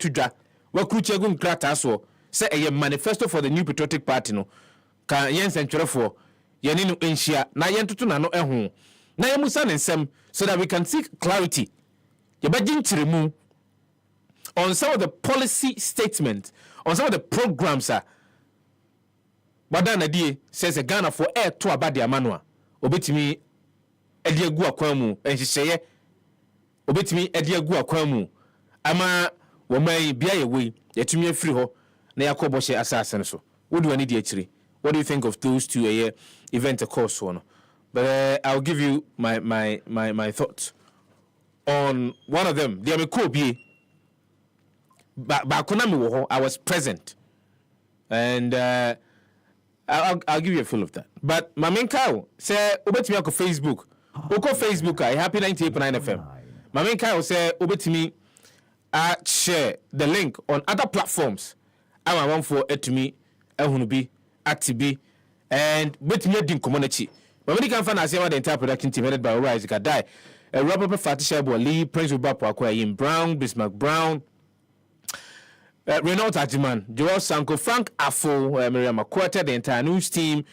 tudwa wa kruche gu nkrata so say a manifesto for the new patriotic party no ka yen sentwerefo yeni no enhia na yen toto na no eho na yemusa ne nsem so that we can seek clarity yebagin tiremu on some of the policy statements, on some of the programs Badana die says a Ghana for air to abadi amanwa obetimi ediegu akwamu enhihye obetimi ediegu akwamu ama womai bia yewe yetumi afiri ho na yakobo hye asase so wodu ani die akiri. What do you think of those two event course one? But I'll give you my thoughts on one of them. They cool be I was present, and I'll give you a feel of that. But my main cow say obetimi ako Facebook. Oko Facebook I happy 98.9 FM. My main cow say obetimi share the link on other platforms. I want for it to me ehunu bi atibi and betimi din community. But when you can find us the entire production team headed by Rise Kadai, Robert Fatisha Lee, Prince Ubapo Akwa Brown, Bismarck Brown, Renault Ajiman, Joel Sanko, Frank Afo, Miriam Makwata, the entire news team,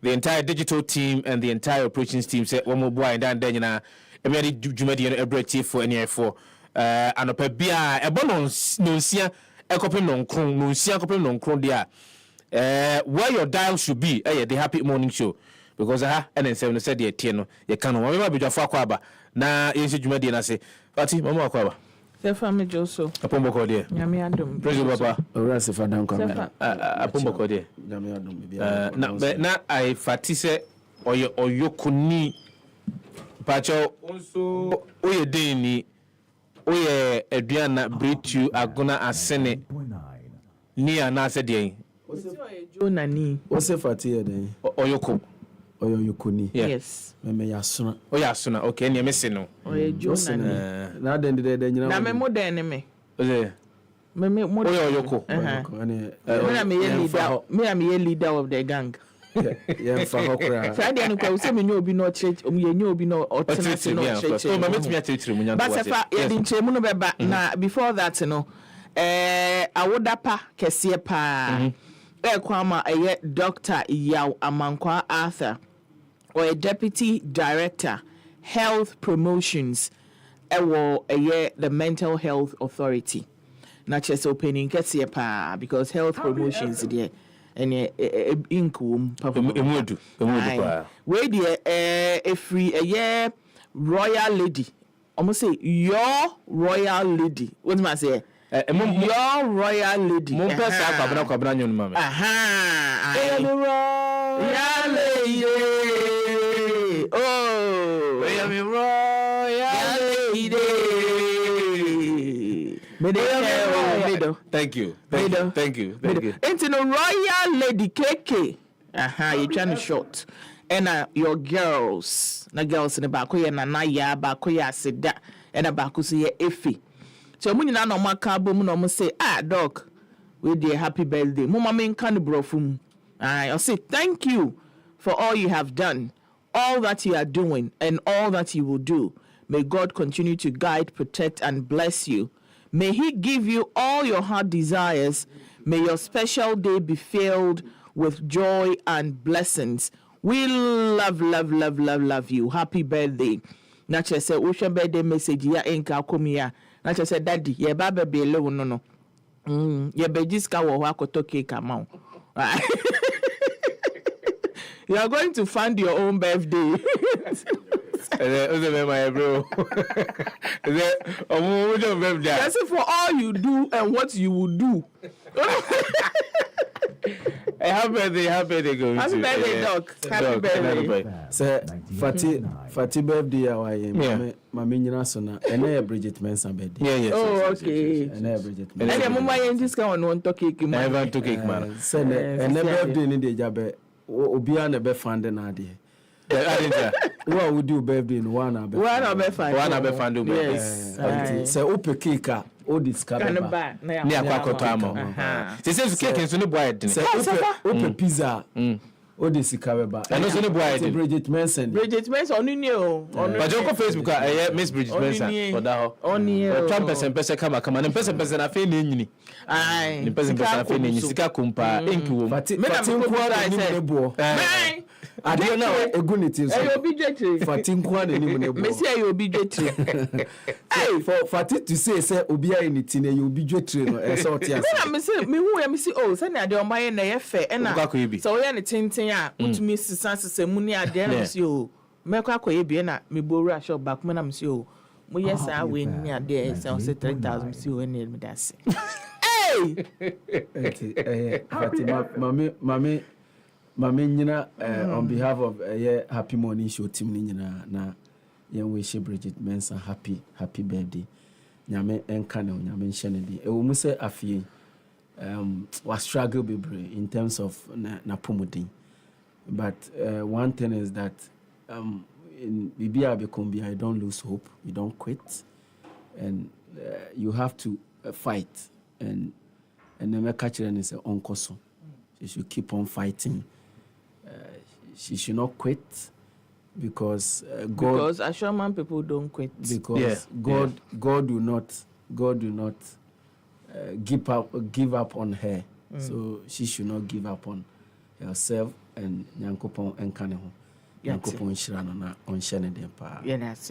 the entire digital team, and the entire operations team. Say one more boy and then you know, every Jumedi and every chief for any for and a pebia a bonus no sia a copy non cron no sia copy non cron dia. Where your dial should be, the Happy Morning Show. Because and then 7 said the Tiano, you can't remember with your Fakwaba. Now, is it Jumedi and I say, Patti, Mama Kwaba. The family Joso. A Pombo dear. Yamiadum. President Papa. Kwadwo Sefah Danquah. A Pombo dear. Yamiadum. Now, I Fatise or your Kuni Pacho also, Oye Deni, Oye Adriana Britu, Agona Asene, Nia Nasa Day. Jonani. What's a fatia then? Oyoko. Oyokuni. Yes. Meme yasuna. Oyasuna. Okay, ni meseno. Oye Jonani. Na den de nyina. Na me modern me. Oye. Me modern. Oyoko. Me am leader of the gang. Yeah, for hokra. Friday no kwa say me nyo obi no church, me nyo obi no otena no church. Oh, mama timi atitiri munya. But Sefa ye di nchemu no beba na before that no awodapa kese pa. Kwama Dr. Yaw Amankwa Arthur or a Deputy Director Health Promotions the Mental Health Authority. Not just opening pa because health promotions there and income where a free a royal lady. Almost say your royal lady. What am I say? Your royal lady. Mon père ça kwabra nyon mama. Royal lady. Oh, royal lady. Thank you. Into the royal lady KK. You trying to short. And your girls, na girls in the back na ya back seda and a back Effie. So when you na no maka bom no say doc we dey happy birthday mama men kan brofum I say thank you for all you have done, all that you are doing and all that you will do. May God continue to guide, protect and bless you. May he give you all your heart desires. May your special day be filled with joy and blessings. We love you. Happy birthday. Nature say ocean birthday message ya enka komia. Na che say daddy ye ba be be lewo no ye be jiska wo akoto cake amount. You are going to fund your own birthday. That's it for all you do and what you will do. Happy birthday, Happy birthday, Doc. Happy birthday. Say Fati birthday away. Mama nyina so na ene Bridget Mensa birthday. Yes. Oh, okay. Ene Bridget. Ene mama yen jiska won to cake man. I want to cake man. Say ene birthday ni dey jabe obia na be fund na ade. What would do birthday in one be fund. Yes. Say open cake o discover. Ni akwakoto amo. Say cake nso ni boy dey. Say open pizza. Odi Sikabeba. I know so boy Bridget Manson. Bridget Manson on you. But you go Facebook Miss Bridget Manson for that. On you. Trump person come and person afi ni. Aye. Ni person afi ni sika kumpa enki wo. Fati nkwa ni nebo. Man. Ade na eguniti so. Ayo bi dwetire. Fati nkwa ni nebo. Messi ayo bi dwetire. Hey, for Fati to say obi ayi ni tin you bi dwetire no e so tia. Me hu me oh say na de o maye na ye fe e na. So we ne tintin a utumi sisa mu ni ade na me o. Me kwa koye bi na me boru shop back me na me o. Mo yes I we ni ade say 3000 me o ni me dance. Hey! Fati mame nyina on behalf of Happy Morning Show team ni nyina na yen wish Bridget Mensa happy birthday. Nyame enka ne nyame nhye ne di. E wo mu se afie was struggle bebre in terms of na pomodin. But one thing is that in Bibia Bekombi, I don't lose hope. You don't quit, and you have to fight. And the catcher is uncle. She should keep on fighting. She should not quit because God. Because Ashaman people don't quit. Because God do not give up on her. So she should not give up on herself and Nyankopon Enkaneho. Nyankopon Shirano na onshene den pa.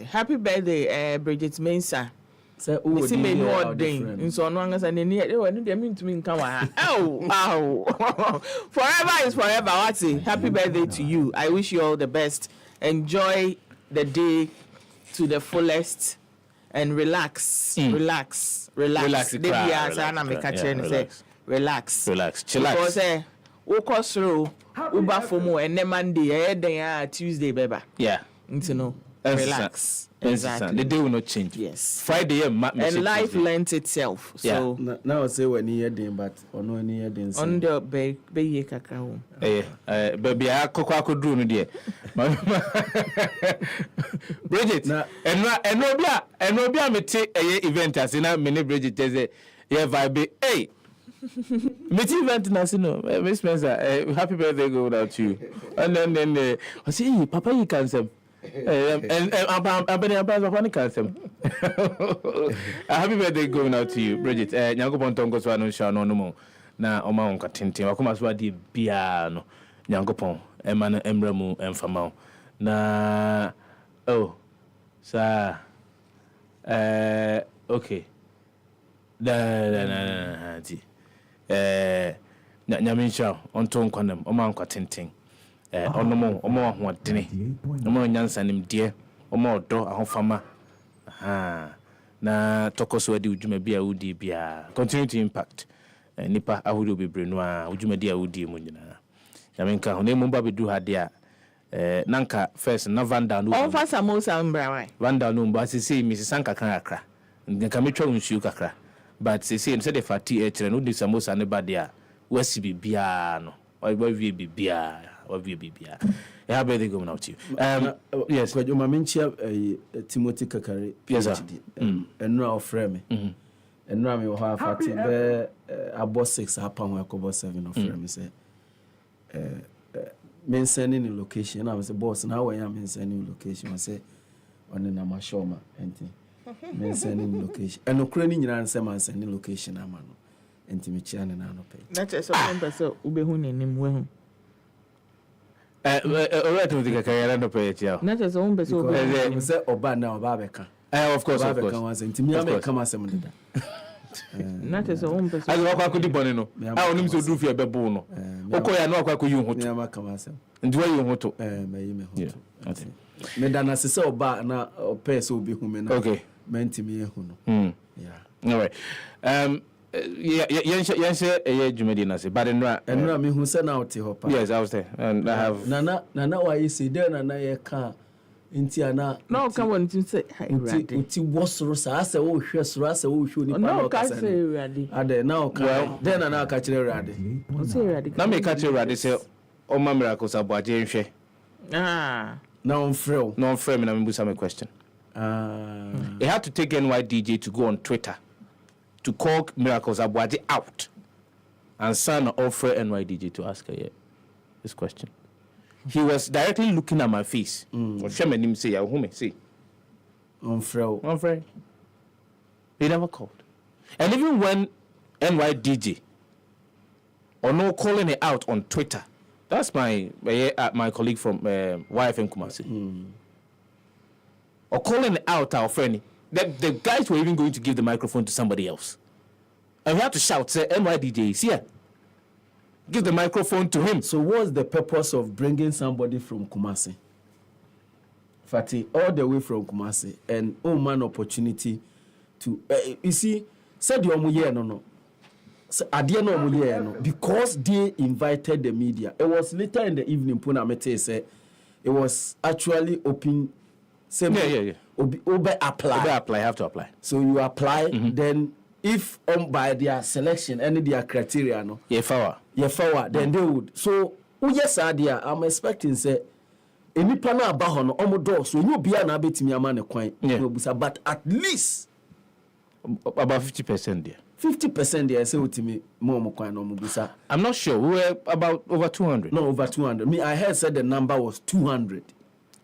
Happy birthday, Bridget Mensa. Say oh, see me no thing. So no anga say ni dey mean to me nkan wa. Ow. Forever is forever. What's it? Happy birthday to you. I wish you all the best. Enjoy the day to the fullest and relax. Relax. Relax. Relax. Chillax. Because woko through uba fomo and Monday then Tuesday beba. Yeah. You know. Relax. Exactly. The day will not change. Yes. Friday and life lends itself. So now say when you hear but or no any hear on the be kakra. Baby I kokwa no there. Bridget. And no be me take event as na me Bridget say vibe. Hey. Meet event national. Miss Spencer, happy birthday go without you. And then I say papa you can say and happy birthday going out to you, Bridget. Nyankopon tongo so no sha no mo na oma won katenten wakoma so ade bia no Nyankopon ema no emra mu emfama na okay nyaminsha onto nkwanam oma won katenten onomo ahoɔdene omo nyansa nimdeɛ omo ɔdɔ ahofama na tokoso adi udwuma bia wudi bia continue to impact nipa ahodo bebre no a udwuma dia wudi mu nyina yamenka ho ne mu ba bedu hade a nanka first na vanda no on fa samosa mbra vanda no mba sisi misisan kakra nka metwa nsuo kakra but sisi no se de fati ekyere no di samosa ne ba dia wasi bibia no wie bibia yeah, better go now to you. Yes, but your maminchia Timothy Kakari, PhD, and now frame me. And now we have about 6 upon about 7 of frame. Say, men sending a location. I was a boss, now I am sending location. I say, on the Namashoma, and men sending location. And Ukrainian answer, man sending location. I'm on Intimichian and I pay. That's a so Ubehun in him. Alright, to the career no pay it. Not as own beso. Say Oba now Babeka. Of course. Was intimate come as a man. Not as own beso. I walk out the bonino. I only so do fear bebono. Okoya no kwa you hoto. Never come as him. And do you hoto? Me hoto. Medana se Oba na pay so be human. Okay. Menti me huno. Yeah. All right. Yense jumedi na se but enra me hu se na oti hopa. Yes, I was there and I have nana why you say there nana ye ka nti ana no come on to say nti wosoro sa se wo hwe soro ase wo hwe ni pa no ka say ready ade na o ka there nana ka kire ready o say ready na me ka kire ready say o ma miracles abuaje nhwe na on frel me na me busa me question he had to take NYDJ to go on Twitter to call Miracles Abuaji out and sign offer NYDJ to ask her this question. he was directly looking at my face. So Sherman him say, "Who me say?" On Friday. He never called. And even when NYDJ or no calling it out on Twitter, that's my colleague from YFM Kumasi. Or calling it out our friend, the guys were even going to give the microphone to somebody else. And we had to shout, say, NYDJ is here. Give the microphone to him. So what's the purpose of bringing somebody from Kumasi? Fatih, all the way from Kumasi, and man opportunity to, you see, said you no. Because they invited the media. It was later in the evening, Punamete said, it was actually open. Yeah. Apply. Have to apply. So you apply, then if by their selection, any their criteria, no. Then they would. So, yes, idea. I'm expecting say, any pana about no omodo. So you be an abet me a man a coin. But at least about 50% there. 50% there. Say to me, more coin no mubisa. I'm not sure. We were about over 200. No, over 200. Me, I heard said the number was 200.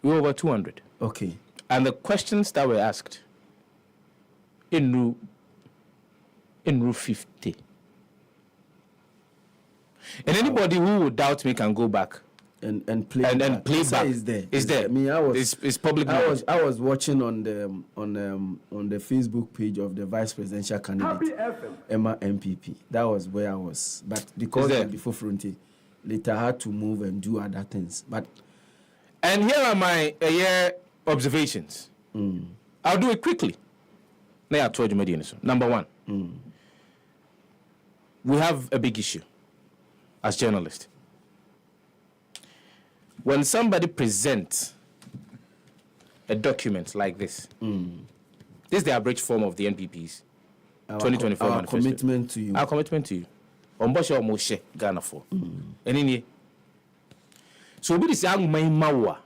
We were over 200. Okay. And the questions that were asked in Rule 50. And anybody who would doubt me can go back and play and play back. Is there? Is there? I mean, it's public knowledge. I was watching on the Facebook page of the vice presidential candidate Emma MPP. That was where I was, but because I'm before frontier, later I had to move and do other things. And here are my observations. I'll do it quickly. Now I told you, Medina. Number one, we have a big issue as journalists. When somebody presents a document like this, this is the abridged form of the NPP's 2024 manifesto. Commitment to you. Our commitment to you. Omboshe Moshe Ghana for. So we say my mawa.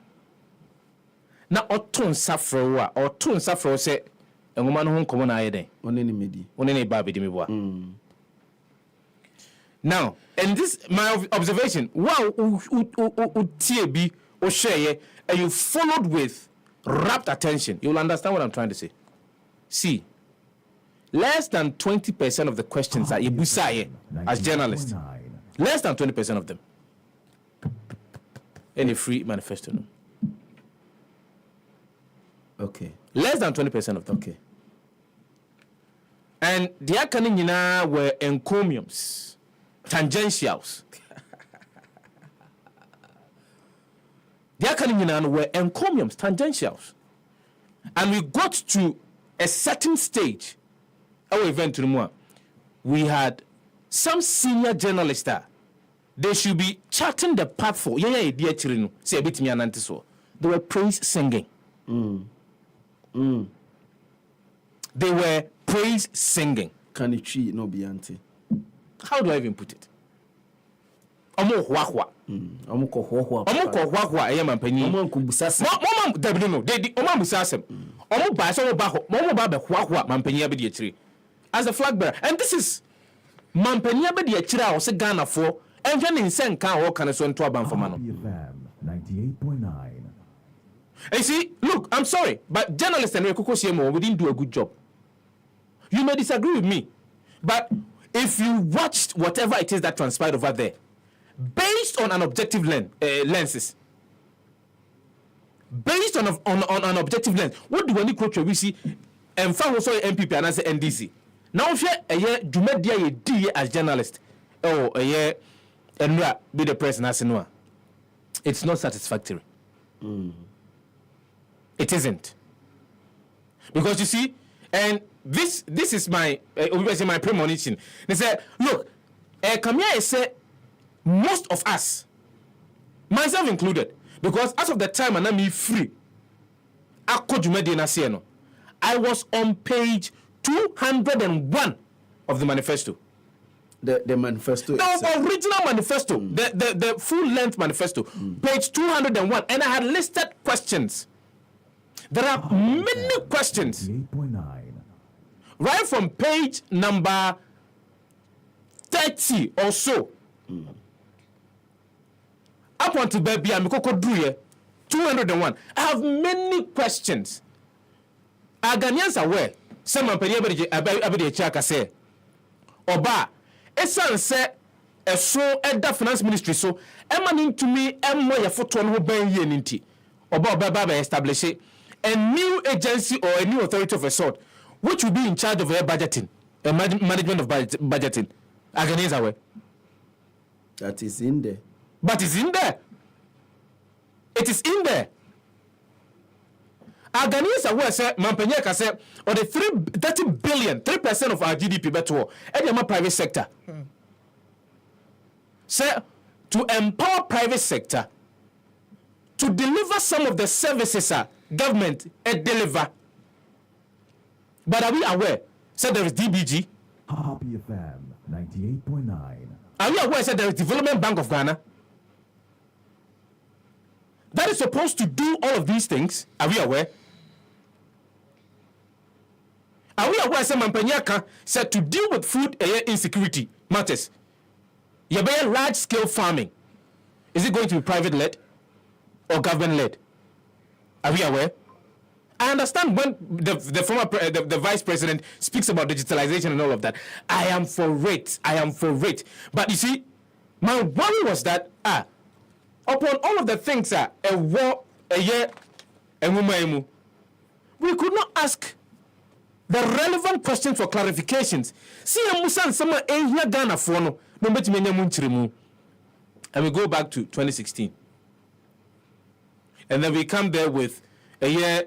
Na otun safro say engoma no nkomo na ayeden. Oneni medi. Oneni ba be dimi boa. Now, and this my observation, wow, TAB or share, and you followed with rapt attention, you'll understand what I'm trying to say. See, less than 20% of the questions are Ibusaye as journalists. Less than 20% of them. Any free manifesto. No. Okay. Less than 20% of them. Okay. And the Akanina were encomiums. Tangentials. The Akanina were encomiums, tangentials. And we got to a certain stage. Our event to the more. We had some senior journalists there. They should be charting the path for. They were praise singing. They were praise singing. Can it treat no be auntie? How do I even put it? Omo hwahwa. Omo ko hwahwa. Eye mampani. Omo ko busasa. Omo dabino no. They omo busasem. Omo ba so ba ho. Omo ba be hwahwa mampani abedi akire. As the flag bearer. And this is mampani abedi akire a o se Ghana for. Enhwe ne nsen kan wo kan so nto abanfama no. 98.9. And see, look, I'm sorry, but journalists and we didn't do a good job. You may disagree with me, but if you watched whatever it is that transpired over there, based on an objective lenses, based on an objective lens, what do we quote we see? And found also MPP and as NDC. Now if you as journalist, a year and be the president as no, it's not satisfactory. It isn't, because you see, and this is my my premonition. They said, look, Kamia said most of us, myself included, because as of the time and I'm free, I was on page 201 of the manifesto. The manifesto. The original manifesto, the full length manifesto, page 201, and I had listed questions. There are many questions. 8.9. Right from page number 30 or so. up until baby I'm 201. I have many questions. Are Ghanaians aware? Some Mampany Abedi Chaka say, Oba, Esan say, a so at the finance ministry, so emanating to me, Moya Foton who ben Yeninti, Oba Baba establish a new agency or a new authority of a sort, which will be in charge of budgeting, management of budgeting. Are Ghanaians aware? That is in there. But it's in there. It is in there. Our Ghanaians are aware, sir, Mampenyeka said, or the 30 billion, 3% of our GDP better, and the private sector. Sir, to empower private sector, to deliver some of the services government deliver. But are we aware, sir, there is DBG? Happy FM 98.9. Are we aware, sir, there is Development Bank of Ghana? That is supposed to do all of these things. Are we aware? Are we aware, sir, Mampanyaka said to deal with food insecurity matters? You bear large-scale farming. Is it going to be private-led or government-led? Are we aware? I understand when the former the vice president speaks about digitalization and all of that. I am for it. I am for it. But you see, my worry was that upon all of the things a war, a year, a woman, we could not ask the relevant questions for clarifications. See, Musan, someone here Ghana for no bet me and we go back to 2016, and then we come there with a year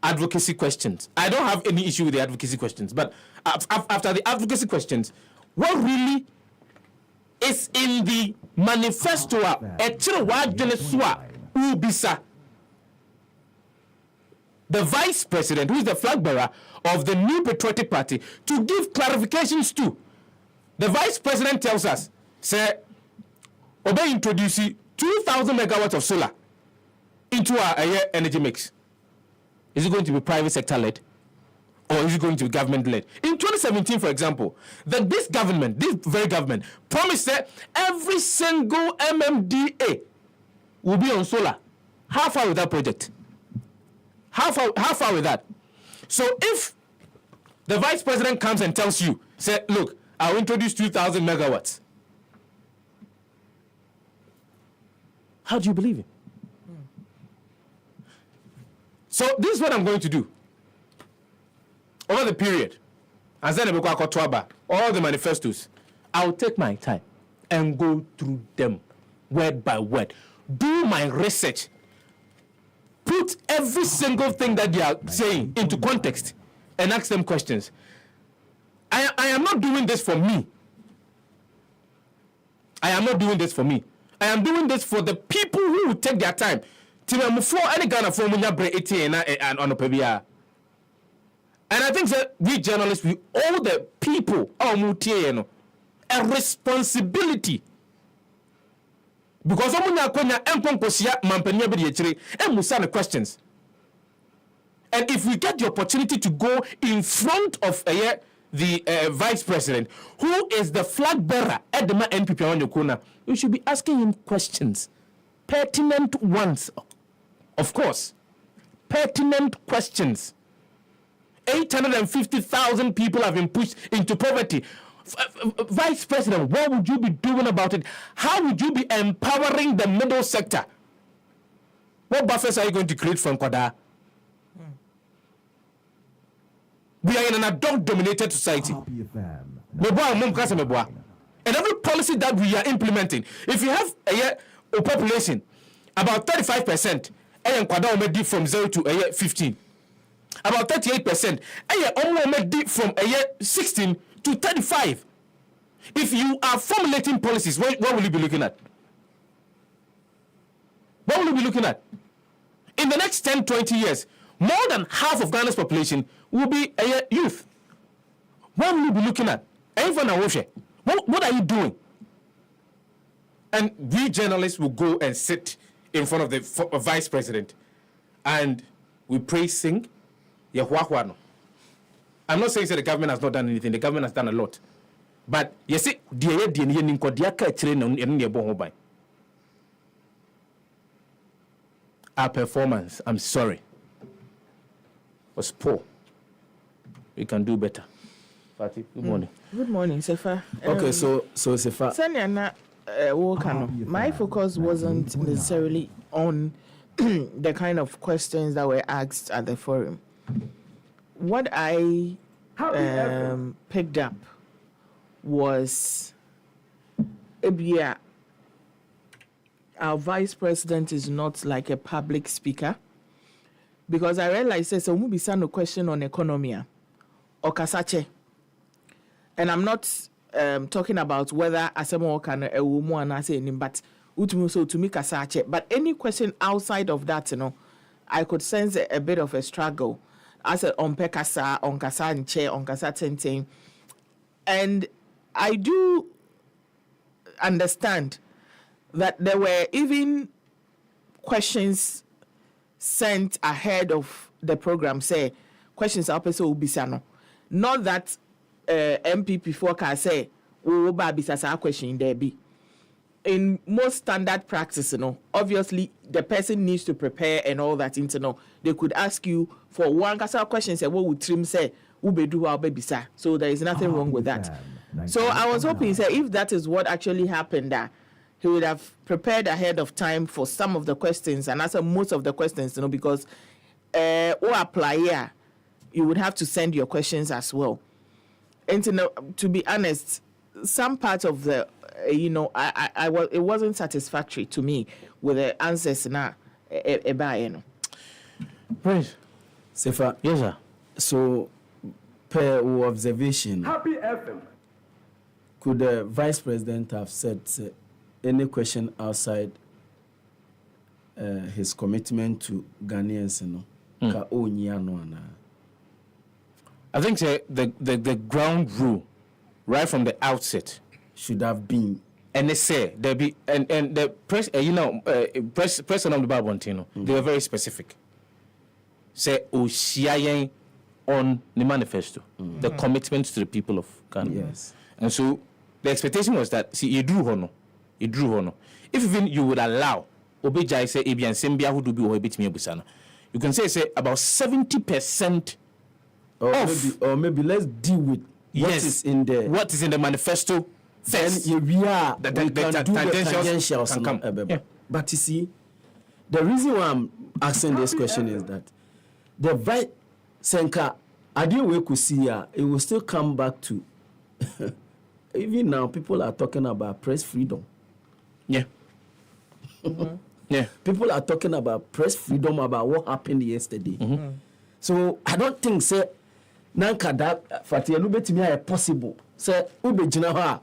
advocacy questions. I don't have any issue with the advocacy questions, but after the advocacy questions, what really is in the manifesto? The vice president, who is the flag bearer of the new patriotic party, to give clarifications to. The vice president tells us, say, Obe introducing 2,000 megawatts of solar into our energy mix. Is it going to be private sector led, or is it going to be government led? In 2017, for example, this very government, promised that every single MMDA will be on solar. How far with that project? How far with that? So if the vice president comes and tells you, say, look, I'll introduce 2,000 megawatts. How do you believe it? So this is what I'm going to do. Over the period, as then all the manifestos, I'll take my time and go through them word by word. Do my research. Put every single thing that they are saying into context and ask them questions. I am not doing this for me. I am not doing this for me. I am doing this for the people who will take their time. And I think that we journalists, we owe the people a responsibility. Because questions. And if we get the opportunity to go in front of the vice president, who is the flag bearer at the NPP, we should be asking him questions, pertinent ones, of course, pertinent questions. 850,000 people have been pushed into poverty. Vice President, what would you be doing about it? How would you be empowering the middle sector? What buffers are you going to create from Kwadwo? We are in an adult-dominated society. And every policy that we are implementing, if you have a population, about 35%, and Kwadwo from 0 to 15. About 38%, and from 16 to 35. If you are formulating policies, what will you be looking at? What will you be looking at? In the next 10, 20 years, more than half of Ghana's population will be youth. What will you be looking at? What are you doing? And we journalists will go and sit in front of the vice president and we praise, sing. I'm not saying that the government has not done anything. The government has done a lot. But you see, our performance, I'm sorry, was poor. We can do better. Fatih, good morning. Good morning, Sefah. Okay, so Sefah. Sanyana, my focus wasn't necessarily on the kind of questions that were asked at the forum. What I picked up was our vice president is not like a public speaker, because I realized there's a no question on economy or kasache, and I'm not talking about whether asemo can a woman I say but so to me kasache, but any question outside of that, I could sense a bit of a struggle. I said on pekasa, on kasa nche, on kasa tenten, and I do understand that there were even questions sent ahead of the program, say questions up so ubisano. Not that MPP for can say we ba bisasa question there be. In most standard practice, obviously the person needs to prepare and all that into they could ask you for one question, say what would trim say ubedu wa bisa. So there is nothing wrong with that. So I was hoping say if that is what actually happened there, he would have prepared ahead of time for some of the questions and answer most of the questions, because or apply here, you would have to send your questions as well. And to be honest, some part of the, it wasn't satisfactory to me with the answers now. Right. Sefah. Yes, sir. So, per observation, could the vice president have said any question outside his commitment to Ghanaians, I think the ground rule, right from the outset, should have been. And they say there be and the press, President of the Babantino, they were very specific. Say Oshiayen on the manifesto, the commitment to the people of Ghana. Yes. And so the expectation was that you drew honor. If even you would allow Obejai say Ebian Sembia who do be Obetimi Busana, you can say about 70% or maybe let's deal with what is in the manifesto first. Then we can do the tangentials can come. But you see, the reason why I'm asking this question is that the vice Senka Adi we could see it will still come back to even now people are talking about press freedom. Yeah. Yeah. People are talking about press freedom, about what happened yesterday. So I don't think say nanka that Fatia Lubetimi are possible. Say Ube Jinaha,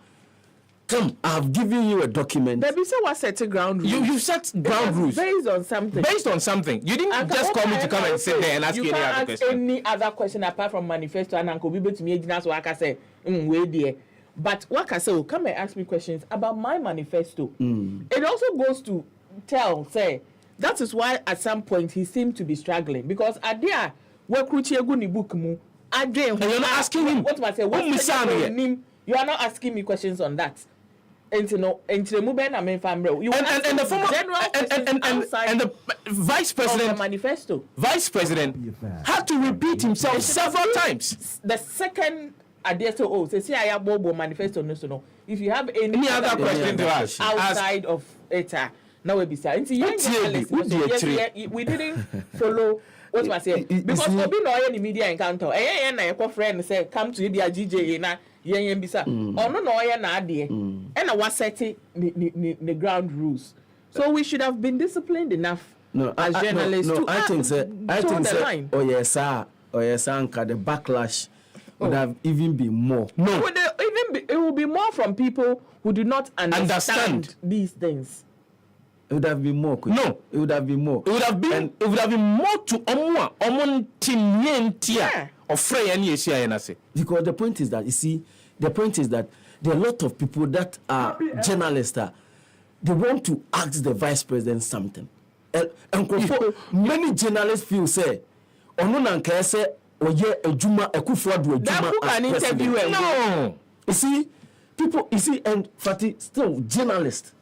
come, I have given you a document. There be so what set ground rules. You set ground rules based on something. Based on something. You didn't just call me to come and sit there and ask you any other question. Any other question apart from manifesto and Uncle Bibe to me, so I can say, wait there. But what I say, come and ask me questions about my manifesto. It also goes to say that is why at some point he seemed to be struggling, because Adia book mu and you're not asking him what I say. You are not asking me questions on that. And the former and the vice president manifesto. Vice president had to repeat himself several times. The second say I have Bobo manifesto no. If you have any other question to ask outside of it, now we be saying we didn't follow what was saying because we be no any media encounter. Na your friend say come to the GJ na yen bisa. Oh no na ade. And I was setting the ground rules. So we should have been disciplined enough as journalists to I think oh yes sir, the backlash would have even been more. No. It will be more from people who do not understand these things. It would have been more. No, it would have been more. It would have been more to Omon Tinyentia or Frey and Yesia. Because the point is that there are a lot of people that are journalists they want to ask the vice president something. And many journalists feel say Onunanka say Oye Ejuma Ekufuadu Ejuma an interview. No. You see, and Fatih, still journalists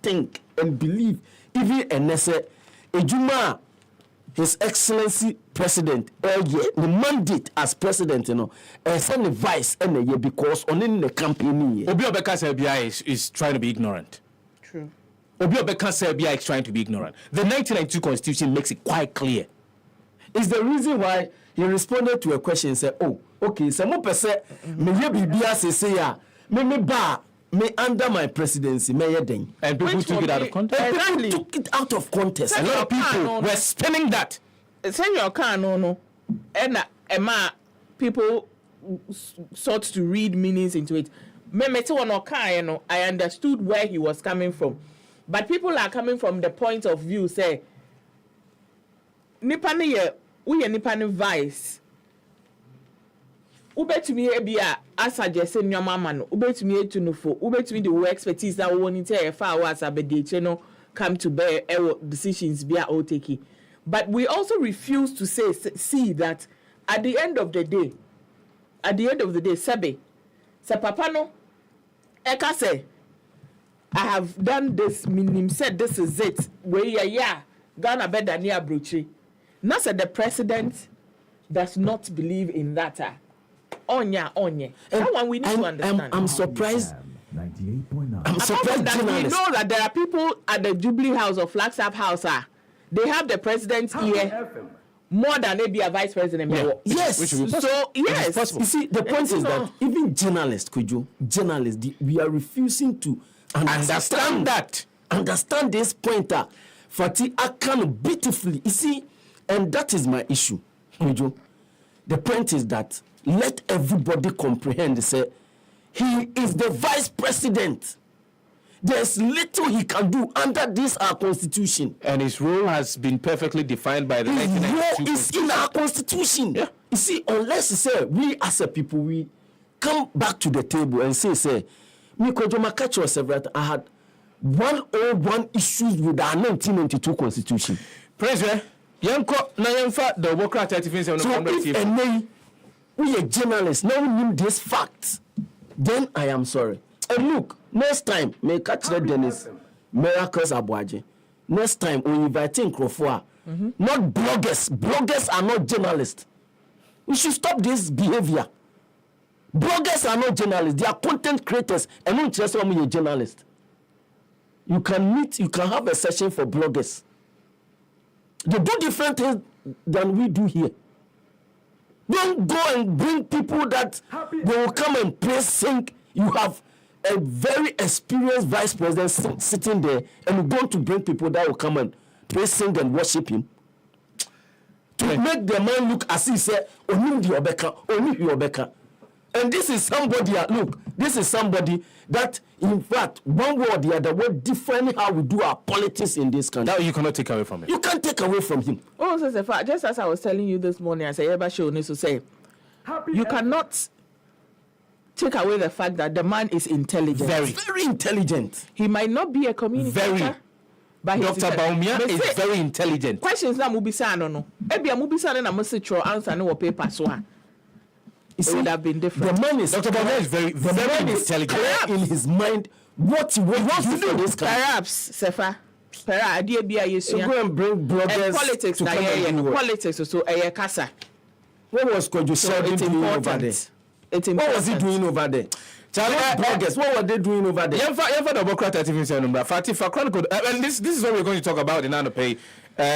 think and believe even NSA ejuma His Excellency President, the mandate as president, send the vice and because on in the campaign. Obi Obeka Serbia is trying to be ignorant. True. Obi Obeka Serbia is trying to be ignorant. The 1992 Constitution makes it quite clear. It's the reason why he responded to a question and said, "Oh, okay, some person me bibia say ya me ba me under my presidency me yedeng." And people took it out of context. People took it out of context. A lot of people were spinning that. Send your car, no. And people sought to read meanings into it. I understood where he was coming from. But people are coming from the point of view, say, Nipani we Nipani vice. Ube to me ebia as suggesting your mama, ube to me to know for ube to me the expertise that we want to tell 5 hours abedate come to bear decisions be all taking. But we also refuse to see that at the end of the day, Sebe, Papa no, Eka say, I have done this, minim said this is it, where Ghana better near Bruchi. Now said the president does not believe in that. Onya. That one we need to understand. I'm surprised. 98.9. I'm surprised that we know that there are people at the Jubilee House or Flagstaff House. They have the president's ear more than maybe a vice president. Yeah. Yes. So yes. You see, the point is that even journalists, we are refusing to understand this pointer. Fati Akan beautifully. You see, and that is my issue, Kujo. The point is that let everybody comprehend. Say he is the vice president. There's little he can do under this our constitution. And his role has been perfectly defined by the 1992 His role is in our constitution. Yeah. You see, unless say we as a people, we come back to the table and say, me Kwadwo several I had 101 issues with our 1992 constitution. President, Yanko na yemfa the Democrat activism so if we are journalists now need this fact, then I am sorry. And look, next time, may catch the Dennis Miracles Abuaje. Next time, we inviting Krofua. Not bloggers. Bloggers are not journalists. We should stop this behavior. Bloggers are not journalists. They are content creators. And not just when you're a journalist. You can have a session for bloggers. They do different things than we do here. Don't go and bring people that they will come and praise, sing. You have a very experienced vice president sitting there, and you're going to bring people that will come and praise, sing, and worship him. To make the man look as if he said, Only Obeka. And this is somebody, this is somebody that, in fact, one way or the other, will define how we do our politics in this country. That you cannot take away from him. You can't take away from him. Oh, just as I was telling you this morning, I said, you cannot take away the fact that the man is intelligent. Very intelligent. He might not be a communicator. But Dr. Baumia is very intelligent. Questions na mubisa no. Ebi mubisa na message or answer no paper so. It would have been different. The man is Dr. Baumia is very intelligent in his mind. What he wants to do for this country. Perhaps, Sefah. Perhaps idea be a so go and bring bloggers and politics to come and do politics so kasa. What was Kwadwo Sefah doing over there? What was he doing over there? Bloggers, what were they doing over there? The Democrat activism, Fati Chronicle, and this is what we're going to talk about in Anopay.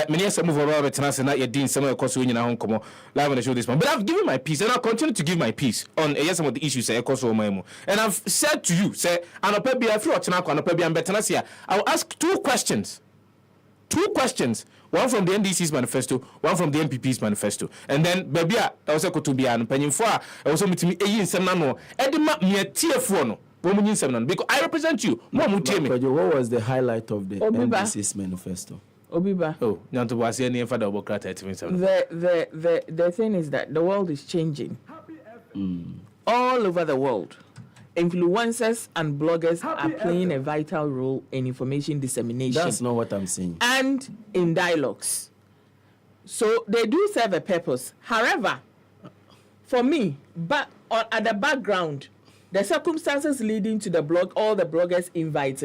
Many some move over to not yet doing some of the course in Hong Kong live on the show this month. But I've given my piece, and I'll continue to give my piece on some of the issues. And I've said to you, say, Anopay, I'll ask two questions. One from the NDC's manifesto, one from the MPP's manifesto. And then, baby, I also go to be an opinion for. I also meet me a seminal. Edema me a TF1. Because I represent you. What was the highlight of the NDC's manifesto? Obiba. Oh, not to was any for the Democrat activism. The thing is that the world is changing. All over the world. Influencers and bloggers are playing a vital role in information dissemination. That's not what I'm saying. And in dialogues. So they do serve a purpose. However, for me, at the background, the circumstances leading to the blog, all the bloggers invite,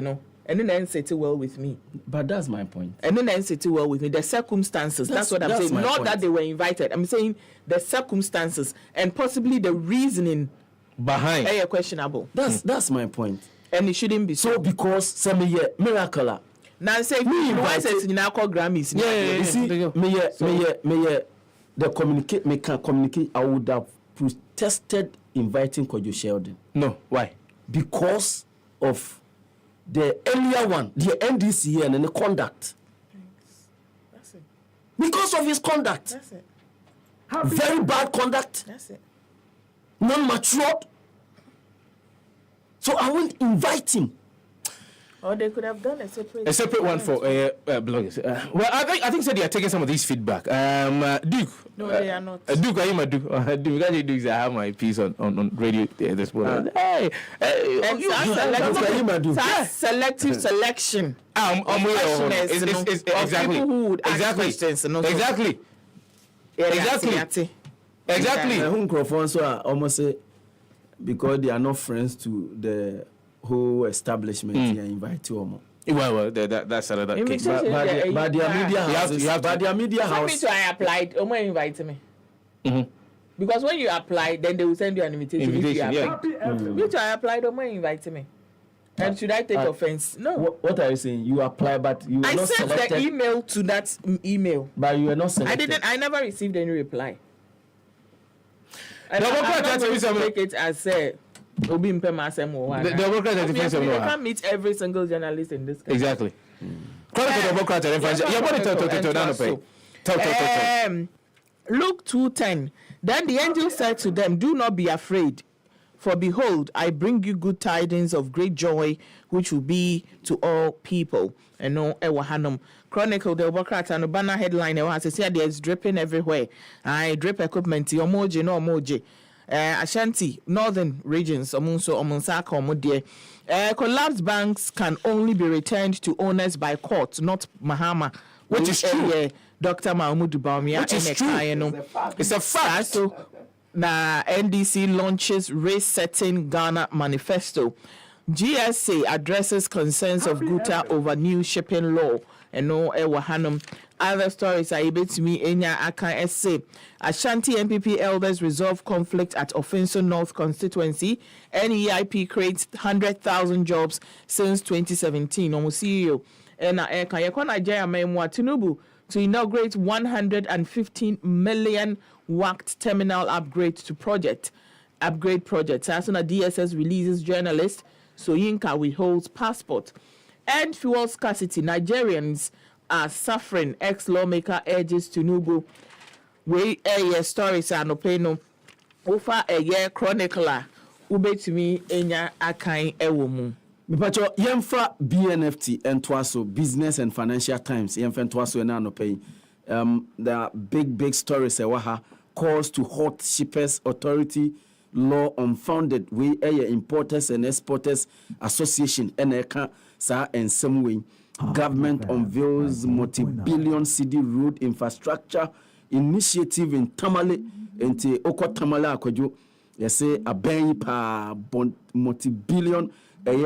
and then sit well with me. But that's my point. And then sit well with me. The circumstances. That's what I'm saying. Not point. that they were invited. I'm saying the circumstances and possibly the reasoning behind. Questionable. That's my point. And it shouldn't be so. Because some miracle. Now say me invited in our Grammys. You see, me the communicate. Me can communicate. I would have protested inviting Kwadwo Sheldon. No, why? Because of the earlier one, the NDC and the conduct. That's it. Because of his conduct. That's it. Very bad conduct. That's it. Non-matured. So I won't invite him. Or they could have done a separate one for bloggers. Well, I think so they are taking some of these feedback. Duke. No, they are not. Duke, are you my Duke? Duke, I have my piece on radio this morning. Hey, selective selection. Exactly. People who would ask questions. Exactly. So almost say because they are not friends to the whole establishment here invite you. Well, that's another case. But their media houses. But their media house. I applied. Invite me. Mm-hmm. Because when you apply, then they will send you an invitation. Which I applied. Invite me. And should I take offense? No. What are you saying? You apply, but you were not selected. I sent the email to that email. But you were not selected. I never received any reply. And I'm not going to take it as they can't meet every single journalist in this country. Exactly. Luke 2:10. Then the angel said to them, "Do not be afraid, for behold, I bring you good tidings of great joy, which will be to all people." And no, Chronicle, the Obokrata, and banner headline, there's dripping everywhere. I drip equipment, Omoji, no Omoji. Ashanti, northern regions, Omunsaka, Omodie. Collapsed banks can only be returned to owners by court, not Mahama. Which is true. Dr. Mahmoud Baumia. Which is true. It's a fact. So, NDC launches race-setting Ghana Manifesto. GSA addresses concerns of Guta over new shipping law. And no Wahanum. Other stories are able to me Enya Akan essay. Ashanti MPP elders resolve conflict at Ofinso North constituency. NEIP creates 100,000 jobs since 2017. CEO. And Nigeria Tinubu to inaugurate 115 million WACT terminal upgrade project. As soon as DSS releases journalist, Soyinka withholds passport. And fuel scarcity. Nigerians are suffering. Ex-lawmaker urges Tinubu. We stories are no pain no. Over a year chronicler. Ube to me enya akai ewomu. Mipacho yemfa BNFT and Twaso Business and Financial Times yemfa Twaso na no pay. There are big stories ewaha calls to halt shippers authority law unfounded we importers and exporters association NECA sa and some way government unveils multi-billion city road infrastructure initiative in Tamale enti oko Tamale akwadwo yese aben pa multi-billion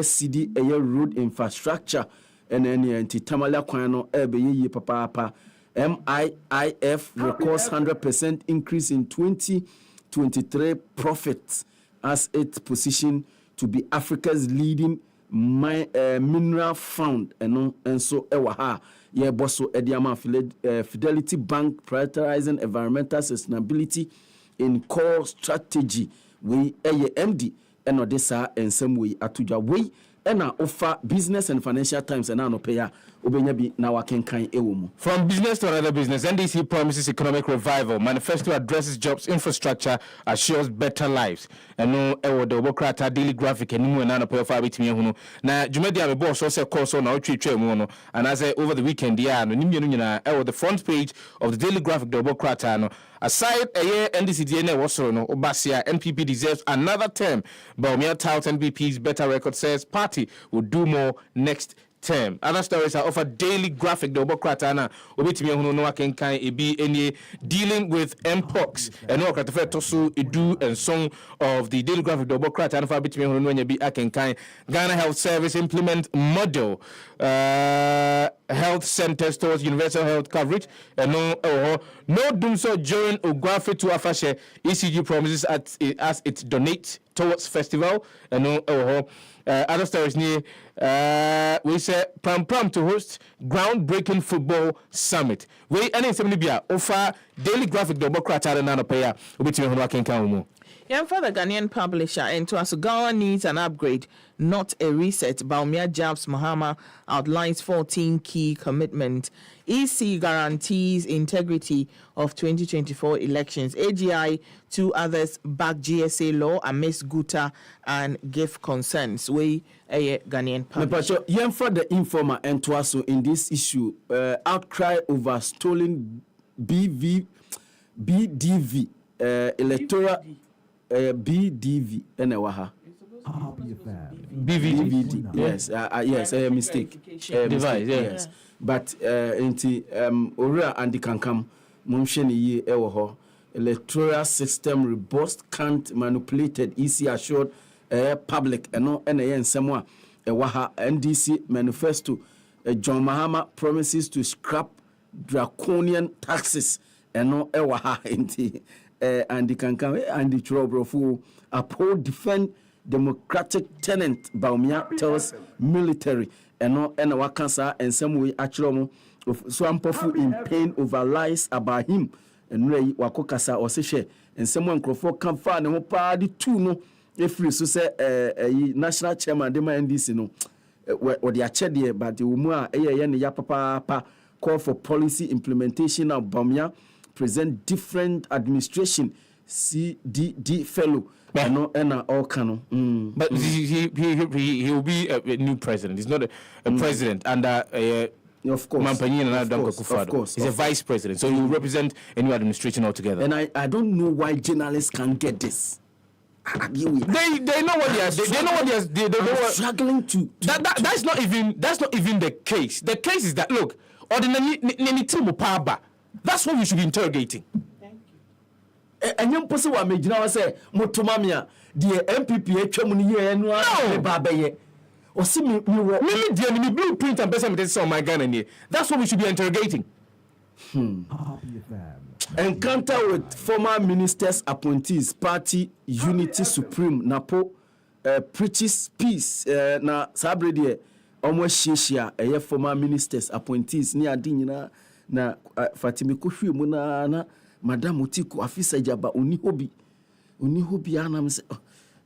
city road infrastructure and enti Tamale kwan no ebe ye papa MIIF records 100% increase in 2023 profits as it positioned to be Africa's leading mineral fund and so ewaha ye bosso ediama Fidelity Bank prioritizing environmental sustainability in core strategy we MD and odessa and some way atuja we and offer Business and Financial Times and no pay obenyabi na wakenkan ewomu. From business to another business, NDC promises economic revival. Manifesto addresses jobs, infrastructure, assures better lives. And no ewo the Obokrata daily graphic and no na pay for bitimi hunu. Na jumedi am boss so say course na otwe mu no. And as over the weekend yeah no nimye no nyina ewo the front page of the daily graphic the Obokrata no. Aside a year NDC DNA was no Obasia NPP deserves another term. Baumia tout NPP's better record says party will do more next term. Other stories are offered daily graphic. The Obokratana, Obitimi Hono Akenkai, Ebi, any dealing with Mpox, and no Kratafe Tosu, Edu, and song of the daily graphic. The Obokratana for Bitimi Hono Ebi Akenkai. Ghana Health Service implement model health centers towards universal health coverage, and no doom so during Ogwafe to Afashe ECG promises as it donates towards festival, and other stories near we say pram to host groundbreaking football summit. We any semibia offer daily graphic the Bokrata and Nanopaya ubitimi hono akenkan mu. Yeah, for the Ghanaian publisher, and to Asugawa needs an upgrade, not a reset. Baumia Jabs Mahama outlines 14 key commitments. EC guarantees integrity of 2024 elections. AGI, 2 others back GSA law amidst Guta and give concerns. We a Ghanaian publisher. Yen for the informer and to us in this issue, outcry over stolen BDV electoral. BDV NWAHA. BVD. Yes, yes, a mistake. Device, yes. But Ora and the Kankam Mumsheni ye ewoho electoral system robust can't manipulated easy assured public and no NAN somewhere Waha NDC manifesto John Mahama promises to scrap draconian taxes and no Waha inti. And the Kankam and the Churobrofu uphold defend democratic tenant Baumia tells military and no Wakansa and some way actually so I'm in pain over lies about him and Ray Wakokasa or Seshe and someone Crawford can find no party too no if you so say national chairman de NDC no or the achede but the umwa ya papa call for policy implementation of Baumia present different administration CDD fellow and all canon. But he will be a new president. He's not a president under of course. Mampanyin and Adam Kufado. Of course. He's a vice president, so he will represent a new administration altogether. And I don't know why journalists can't get this. They know what they are. They know what they are struggling to. That's not even the case. The case is that look, that's what we should be interrogating. Thank you. And young person wa me gina say motomamia the MPP atwam ni ye no a babaye. O se me wo me blueprint and person me say my Ghana ni. That's what we should be interrogating. Encounter with former ministers appointees party unity supreme napo preaches peace na sabrede omo hihia former ministers appointees ni ade nyina na Fatimi kohwe mu na madam Otiko afisa jaba oni hobi anam se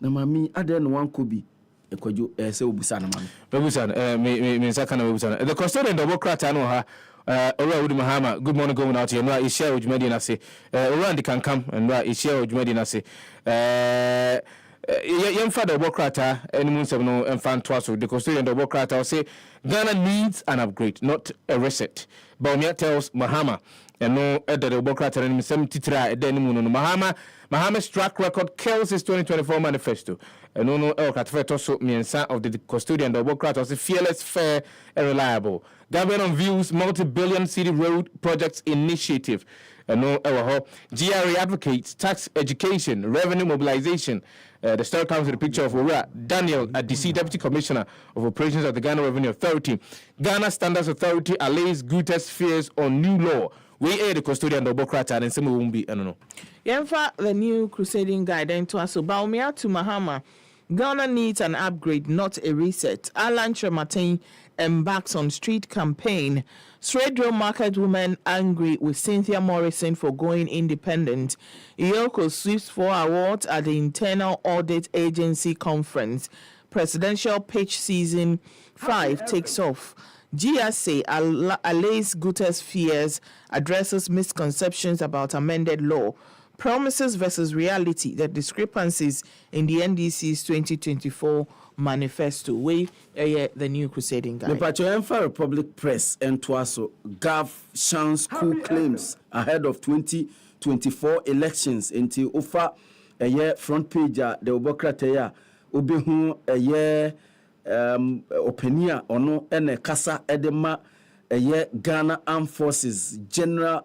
na mami ade no wan kobi ekwajo se obusa na mami obusa me saka na obusa the custodian the Democrat no ha Ora Wood Mahama good morning going out here no I share ojumadi na se Ora ndi kankam no I share ojumadi na se young father Bokrata any munsem no enfant twaso the custodian the Bokrata say Ghana needs an upgrade not a reset. Baumia tells Mahama and no the Bokrata and 73 Mahama's track record kills his 2024 manifesto and no Katfeto so miensa of the custodian the Bokrata was fearless, fair and reliable. Government views multi-billion city road projects initiative. No, GRA advocates tax education, revenue mobilization. The story comes with a picture of Ora Daniel, NDC Deputy Commissioner of Operations at the Ghana Revenue Authority. Ghana Standards Authority allays Guterres fears on new law. We air the custodian of Bokrata and some won't be, I don't know. Yenfa, the new crusading guidance to Baumia to Mahama. Ghana needs an upgrade, not a reset. Alan Chematin embarks on street campaign. Sredro market women angry with Cynthia Morrison for going independent. Iyoko sweeps 4 awards at the Internal Audit Agency conference. Presidential pitch season 5 takes off. GSA allays Guterres fears, addresses misconceptions about amended law. Promises versus reality, the discrepancies in the NDC's 2024 manifesto. The new crusading guide. The Pachoenfa Republic Press and Twaso Gav Shan's coup claims ahead of 2024 elections into Ufa a year front page the Obokrateya Ubihu a year openia ono ene kasa edema eye Ghana Armed Forces General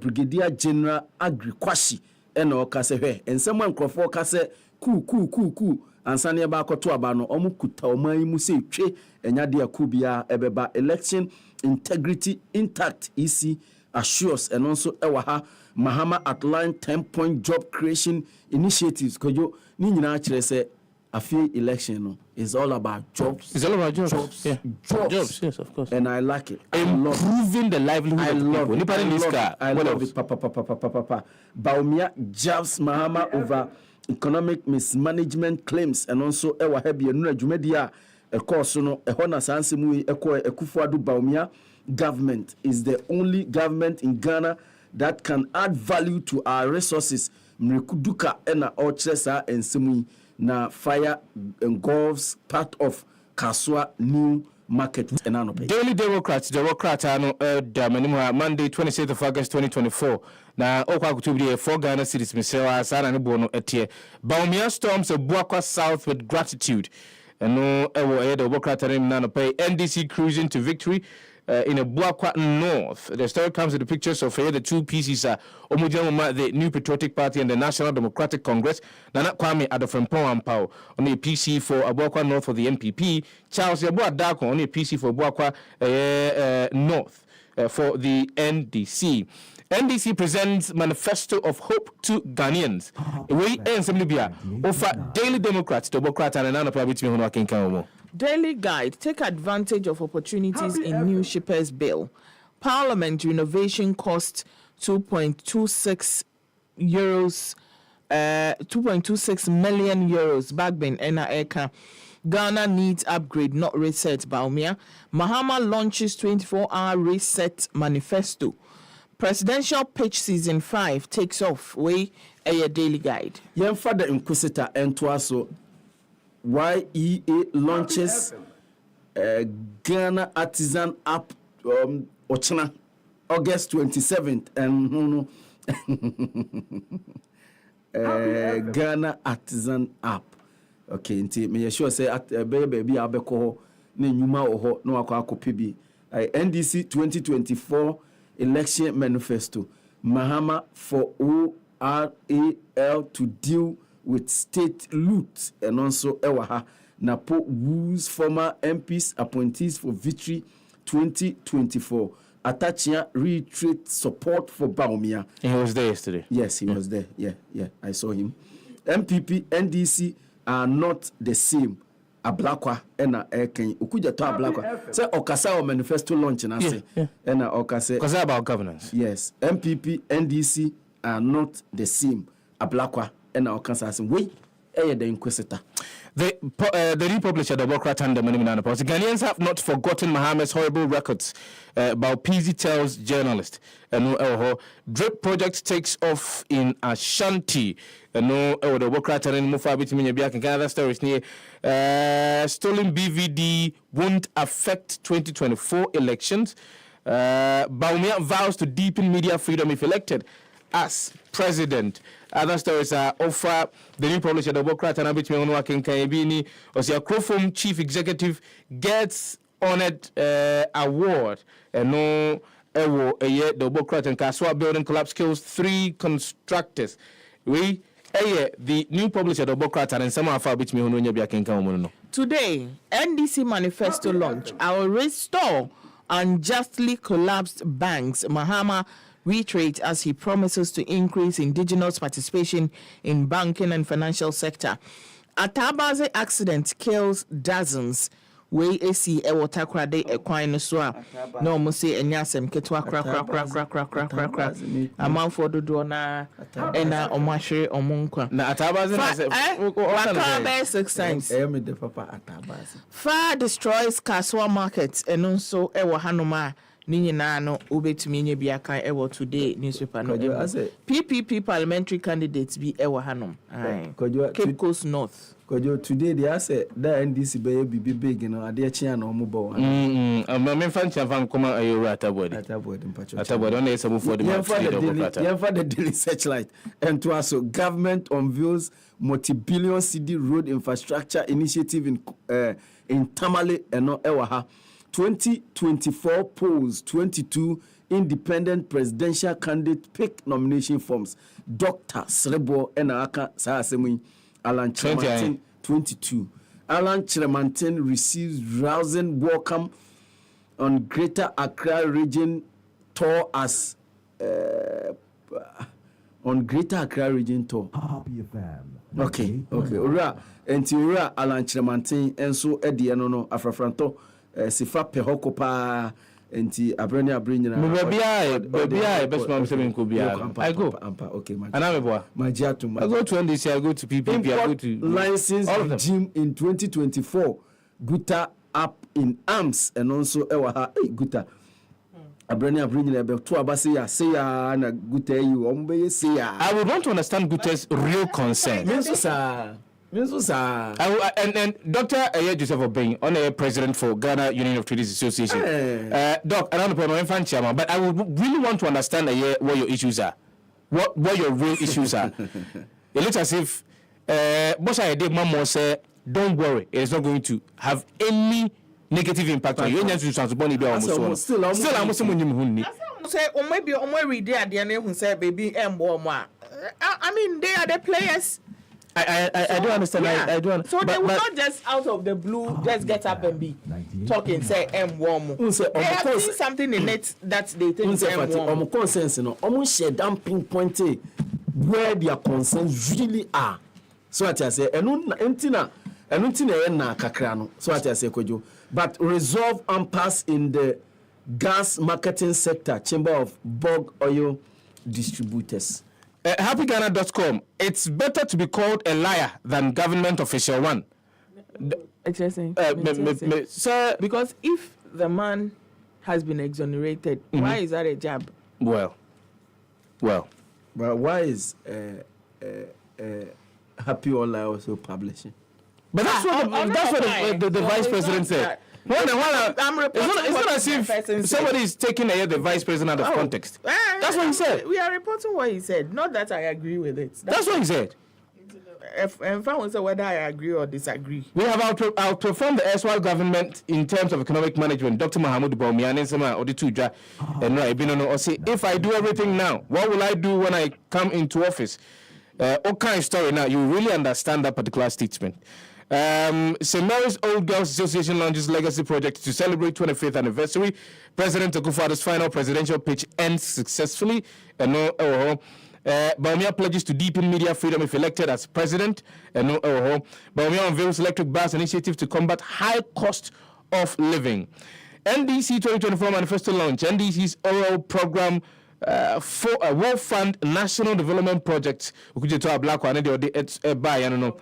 Brigadier General Agrikwashi ene okase hwe ensem ankrofo kase ku ansane ba akoto aba no omukuta oman mu se twe enyade akubia ebeba election integrity intact EC assures and also ewa Mahama outlined 10-point job creation initiatives kojo ni nyina kire se afi election no is all about jobs. It's all about jobs. Yeah. Jobs, yes, of course. And I like it. Improving the livelihood of people. I love it. Baumia jabs Mahama over economic mismanagement claims and also ewa hebi enuna dwumedia course no ehona sanse mu Ekufuado Baumia government is the only government in Ghana that can add value to our resources. Mrekuduka ena ochesa ensemu na fire engulfs part of Kaswa new market enanope. Daily Democrat Monday 26th of August 2024 na okwa kutubiri 4 Ghana cities mesewa sana ne bono etie Baumia storms Buakwa South with gratitude no ewo Democrat enanope NDC cruising to victory in a Buakwa North. The story comes with the pictures of the two pieces, the New Patriotic Party and the National Democratic Congress. Nana Kwame Adofrempong Ampao on a PC for Buakwa North for the MPP. Charles Yabua Dako on a PC for Buakwa North for the NDC. NDC presents Manifesto of Hope to Ghanaians. We offer Daily Democrats, Democrat and another private me. Daily Guide, take advantage of opportunities in new shippers bill. Parliament renovation cost 2.26 million euros. Bagbin Ena Eka. Ghana needs upgrade, not reset. Baumia. Mahama launches 24-hour reset manifesto. Presidential pitch season 5 takes off. Way a Daily Guide. Yen father inquisitor entwaso. YEA launches Ghana Artisan App Ochina August 27th and Ghana Artisan App. Okay, nti me sure say at baby abeko ne nyuma oho no akwa bi NDC 2024 election manifesto Mahama for ORAL to deal with state loot and also Ewaha Napo Wu's former MPs appointees for victory 2024. Atachia retreat support for Baumia. He was there yesterday. Yes, he was there. Yeah, I saw him. MPP, NDC are not the same. Ablakwa ena eken ukuja to Ablakwa. Say okasa o manifesto launch na say. Ena okase. Because about governance. Yes, MPP, NDC are not the same. Ablakwa ena okasa say we the inquisitor. The republisher, the Democrat and the Ghanaians have not forgotten Mahama's horrible records about PZ tells journalist. Drip project takes off in Ashanti. The Democrat and Ghana stories near stolen BVD won't affect 2024 elections. Baumia vows to deepen media freedom if elected as president. Other stories are offer the new publisher, the Democrat and Abit Meonwakin Kaibini, Osia Krofum chief executive gets honored award. And no a year the Democrat and Kaswa building collapse kills 3 constructors. The new publisher, the Democrat and some of our Abit Meonwakin. Today, NDC Manifesto Launch. Our restore unjustly collapsed banks. Mahama reiterates as he promises to increase indigenous participation in banking and financial sector. Atabaze accident kills dozens. We see a water crade a coin swa. No musi enyasem ketwa crack. Amount for the dona ena omashre omunkwa. Na Atabaze wakabe 6 times. Fire destroys Kaswa market and also ewa hanuma. ni nyinaa no wobɛtumi nye bi aka ɛwɔ today newspaper no PPP parliamentary candidates bi ɛwɔ hanom Cape Coast North today they say that NDC be big you know ade chia na omo bo me fan chia fan koma ayo atabodi on is some for the daily searchlight and to also government unveils multi-billion city road infrastructure initiative in Tamale and Ewaha 2024 polls 22 independent presidential candidate pick nomination forms Dr. Srebo and Aka Sasemi Alan Chremantin 22. Alan Chremantin receives rousing welcome on Greater Accra region tour as on Greater Accra region tour. Okay. Ora enti Alan Chremantin enso ede no afrafranto sifa pehoko pa enti abrani nyina bebia best mom say ko bia I go okay man anameboa majiatum I go to NDC I go to PPP I go to license regime in 2024 Guta up in arms and also ewa Guta abrani nyina be to abase ya say ya na Guta you ombe say ya I would want to understand Guta's real concern and Dr. Joseph Obeng, on a president for Ghana Union of Traders Association. Doc, I don't know if chairman, but I would really want to understand what your issues are, what your real issues are. It looks as if Bosa Ede Mamo say, don't worry, it is not going to have any negative impact on you. Still, I'm say, or maybe read the who say, baby, I mean, they are the players. I don't understand. Yeah. I don't. So they will not just out of the blue just get up and be talking. Say warm. They have seen something in it that they think warm. Concerns, share down pinpoint where their concerns really are. So what I say, entina na kakrano. So what I say, Kojo. But resolve impasse in the gas marketing sector. Chamber of Bulk Oil Distributors. HappyGhana.com. It's better to be called a liar than government official one. Interesting. Sir, because if the man has been exonerated, why is that a jab? Well. But why is Happy Online also publishing? But that's what the vice president said. It's not as if somebody is taking the vice president out of context. That's what he said. We are reporting what he said. Not that I agree with it. That's what he said. If I want to say whether I agree or disagree. We have outperformed the erstwhile government in terms of economic management. Dr. Mahamudu Bawumia and Sama Odituja and Raibino or say, if I do everything now, what will I do when I come into office? What kind of story now? You really understand that particular statement. St. Mary's Old Girls Association launches legacy project to celebrate 25th anniversary. President Akufo-Addo's final presidential pitch ends successfully. Bawumia pledges to deepen media freedom if elected as president. Bawumia unveils electric bus initiative to combat high cost of living. NDC 2024 Manifesto Launch. NDC's oral program for a will fund national development projects. We could to a black one. It's a buy. I don't know.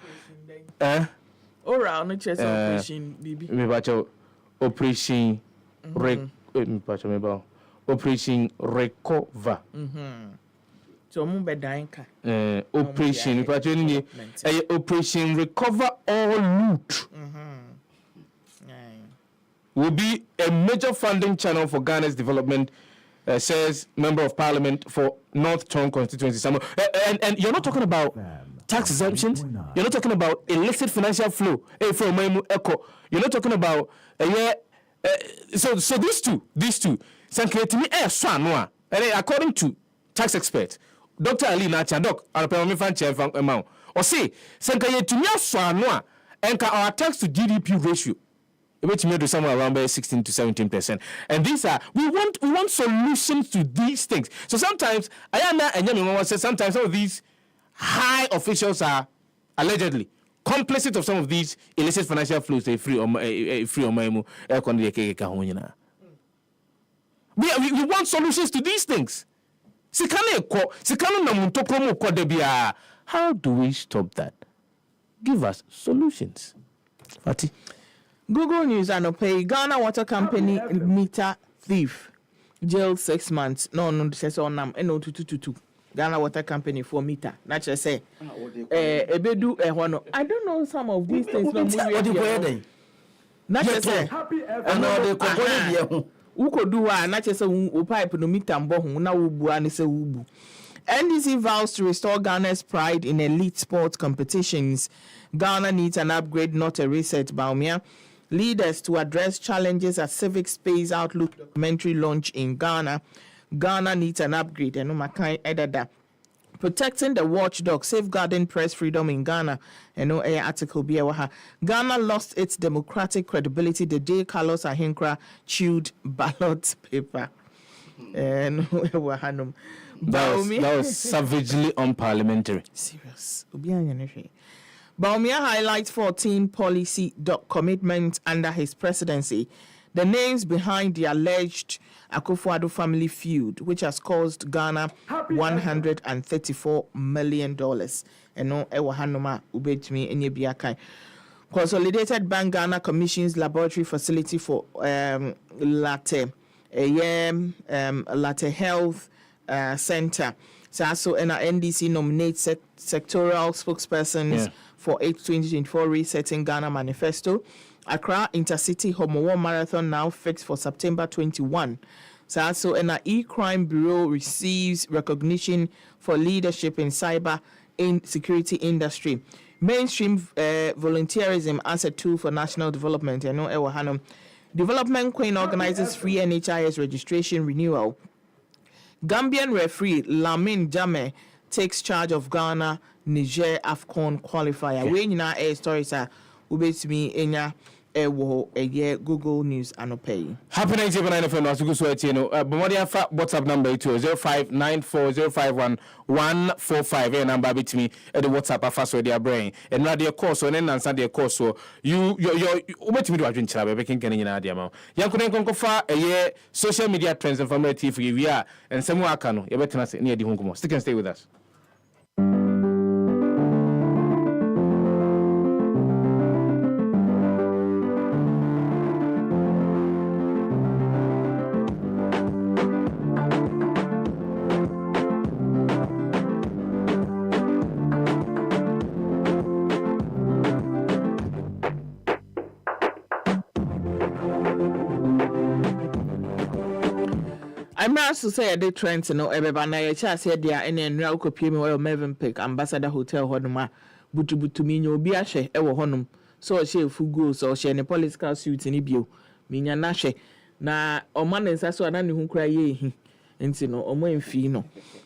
Oral no chess operation bibi. Me bacho operation operation recover. So mo be dan ka. Operation me bacho ni operation recover all loot. Will be a major funding channel for Ghana's development, says Member of Parliament for North Tongue constituency. And you're not talking about tax exemptions. You're not talking about illicit financial flow. You're not talking about so these two. According to tax expert Dr. Ali Nachadok, or say our tax to GDP ratio, which may do somewhere around 16 to 17%. And these are we want solutions to these things. So sometimes sometimes some of these high officials are allegedly complicit of some of these illicit financial flows. They free on my we want solutions to these things. How do we stop that? Give us solutions. Fatih. Google News and pay Ghana Water Company meter thief. jail 6 months. No, says on nam no 222. Ghana Water Company for meter. Naturally say, ebedu ehwano. I don't know some of these things. Naturally say, and all the company. Who could do a naturally say, pipe no meter and bohu na ubu and say ubu. NDC vows to restore Ghana's pride in elite sports competitions. Ghana needs an upgrade, not a reset. Baumia. Leaders to address challenges at Civic Space Outlook documentary launch in Ghana. Ghana needs an upgrade. And Makai Edada. Protecting the watchdog, safeguarding press freedom in Ghana. And no article Biawaha. Ghana lost its democratic credibility the day Carlos Ahinkra chewed ballot paper. And that was savagely unparliamentary. Serious. Baumia highlights 14 policy commitments under his presidency. The names behind the alleged Akufo-Addo family feud, which has caused Ghana $134 million. And no, Ewahanoma ubetumi enye biakai. Consolidated Bank Ghana commissions laboratory facility for Latte Health Center. So and NDC nominates sectoral spokespersons for 2024 resetting Ghana Manifesto. Accra Intercity Homo Marathon now fixed for September 21. So and E-Crime Bureau receives recognition for leadership in cyber security industry. Mainstream volunteerism as a tool for national development. You know, Ewahanum. Development Queen organizes free NHIS registration renewal. Gambian referee Lamin Jame takes charge of Ghana Niger AFCON qualifier. We na stories are ubetimi enya ewo eye Google News anopay. Happy 99 FM asugu so etieno. Bomodia fa WhatsApp number 0594051145 number betimi e the WhatsApp afa so dia brain. And na de course so na nansa de course so you ubetimi do adwenchira be bekin kan nyina dia ma. Yankuden konkofa eye social media trends informative we are and semu aka no ye betena se na ye di hunkumo. Stick and stay with us. I'm not to say I did trends no everybody na ya cha say dia ene nra ukopie me wo Melvin Pick Ambassador Hotel honoma butu mi nya obi ahwe e wo honum so she fugo so she ne political suit ni bio mi nya na hwe na oma ne nsa so na ne hu kra ye hi enti no omo emfi no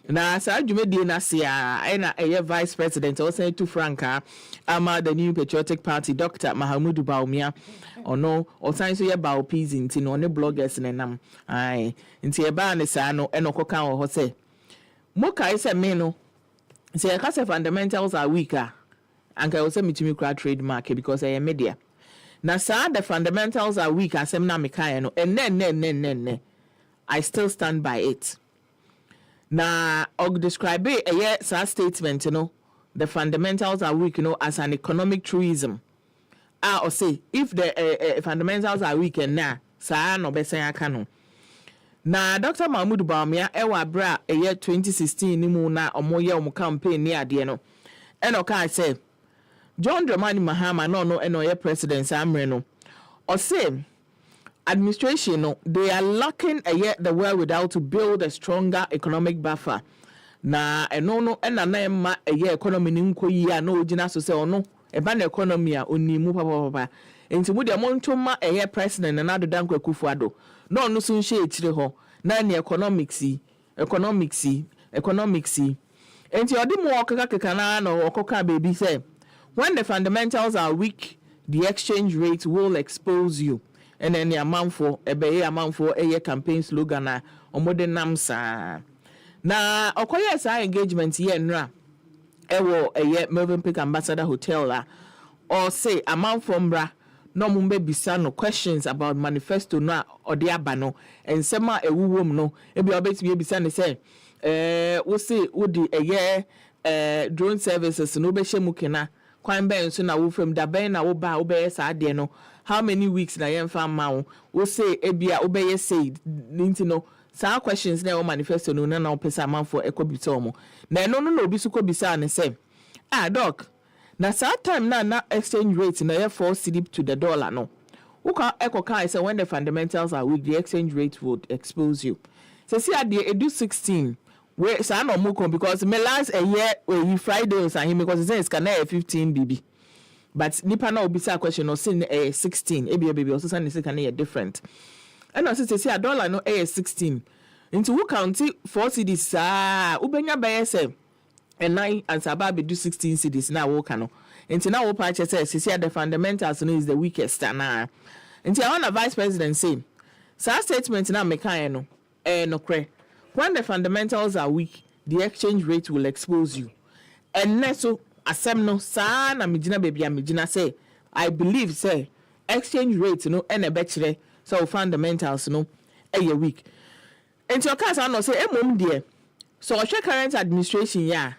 na sa adwumedie na se a na eye vice president o say to Franca ama the new patriotic party Dr. Mahamudu Baumia ono o san so ye ba opis enti no ne bloggers ne nam ai enti e ba ne sa no e no koka ho say mo kai se me no say e ka say fundamentals are weaker and I also mitumi kra trademark because I am media na sa the fundamentals are weak asem na me kai no ne I still stand by it. Now, I'll describe it as a statement, the fundamentals are weak, as an economic truism. Or say, if the fundamentals are weak and now, sa no be say I can. Now, Dr. Mahmoud Baumia, ewa bra, year 2016, ni mu na omoye omo campaign ni ade no. Eno ka say, John Dramani Mahama no eno ye president Amre no. Or say, administration, they are lacking the wherewithal to build a stronger economic buffer. Na no na ma economy ni nko yi a no ogina so se ono e ba na economy a onimu papa enti mu de monto ma president na Nana Dankwa Akufo-Addo no no so nhye etire ho na ne economics enti odi mu okaka na no okoka baby say when the fundamentals are weak the exchange rate will expose you. And then the amount for a campaign slogan na omode namsa na okoye sa engagement ye nra ewo Melvin Pick Ambassador Hotel la or say amount for mbra no mumbe bisa no questions about manifesto na ode abano and sema ewuwom no ebi obetimi bisa ne say wo say wo di drone services no be hye mukena kwan ben so na wo from da ben na wo ba wo be sa ade no how many weeks na yen fa ma wo say ebia wo be say ninti no Some questions na manifesto no na opesa man for ekobisa omo. Na no obi su kobisa ne say, doc, na that time na exchange rate na ye 4 cedi to the dollar no. Uka eko say when the fundamentals are weak, the exchange rate would expose you. So see at the edu 16 where sa no mukon because me last a year we Friday or him because it's can 15 BB. But nipa na obisa question no say 16 baby also say can different. And also say a dollar no 16. Into who count 4 cedis ubenya by say and 9 and sababe do 16 cedis na wo kano. Into now patch says see the fundamentals no is the weakest na. Into I want a vice president say sa statement na meka no no kre. When the fundamentals are weak, the exchange rate will expose you. And so asem no sa na mijina baby mijina say I believe say exchange rate no and a betchre so fundamentals no weak. And your case I know say mom dear. So our current administration ya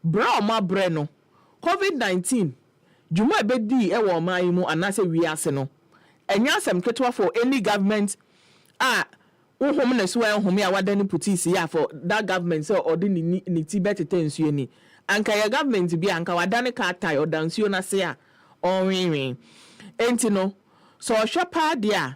bra ma bre no COVID-19 juma bedi e wo man mu anase wi ase no. Enya asem ketwa for any government home na so home ya wadani putisi ya for that government so odi ni ti betete nsuo ni anka ya government bi anka wadani ka tai odansuo na se a onwinwin enti no so hwepa dia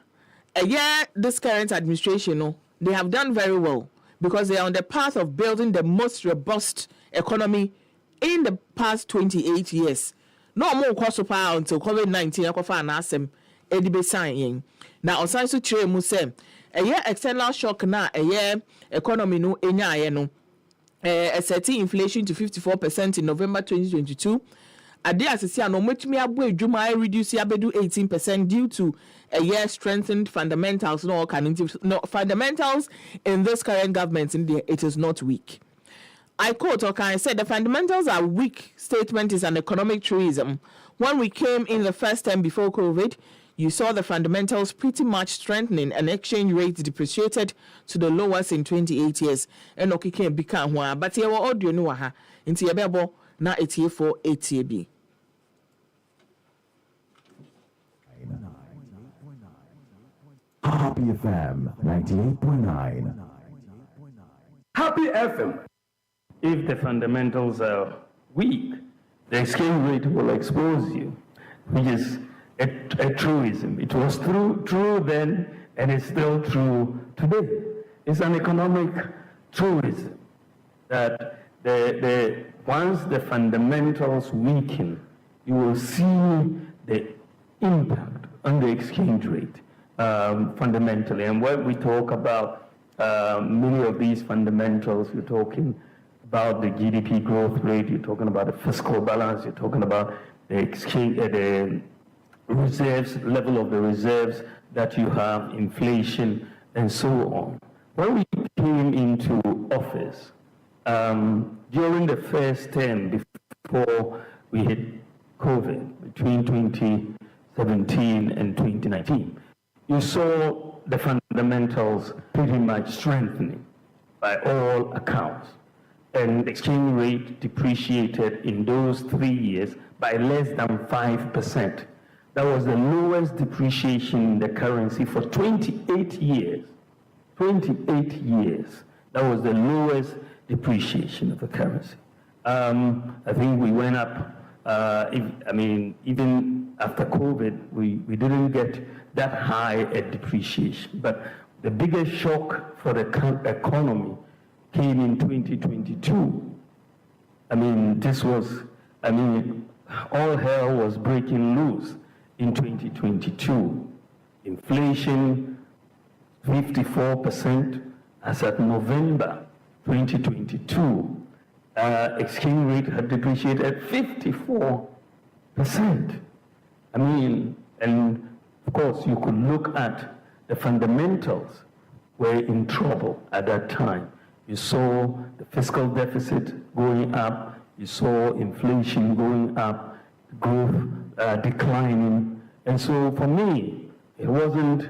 this current administration no they have done very well because they are on the path of building the most robust economy in the past 28 years no more cost pa until COVID-19 akofa na asem edibe sign yen na osan so kire mu say external shock na economy no enya no setting inflation to 54% in November 2022 ade asese no metumi abo adwuma reduce abedu 18% due to strengthened fundamentals no fundamentals in this current government in there it is not weak. I quote I said the fundamentals are weak statement is an economic truism. When we came in the first time before COVID, you saw the fundamentals pretty much strengthening and exchange rates depreciated to the lowest in 28 years. And okike become one, but here audio no ha into your bebo na etie for ATB. Happy FM 98.9. Happy FM. If the fundamentals are weak, the exchange rate will expose you, which is a truism. It was true then, and it's still true today. It's an economic truism that once the fundamentals weaken, you will see the impact on the exchange rate fundamentally. And when we talk about many of these fundamentals, you're talking about the GDP growth rate, you're talking about the fiscal balance, you're talking about the exchange, the reserves, level of the reserves that you have, inflation, and so on. When we came into office, during the first term before we hit COVID, between 2017 and 2019, you saw the fundamentals pretty much strengthening by all accounts. And the exchange rate depreciated in those 3 years by less than 5%. That was the lowest depreciation in the currency for 28 years. 28 years. That was the lowest depreciation of the currency. I think we went up, even after COVID, we didn't get that high a depreciation. But the biggest shock for the economy came in 2022. All hell was breaking loose in 2022. Inflation, 54% as at November 2022. Exchange rate had depreciated at 54%. And of course, you could look at the fundamentals were in trouble at that time. You saw the fiscal deficit going up, you saw inflation going up, growth declining. And so for me, it wasn't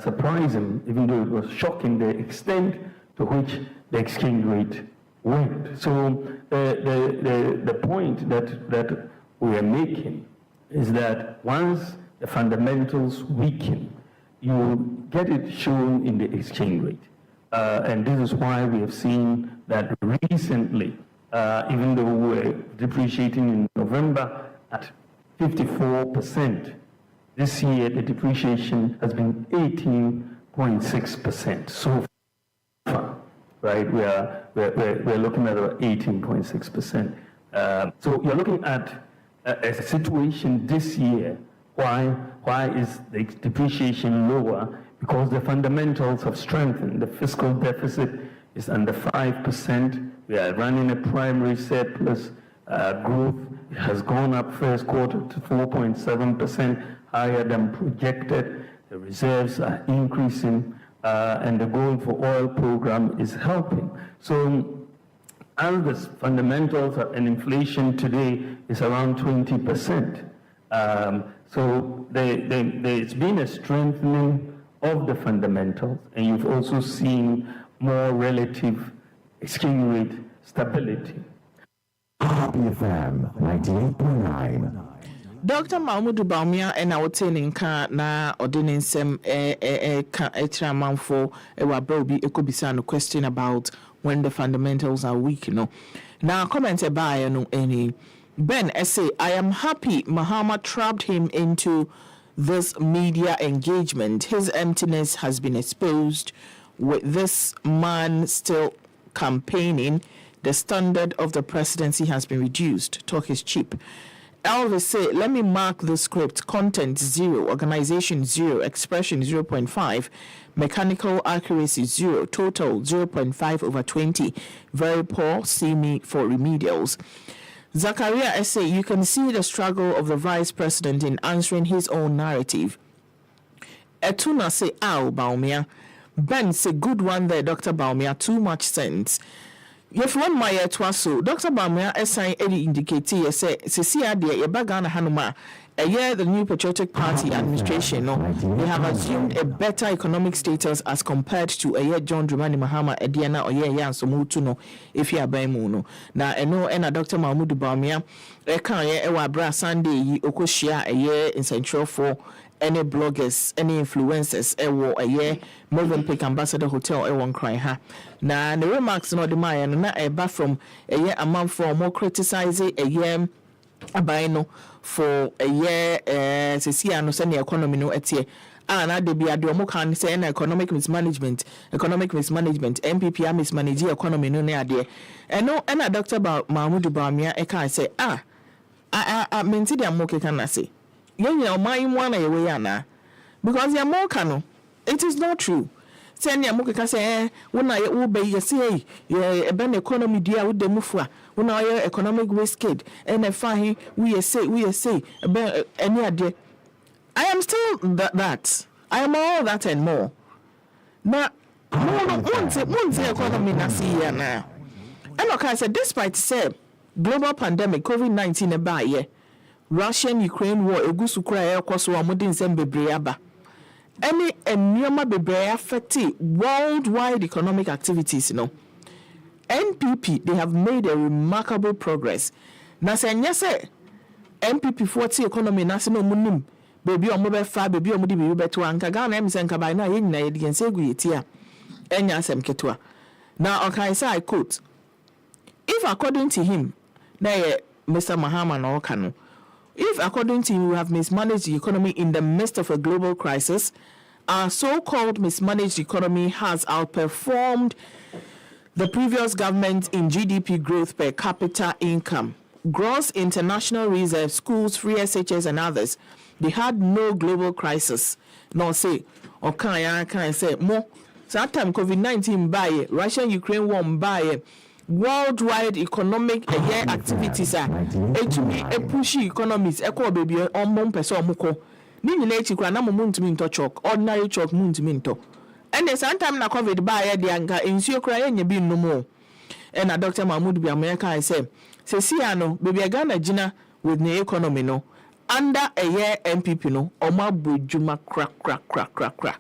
surprising, even though it was shocking, the extent to which the exchange rate went. So the point that we are making is that once the fundamentals weaken, you get it shown in the exchange rate. And this is why we have seen that recently, even though we're depreciating in November at 54%, this year the depreciation has been 18.6% so far, right? We're looking at about 18.6%. So you're looking at a situation this year. Why is the depreciation lower? Because the fundamentals have strengthened. The fiscal deficit is under 5%. We are running a primary surplus. Growth has gone up first quarter to 4.7%, higher than projected. The reserves are increasing, and the Gold for Oil program is helping. So, and the fundamentals and inflation today is around 20%. So there's been a strengthening of the fundamentals, and you've also seen more relative exchange rate stability. Happy FM 98.9. Dr. Mahmoud Bawumia and I would say na ordinance manfo Broby ekobisa no question about when the fundamentals are weak, Now comment by any Ben say I am happy Mahama trapped him into this media engagement. His emptiness has been exposed. With this man still campaigning, the standard of the presidency has been reduced. Talk is cheap. Elvis say, let me mark the script. Content 0, organization 0, expression 0.5, mechanical accuracy 0, total 0.5/20. Very poor. See me for remedials. Zachariah say, you can see the struggle of the vice president in answering his own narrative. Etuna say, ow, Bawumia. Ben say, good one there, Dr. Bawumia. Too much sense. If one my twaso, Dr. Bawumia assign any indicator say, Cecilia dear, Yabagana Hanuma, a year the new Patriotic Party administration, they have assumed a better economic status as compared to a year John Dramani Mahama, a Diana or year so mutuno, if you are by Muno. Now, I know, and a Dr. Mahmoud Bawumia, a can ye bra Sunday, Okoshia, a year in Central for any bloggers, any influencers, a year, Movenpick Ambassador Hotel, a one cry, ha. Now, the remarks not the Maya, and not a bar from a year a month for more criticizing a year. Abino for a year, no send the economy no etie. And I be a domo can say economic mismanagement, MPP mismanage economy no near there. And no, and a Dr. Mahmoud Bawumia, I can say, I mean, see the moke can say. You my one away, because you're more cano. It is not true. Send your moke say, when I obey you say, a ben economy dear with the mufwa. When I economic waste and I find we say about any idea. I am still that. I am all that and more. Now, once economy na see here now. And like I said, despite say global pandemic COVID-19 about ye, Russian-Ukraine war egusu kura ekoso amodin sembebre aba. Any enyoma bebre affecting worldwide economic activities, NPP, they have made a remarkable progress. Na say nyese NPP 40 economy na se no munim baby o mo be fa baby o mo di baby beto anka Ghana em senka bai na yen na ye di ense gu yetia enya asem ketwa. Now okay say I quote, if according to him na Mr. Mahama na okano, if according to him we have mismanaged the economy in the midst of a global crisis, our so-called mismanaged economy has outperformed the previous government in GDP growth per capita income, gross international reserves, schools, free SHS and others. They had no global crisis. No say, or can I say more? So that time COVID-19 buy Russian-Ukraine war buy worldwide economic activities are to be a pushy economies. Echo baby on one person muko. Nini na echi kwa na mumuntu minto chok ordinary chok muntu minto. And the same time na COVID by the anka insuo kra yenye bi no mo. And na Dr. Mahmoud Bawumia I say Siano baby Ghana gina with the economy no under a year MPP no oma bujuma crack.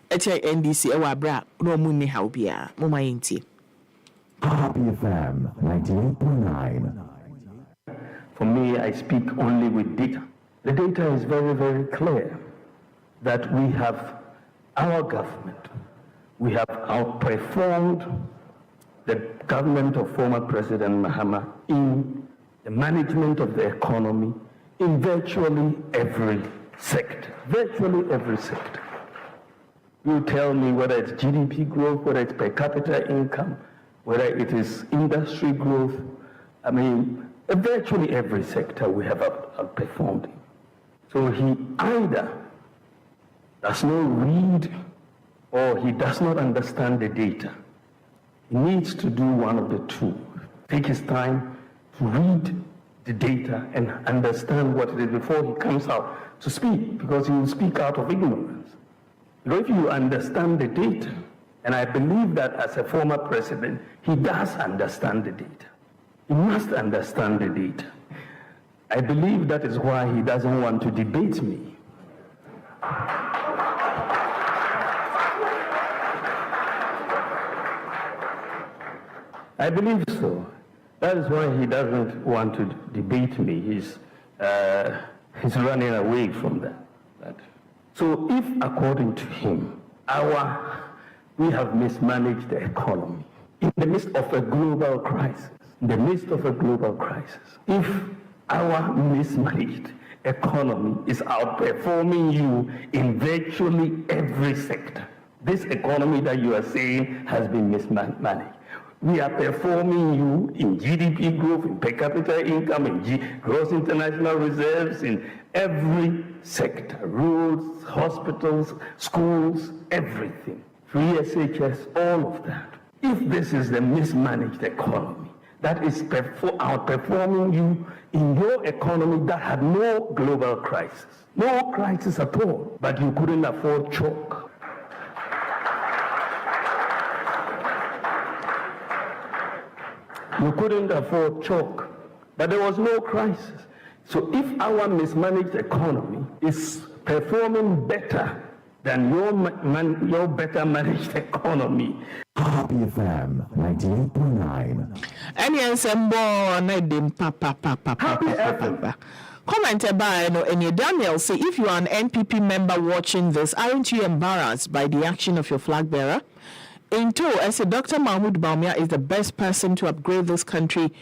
Eche NDC ewa bra no mu ni how bia mo ma yenti. Happy FM 98.9. For me, I speak only with data. The data is very, very clear that we have our government we have outperformed the government of former President Mahama in the management of the economy in virtually every sector. Virtually every sector. You tell me whether it's GDP growth, whether it's per capita income, whether it is industry growth. I mean, virtually every sector we have outperformed him. So he either does not read or he does not understand the data. He needs to do one of the two. Take his time to read the data and understand what it is before he comes out to speak, because he will speak out of ignorance. But if you understand the data, and I believe that as a former president, he does understand the data. He must understand the data. I believe that is why he doesn't want to debate me. I believe so. That is why he doesn't want to debate me. He's running away from that. So if, according to him, we have mismanaged the economy in the midst of a global crisis, if our mismanaged economy is outperforming you in virtually every sector, this economy that you are saying has been mismanaged, we are performing you in GDP growth, in per capita income, in gross international reserves, in every sector, roads, hospitals, schools, everything. Free SHS, all of that. If this is the mismanaged economy that is outperforming you in your economy that had no global crisis, no crisis at all, but you couldn't afford chalk. You couldn't afford chalk, but there was no crisis. So if our mismanaged economy is performing better than your better managed economy. Happy FM 98.9. Any ensemble na dem papa. Comment about any Daniel say, if you are an NPP member watching this, aren't you embarrassed by the action of your flag bearer? Into, I said, Dr. Mahmoud Bawumia is the best person to upgrade this country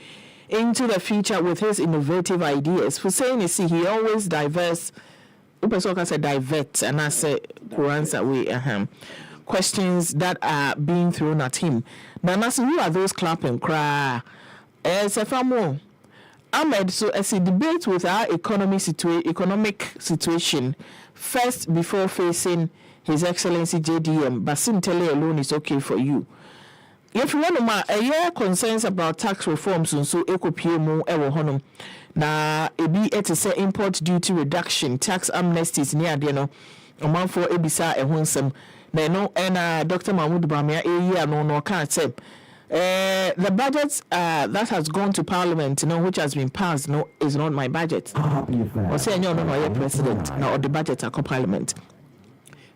into the future with his innovative ideas. For saying, you see, he always diverts, and I say, answer away questions that are being thrown at him. Now, who are those clapping? Cry. As a family, Ahmed, so as a debate with our economic situation first before facing His Excellency JDM, Basim Tele alone is okay for you. If you want to year concerns about tax reforms, so EcoPMO ewo honum na ebi say import duty reduction, tax amnesties near the man for ebisa ehonsem na no and Dr. Mahmoud Bawumia year no can't say the budget that has gone to Parliament, which has been passed, is not my budget. Or say no, president, or the budget are Parliament.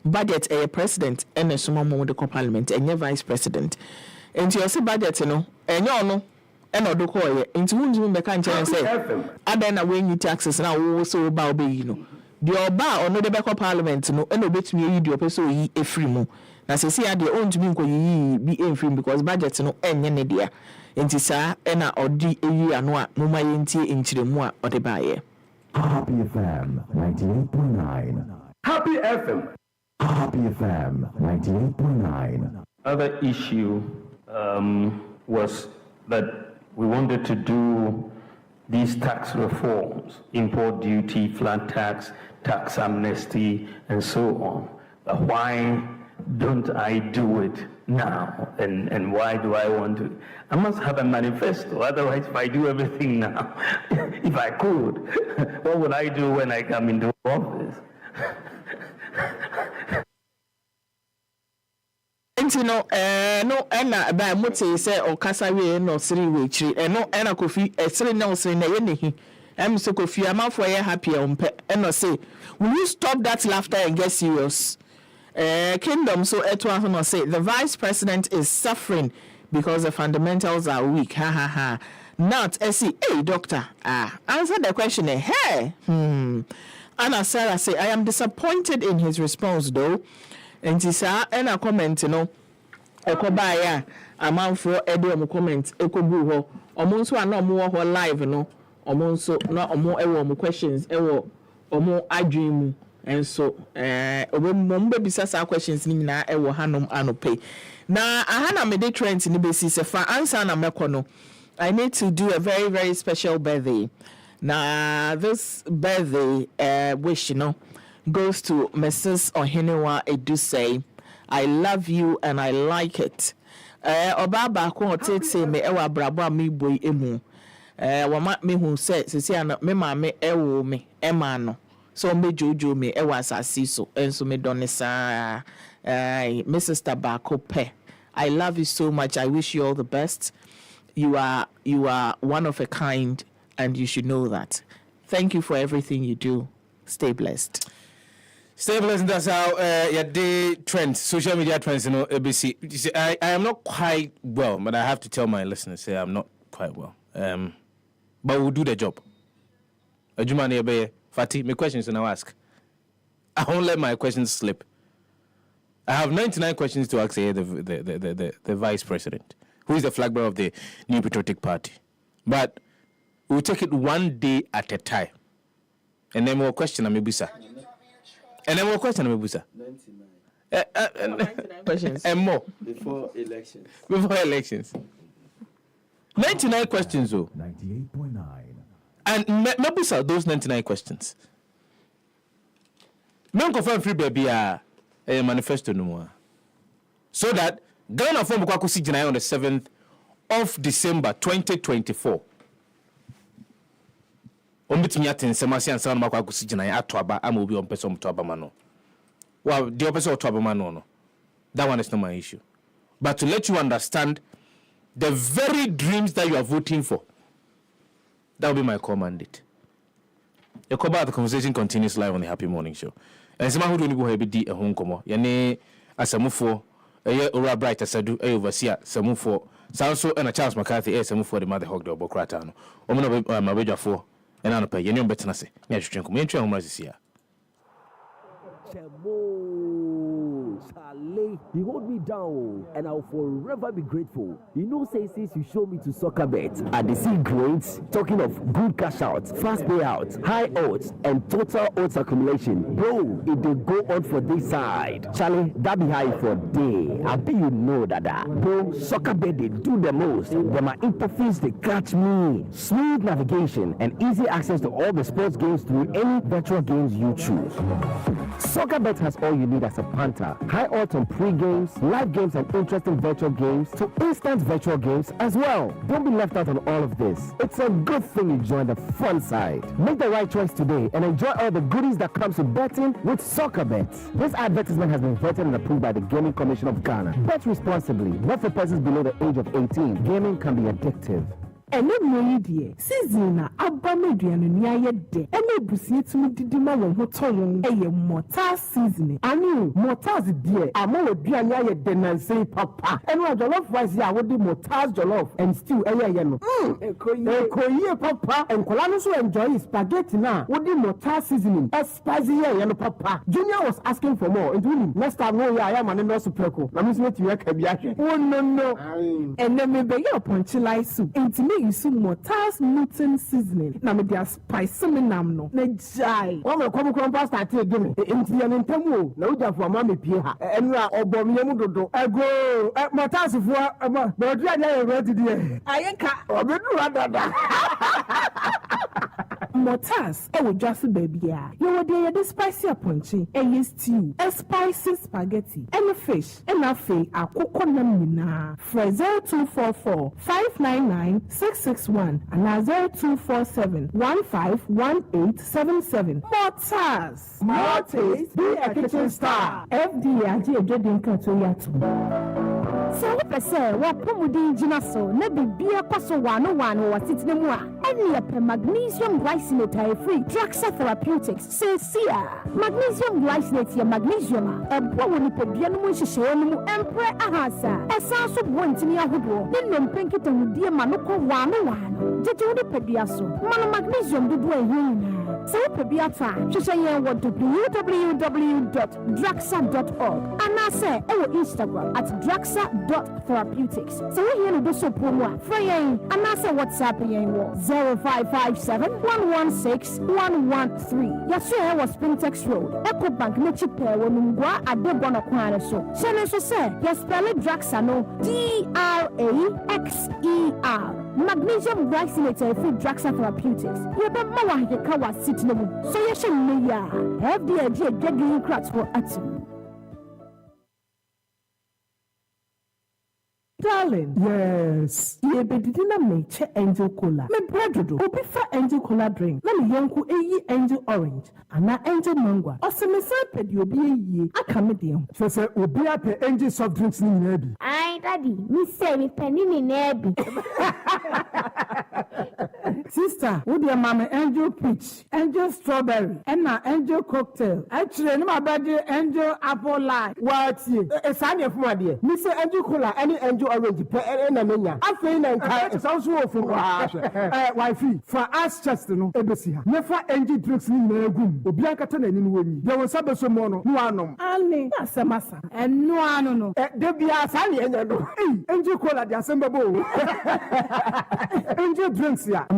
Budget a president and a small the Parliament and your vice president. And you say budget, and you and or do call it into whom the country and say, I then away you taxes now also about the Oba or no the back of Parliament, and obey me, you do a free mo. Now, say, see, I own to be in free because budget no any idea. And Tissa and or D a year no my into the more or the buyer. Happy FM 98.9. Happy FM. Happy FM 98.9. Other issue was that we wanted to do these tax reforms, import duty, flat tax, tax amnesty, and so on. But why don't I do it now? And why do I want to? I must have a manifesto. Otherwise, if I do everything now, if I could, what would I do when I come into office? No, by Mute say or Casawe no 3 weeks, and no Anna Kofi, a 3 no say na I'm so Kofi, I'm for you happy on and no say, will you stop that laughter and get serious? Kingdom so etwa no say the vice president is suffering because the fundamentals are weak. Ha. Not see, hey doctor, answer the question. Hey, Anna Sarah say I am disappointed in his response though. And Tisa and a comment, Ekobaya amanfo ede omo comment ekogu ho omo nso ana omo ho live no omo nso na omo ewo omo questions ewo omo adwemu enso omo bisa sa questions ni nyina ewo hanom anope na ahana me de trend ni be si se fa answer na mekono I need to do a very very special birthday. Now this birthday wish goes to Mrs. Ohenewa Edusei. I love you and I like it. Obaba ko tete me ewa brabo mi boy emu. Wama me hu se ana me ma me ewo me ema no. So me jojo me ewa asasi so enso me donesa Mrs. Tabako pe. I love you so much. I wish you all the best. You are one of a kind and you should know that. Thank you for everything you do. Stay blessed. Stay blessed. That's how your day trends, social media trends, ABC. You see, I am not quite well, but I have to tell my listeners, say I'm not quite well. But we'll do the job. Ajumani Abeye, Fatih, my questions and I'll ask. I won't let my questions slip. I have 99 questions to ask here, the vice president, who is the flag bearer of the New Patriotic Party. But we'll take it one day at a time. And then we'll question Amibusa. And then we'll question Amibusa. 99 questions. And more. Before elections. 99 questions, though. 98.9. And Mabusa, those 99 questions. Me confirm free baby a manifesto no more. So that Ghana form kwakusi jinai on the 7th of December 2024. Ombitimi atensema si ansa no kwakusi jinai atoaba ama obi ompeso mtoaba mano. Well, the opposite of trouble man no. That one is not my issue. But to let you understand the very dreams that you are voting for, that will be my core mandate. The conversation continues live on the Happy Morning Show. And someone who don't go have a home como. Yane asamufo, ora bright asadu, overseer, samufo, Sanso and a Charles McCarthy, samufo the mother hog the Bocratano. Omano Mabeja for and Anna Pay, Yanium Betanase, National Community on Razia. Charlie, you hold me down, and I'll forever be grateful. You know, since you show me to soccer bet, and they see grades, talking of good cash outs, fast payouts, high odds, and total odds accumulation. Bro, if they go on for this side, Charlie, that be high for day. I bet you know that. Bro, soccer bet, they do the most. Then my interface, they catch me. Smooth navigation and easy access to all the sports games through any virtual games you choose. SoccerBet has all you need as a punter. High odds on pre-games, live games and interesting virtual games to instant virtual games as well. Don't be left out on all of this. It's a good thing you join the fun side. Make the right choice today and enjoy all the goodies that comes with betting with SoccerBet. This advertisement has been vetted and approved by the Gaming Commission of Ghana. Bet responsibly, not for persons below the age of 18. Gaming can be addictive. Ene mwe die season na abameduane ni ayede ene busie tumi didima won ho ton eye mortar season ani mortars die ama oduane ayede nansen papa ene jollof rice ya wodi mortars jollof and stew eye no ekoyi papa enkola no so enjoy spaghetti na wodi mortar seasoning spicy eye no papa. Junior was asking for more and really next time no ya ma no supreko na misi meti ka bi ahwe oh no ene me be your ponchilai soup intimi you some mortars gluten seasoning. Na me dia spice me nam no. Na jai. Wa me kom pasta te gimi. Enti ya ntemu na uja fo ma me pie ha. Enra obom yemu dodo. Ego mortars fo ma. But do ya ready there. Ayenka. Obedu adada. Mortars e wo just baby a. You wo dey the spicy aponchi. E stew. E spicy spaghetti. E fish. E na fe akoko nam nyina. For 0244 599 661 and 0247 151877. Mortars. More taste. Be a kitchen star. FDA aje edin kan to yatu. So what I say, what pomudi jinaso, ne bibia kwaso wano wasitine mu a. Eni ye magnesium glycinate free. Traxa Therapeutics. Sia. Magnesium glycinate ye magnesium a. Ebo woni pobia no mu hihye no mu empre ahasa. Esa so bo ntimi ahodo. Ne no mpenkita hudie manoko wano. Did you pediaso? Mono magnesium do do a yin. So pediatra, Shishayan what www.draxa.org. And I say, Instagram at draxa.therapeutics. So we hear the so poor. Fraying, and I say WhatsApp 0557 116 113. Yes, sir, was Spintex Road. Echo Bank, Nichipe, Wonungwa, at the Bonaquana. So, Senator say, yes, spell it Draxa, no DRAXER. Magnesium glycinate free Draxa Therapeutics. You have more Hikawa sitting. So, you should me, FDA, Green Crats for Atom. Darling, yes. Ye be didn't make Angel Cola. Me bread do. Obi fa Angel Cola drink. Na me yanku Angel Orange. Ana Angel Mango. Ose me say pedi obi ye. Aka me dem. Say obi ape Angel soft drinks ni na bi. Ai daddy, me say me penny ni na bi. Sister, wo de mama Angel Peach, Angel Strawberry, and na Angel Cocktail. Actually, no my body Angel Apple Light. What ye? E san ye fun ade. Me say Angel Cola any Angel Orange pe na menya. Afei na nka it sounds so for wifey for us just no ebesi ha. Nefa Angel drinks ni na egum. Obi ankata na ni no woni. De won sabe so mo no anom. Ale, na samasa. En no ano no. De bia sa ne enya no. Angel Cola de asemba bo. Angel drinks ya. I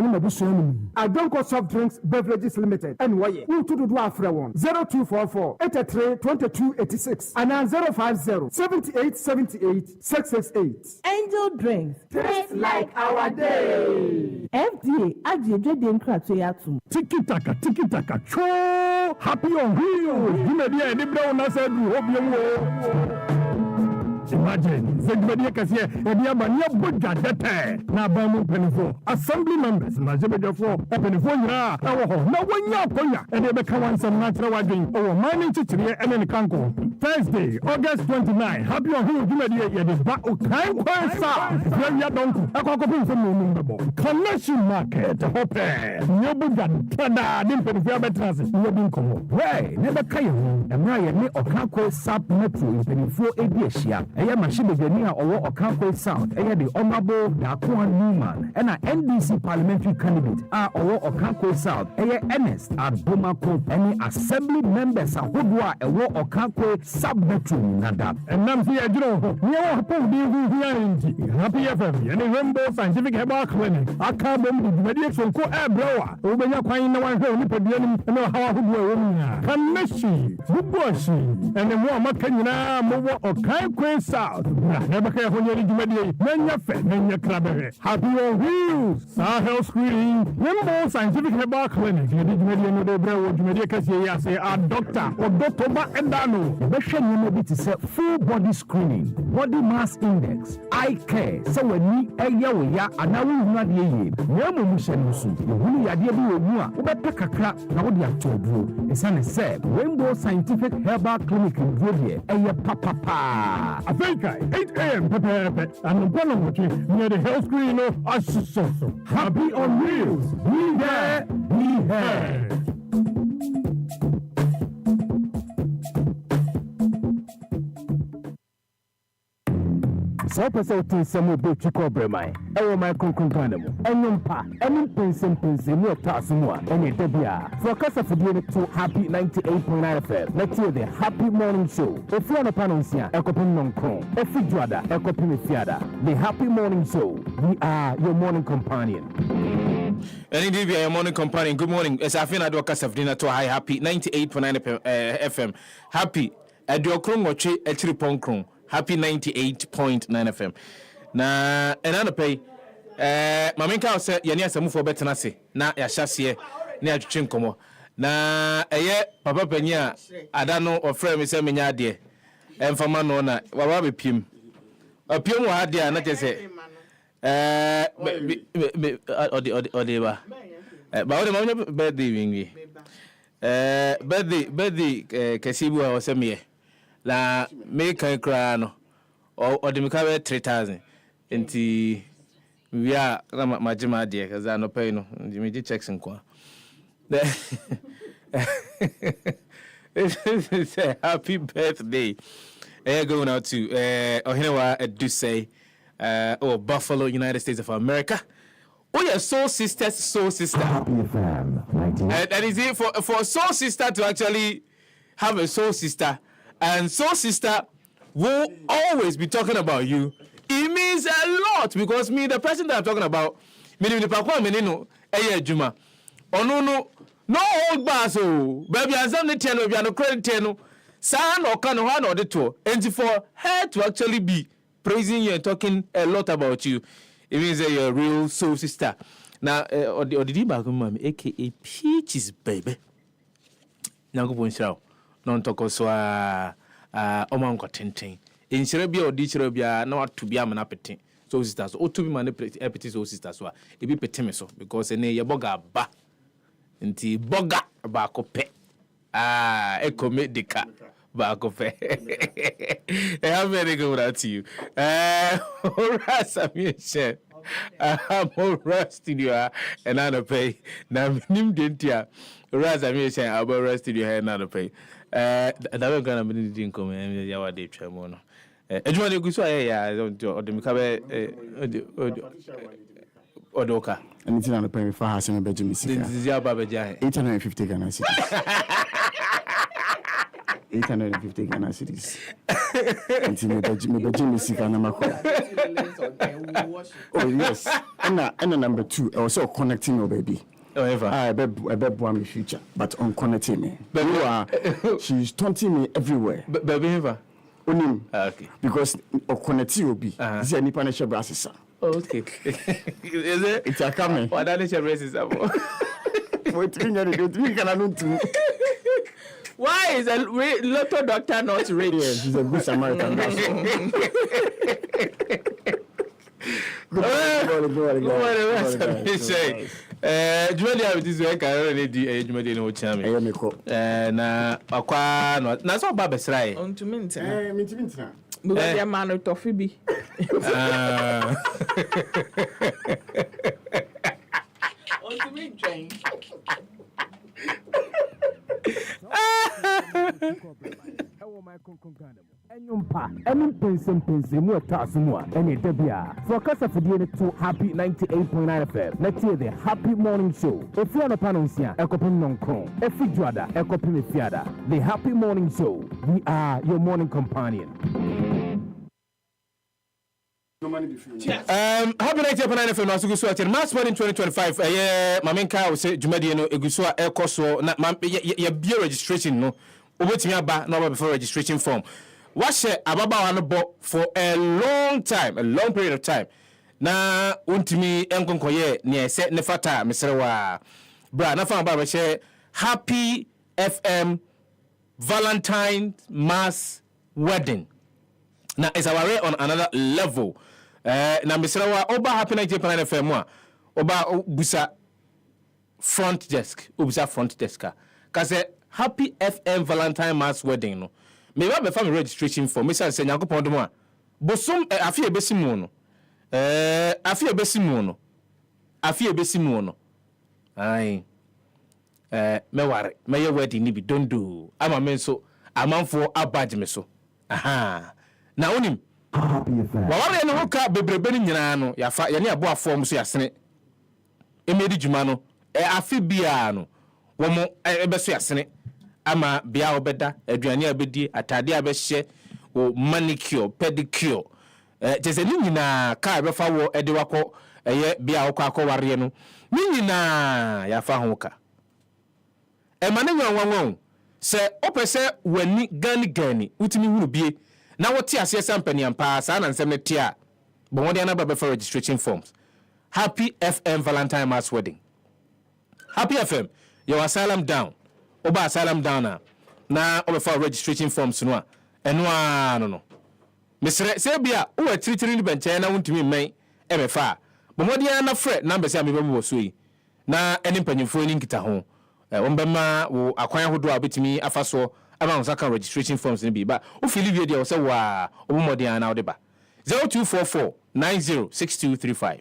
don't call soft drinks beverages limited. And why? Who to do after one 0244 83 22 86 and 050 78 78 668. Angel drinks. Taste like our day. FDA ajeje den krato ya tum. Tiki taka, cho happy on wheels. You may be any brown as I do. Hope you imagine, Zegmedia Cassia, and Yamania Buddha Dete, Nabamu Penifo, assembly members, Majabeja for Penifo, our home, no one yapoya, and they become some natural wedding, or mining chichiri and then Kanko. Thursday, August 29, happy on who Jumedia, it is back of time, very young, a cockapoo from Mumbo. Connection market, Hope, no Buddha, Tada, Dimpen, Transit, Yobinko. Way, never came, and Ryan, or Kanko Sap Metro, Penifo Adia. Eya machine gani a owo Okanko South eya the honorable Daquan Newman and a NDC parliamentary candidate a owo Okanko South eya Ernest Abomako any assembly members ahodwa ewo Okanko sub metro nada enam fi aduro ho ne wo hapo di hu nti Happy FM and Rainbow Scientific Herbal Clinic aka bom di dwade sonko e brewa wo benya kwan na wan hwe oni padua nim na hawa ahodwa wo nya kameshi buboshi ene mo amaka nyina mo wo Okanko South. Never care for your Jumedi, Nanya Fed, Nanya Crabbe. Happy on wheels, Sahel Screening, Rainbow Scientific Herbal Clinic, Jumedi, no Bravo, Jumedia Cassia, say, our doctor or Dr. Endano. The best you may to say full body screening, body mass index, eye care. So when me, a yaw, and now we not ye, no Mushan, the Wuni Yadia, Ubata Kakra, now they have told you. The son is said, Rainbow Scientific Herbal Clinic in Godia, a papa. Africa, 8 a.m. Pepe, and the Bonamoti near the health screen of Asusoso. Happy on wheels. Be there, be here. So person to some bit to cover my my conclusion. Enyumpa, any person no tasumwa, any debia. For casa for the to Happy 98.9 FM. Let's hear the Happy Morning Show. If you are a panonsia, Ekopin Nonkron, Efijuada, Ekopin Fiada. The Happy Morning Show. We are your morning companion. And indeed, we are your morning companion. Good morning. It's Afina Dwaka Safdina to High Happy 98.9 FM. Happy at your Kron or Che at Tripon. Happy 98.9 FM. Na enana pay mamenka say yeni asamu for betena se na ya hyase na atwetwe nkomo na eye papa panya adano ofre me se menya ade emfama no na baba bepiem apiem wa ade na chese odi ba ode mamnya birthday wingi birthday kasibu wa semie la me kan kra no o de me ka be 3000 enti we are majima de kaza no pay no me di checks nko say happy birthday going out to Ohinewa Eduse Buffalo, United States of America. Oh, yeah, soul sister. Happy FM 98. And is it for soul sister to actually have a soul sister, and soul sister will always be talking about you? It means a lot, because me, the person that I'm talking about, Juma. Oh no old bass, oh baby, as I'm the 10 of you, credit 10, son or can one or the two, and for her to actually be praising you and talking a lot about you, it means that you're a real soul sister. Now, or the Diba, aka Peaches, baby. Now go show. Non talk so Oman Cotentin. In Serbia or Dicharabia, not to be a man appetite. So sisters, or to be manipulated appetite, so sisters, it be petimiso, because a near boga ba. Inti boga bako pe. Commit the car. Bako pe. I'm very good at you. Samir, I'm all studio and I pay. Now, Nim Dentia, Razamir, I'm all studio and I pay. That we're gonna be didn't come and Yawa de Tremono. Edward Guswa, or the Mikabe Odoka. And it's not a penny for us in a bedroom. This is your Babaja. 850 Ghana cities. 850 Ghana cities. And in the bedroom is oh, yes. And number 2, also connecting your baby. However, I bet one future, but on connecting me. She's taunting me everywhere. Baby, okay. Because connecting will be. Is any punishable brasses? Okay. Is it? It's a coming. What are the races about? Why is a local doctor not ready? She's a good Samaritan. Good morning. Jumadi have this way can already do Jumadi no chame. Na akwa na so ba besrai. On to minta. Minta. Because your man of Toffee. On to me, Jane. Any person more tasumwa any debia for casa for the to happy 98.9 FM. Let's hear the happy morning show. If you're on a panonsia, a copy non chrome, a fijuada, a copy fiada. The happy morning show. We are your morning companion. Happy 98.9 FM na sugu so atir March 2025 mamenka wo se dwumade no eguso a ekoso na ya bia registration no obetimi aba na oba before registration form wahye ababawa no bo for a long period of time na untimi enkonkoye ne ese ne fata mesrewa bra na fa ba she Happy FM Valentine Mass Wedding na is our way on another level. Na mesrewa oba Happy 98.9 FM a oba busa front desk ka say Happy FM Valentine Mass Wedding no me ba be family registration form me say Nyankopon dum a bosom afie ebesimu no afie ebesimu no ai me ware me ye wedding ni bi dondo ama me so amanfo abage me so aha na onim waware no hoka bebrebe ni nyina no yafa ye ne abo form so yasene emedi djuma no afi bia no wo mo ebeso yasene ama bia obeda aduane abedi atade abehye o manicure pedicure jese ni nyina ka befa wo ede wako eye bia wo akọ ware no ni nyina yafa hoka mane nwanwanwan se opese wani gani utimi hunu bie na wote ase sampani ampa sa na nsem ne tia bo wode na ba for registration forms. Happy FM Valentine Mass Wedding. Happy FM your asylum down oba asylum down na oba registration forms no a no mesre se bia o atiri ni benche na wontimi men emefa bo wode na frɛ number se amebe wo so yi na eni mpanyimfo ni nkita ho wombema wo akwan hodo a betimi afaso ama on saka registration forms ni bi ba o fili wie dia o se wa obumode na ode ba 0244 906235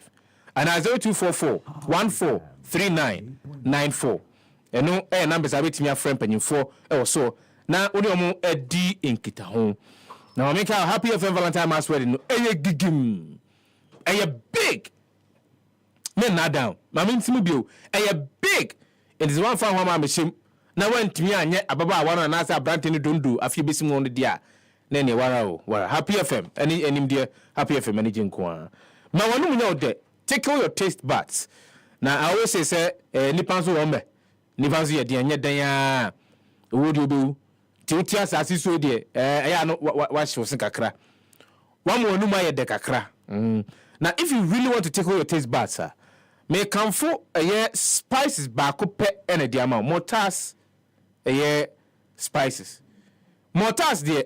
and 0244143994 eno numbers abetimi afrɛ mpanyimfo so na odi omo edi nkita ho na mameka Happy FM Valentine Mass Wedding no eye gigim eye big Men na down. Ma me ntimi bio. Eye big. It is one fan ho ma me hyem. Na wantimi anye ababa awara na asa brante ni dondo afie besimu no dia. Na ne wara Happy FM. Enim dia Happy FM ani jinko a. Ma wonu munya ode. Take your taste buds. Na I always say nipa so wo me. Nipa so ye de anye dan a. Wo de obewu. Ti uti asasi so de ya no wa hyew sen kakra. Wa mo wonu ma ye de kakra. Now if you really want to take your taste buds, may come for spices back up and the amount mortars spices. Mortars de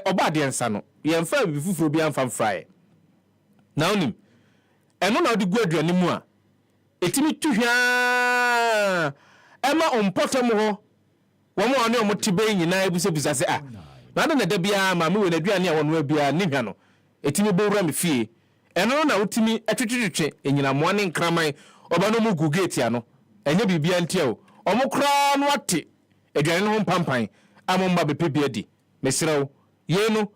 obadian sano. Ye mfa bi fufuro bi amfa fry. Now nim. Eno na odi gu aduane mu a etimi tuhwa ema ompotem ho. Wo mo ane omotibe nyina ebusebusa se na na da bia ma me we na aduane a wono bia ne hwa no. Etimi bowura me fie. Eno na utimi atwetwetwe enyina moane nkraman oba no mu gugate ano enye bibia ntia o omukra no ate aduane no mpampan amomba bepebia di mesrew ye no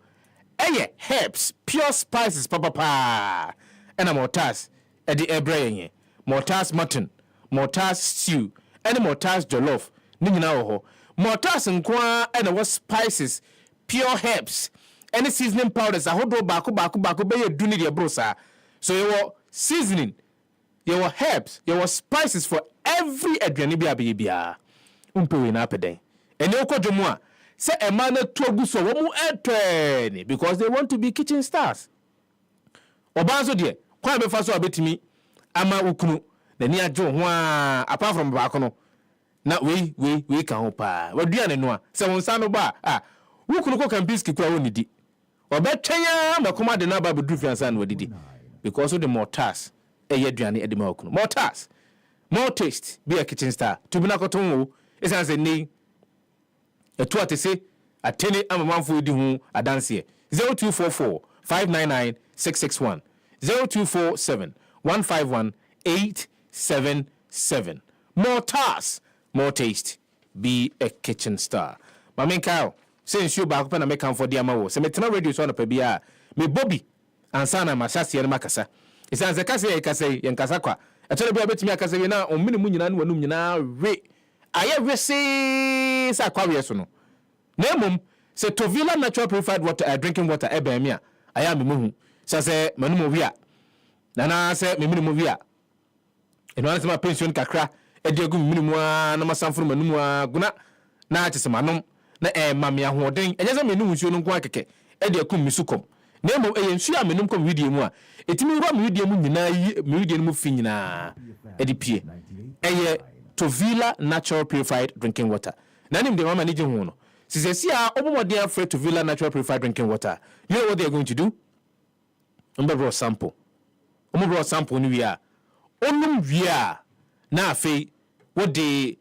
eye herbs pure spices papa ena mortars e di ebrayen mortars mutton mortars stew ena mortars jollof ni nyina ho mortars nkoa ena what spices pure herbs any seasoning powders ahodo baako be you ni de brosa so you seasoning your herbs your spices for every aduane bia umpewe na apeden ene okodwomu a se ema na tuagu so wo mu etweni because they want to be kitchen stars obanzo de kwa be fa so abetimi ama ukunu na ni ajo ho a apart from baako no na we kan ho pa waduane no a se wonsa no ba ukunu ko kan biski kwa woni di obetwenya makoma de na ba bedu fiansa na wadidi because of the mortars aduane edema okunu mortars more taste be a kitchen star to be na koton is as a ni etu atese atene amamanfo di hu adanse 0244 599 661 0247 151 877 mortars more taste be a kitchen star mamenkao since you back na make am for dia mawo se metena radio so na pa bia me Bobby ansana masase ye makasa isa ze kase ye kase ye nkasa kwa etole bia betimi akasa ye na omini mu nyina no wanum nyina we aye wese sa kwa we so no na mum se Tovila natural purified water drinking water eba mi a aya me mu se manum wi a na se me mu wi a eno an se ma pension kakra e de agu minimum a na masamfuru manum a guna na atese manom na mamia hoden enye se menum nsuo no nko akeke e de akum misukom na mo nsuo a menum kom video mu a etimi ro me video mu nyina yi me video mu fi nyina e de pie eye Tovila natural purified drinking water na nim de mama ni je hu no sisesi a obomode afre Tovila natural purified drinking water you know what they are going to do bro sample bro sample ni wi a onum wi a na afei wo de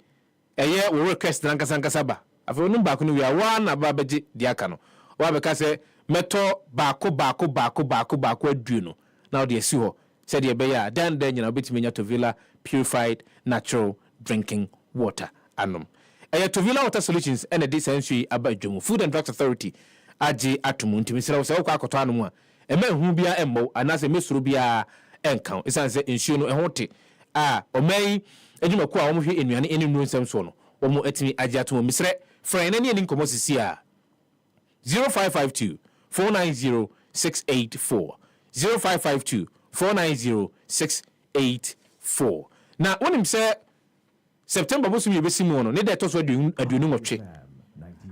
eye wo request na nkasa ba afei onum ba ko ni wi a wa na ba beje di aka no wa be ka se meto baako aduno now de esi ho se de be ya dan nyina obetimi nya Tovila purified natural drinking water anum Tovila water solutions and the sensory abadwum Food and Drugs Authority age atomu ntimi sira wo se wo kwa akoto anum a ema hu bia emmo anase mesuro bia enkan isanse ensuo no ehote omai adwuma ko a wo hwe enuane enunu nsem so no wo mo atimi age atomu misre fra na ne ani nkomo sisi a 0552 490 684 0552 490 684 na wonim se September bosu mi besimu no ne de to so aduonu motwe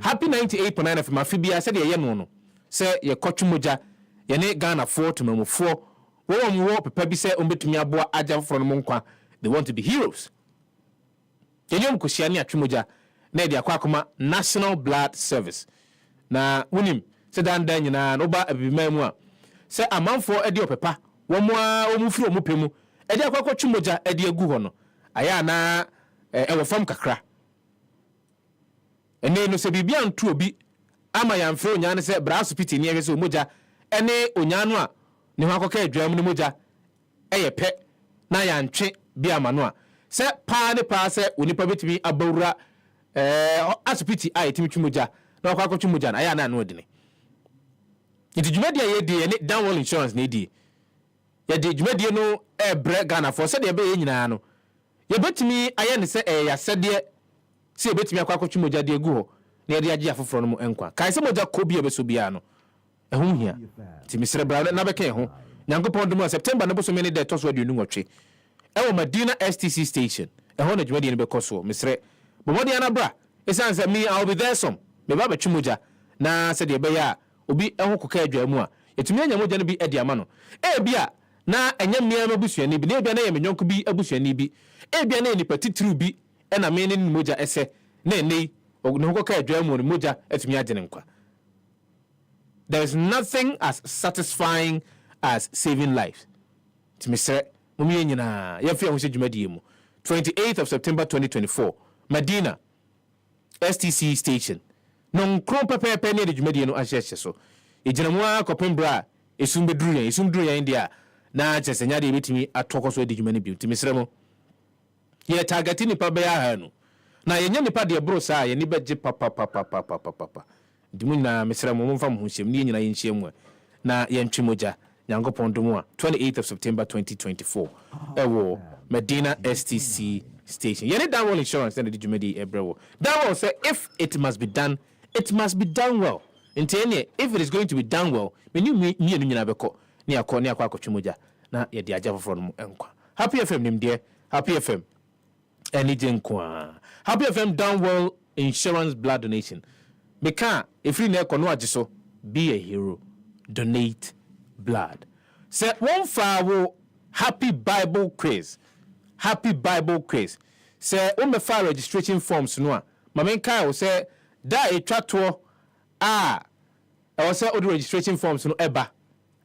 Happy 98.9 FM afibia se de ye no se ye kotwumoja ye ne Ghana for tumamufo wo mo pepa bi se ombetumi aboa aja foro no nkwa they want to be heroes yenyom kosia ne atwumoja na de akwa National Blood Service na wonim se dan nyina no ba abimam a se amanfo ede opepa wo mo firi o pemu ede akwa twumoja ede agu ho no aya na ewo fam kakra ene no se bibia ntu obi ama ya mfre onya ne se braso piti ne yese omoja ene onya no a ne ho akoka adwam ne moja pe na ya ntwe bia ma no a se pa ne pa se onipa betimi abawura asopiti ayetimi twumoja na akwa twumoja na aya na no odine iti dwumadi ayedi ene downwall insurance na edi ye de dwumadie no bre Ghana for said ye be nyina no ye betimi aye ne se ya sede se ye betimi akwakwatwe moja de egu ho na ye de age afoforo no mu enkwa kai se moja ko bia be so bia no ehun hia ti misre bra na be kan ho nyankopon dum September no bo so me ne de to so aduonu nwotwe ewo Medina STC station ehon na dwumadie no be koso misre bomodi ana bra esan se me I'll be there some me ba betwe moja na se de be ya obi ehun koka adwa mu a yetumi anya moja no bi edi ama no bia na enya mmea mabusuani bi na bia na ye menyonko bi abusuani bi bia na nipa titru bi na me ne moja ese na enei no koka adwa mu no moja etumi agene nkwa. There is nothing as satisfying as saving lives. Timisre mumye nyina yafi ahose dwumadie mu 28th of September 2024 Medina STC station non kron pepepe ne de dwumadie no ahyehye so ejinamu akopem bra esum beduru ya India na chesenya de betimi atokoso de dwumane bi timisre mo ye target ni pa be ya ha no na yenye nipa de bro sa ye ni beje papa dimu na misra mo mfa mo hyem ni nyina yenhyem na yentwe moja nyankopon domu a 28th of September 2024 ewo Medina STC station yene Danwell insurance and the Jumedi ebrewo Danwell say if it must be done well intene if it is going to be done well menu mienu nyina beko ne akwa akotwe moja na ye de aja foforo no enkwa Happy FM nim de Happy FM eni jenkwa Happy FM Danwell insurance blood donation Meka if you na ekono agiso be a hero donate blood say one for happy bible quiz say o me file registration forms no a mamenka o say da etwato I was say o registration forms no eba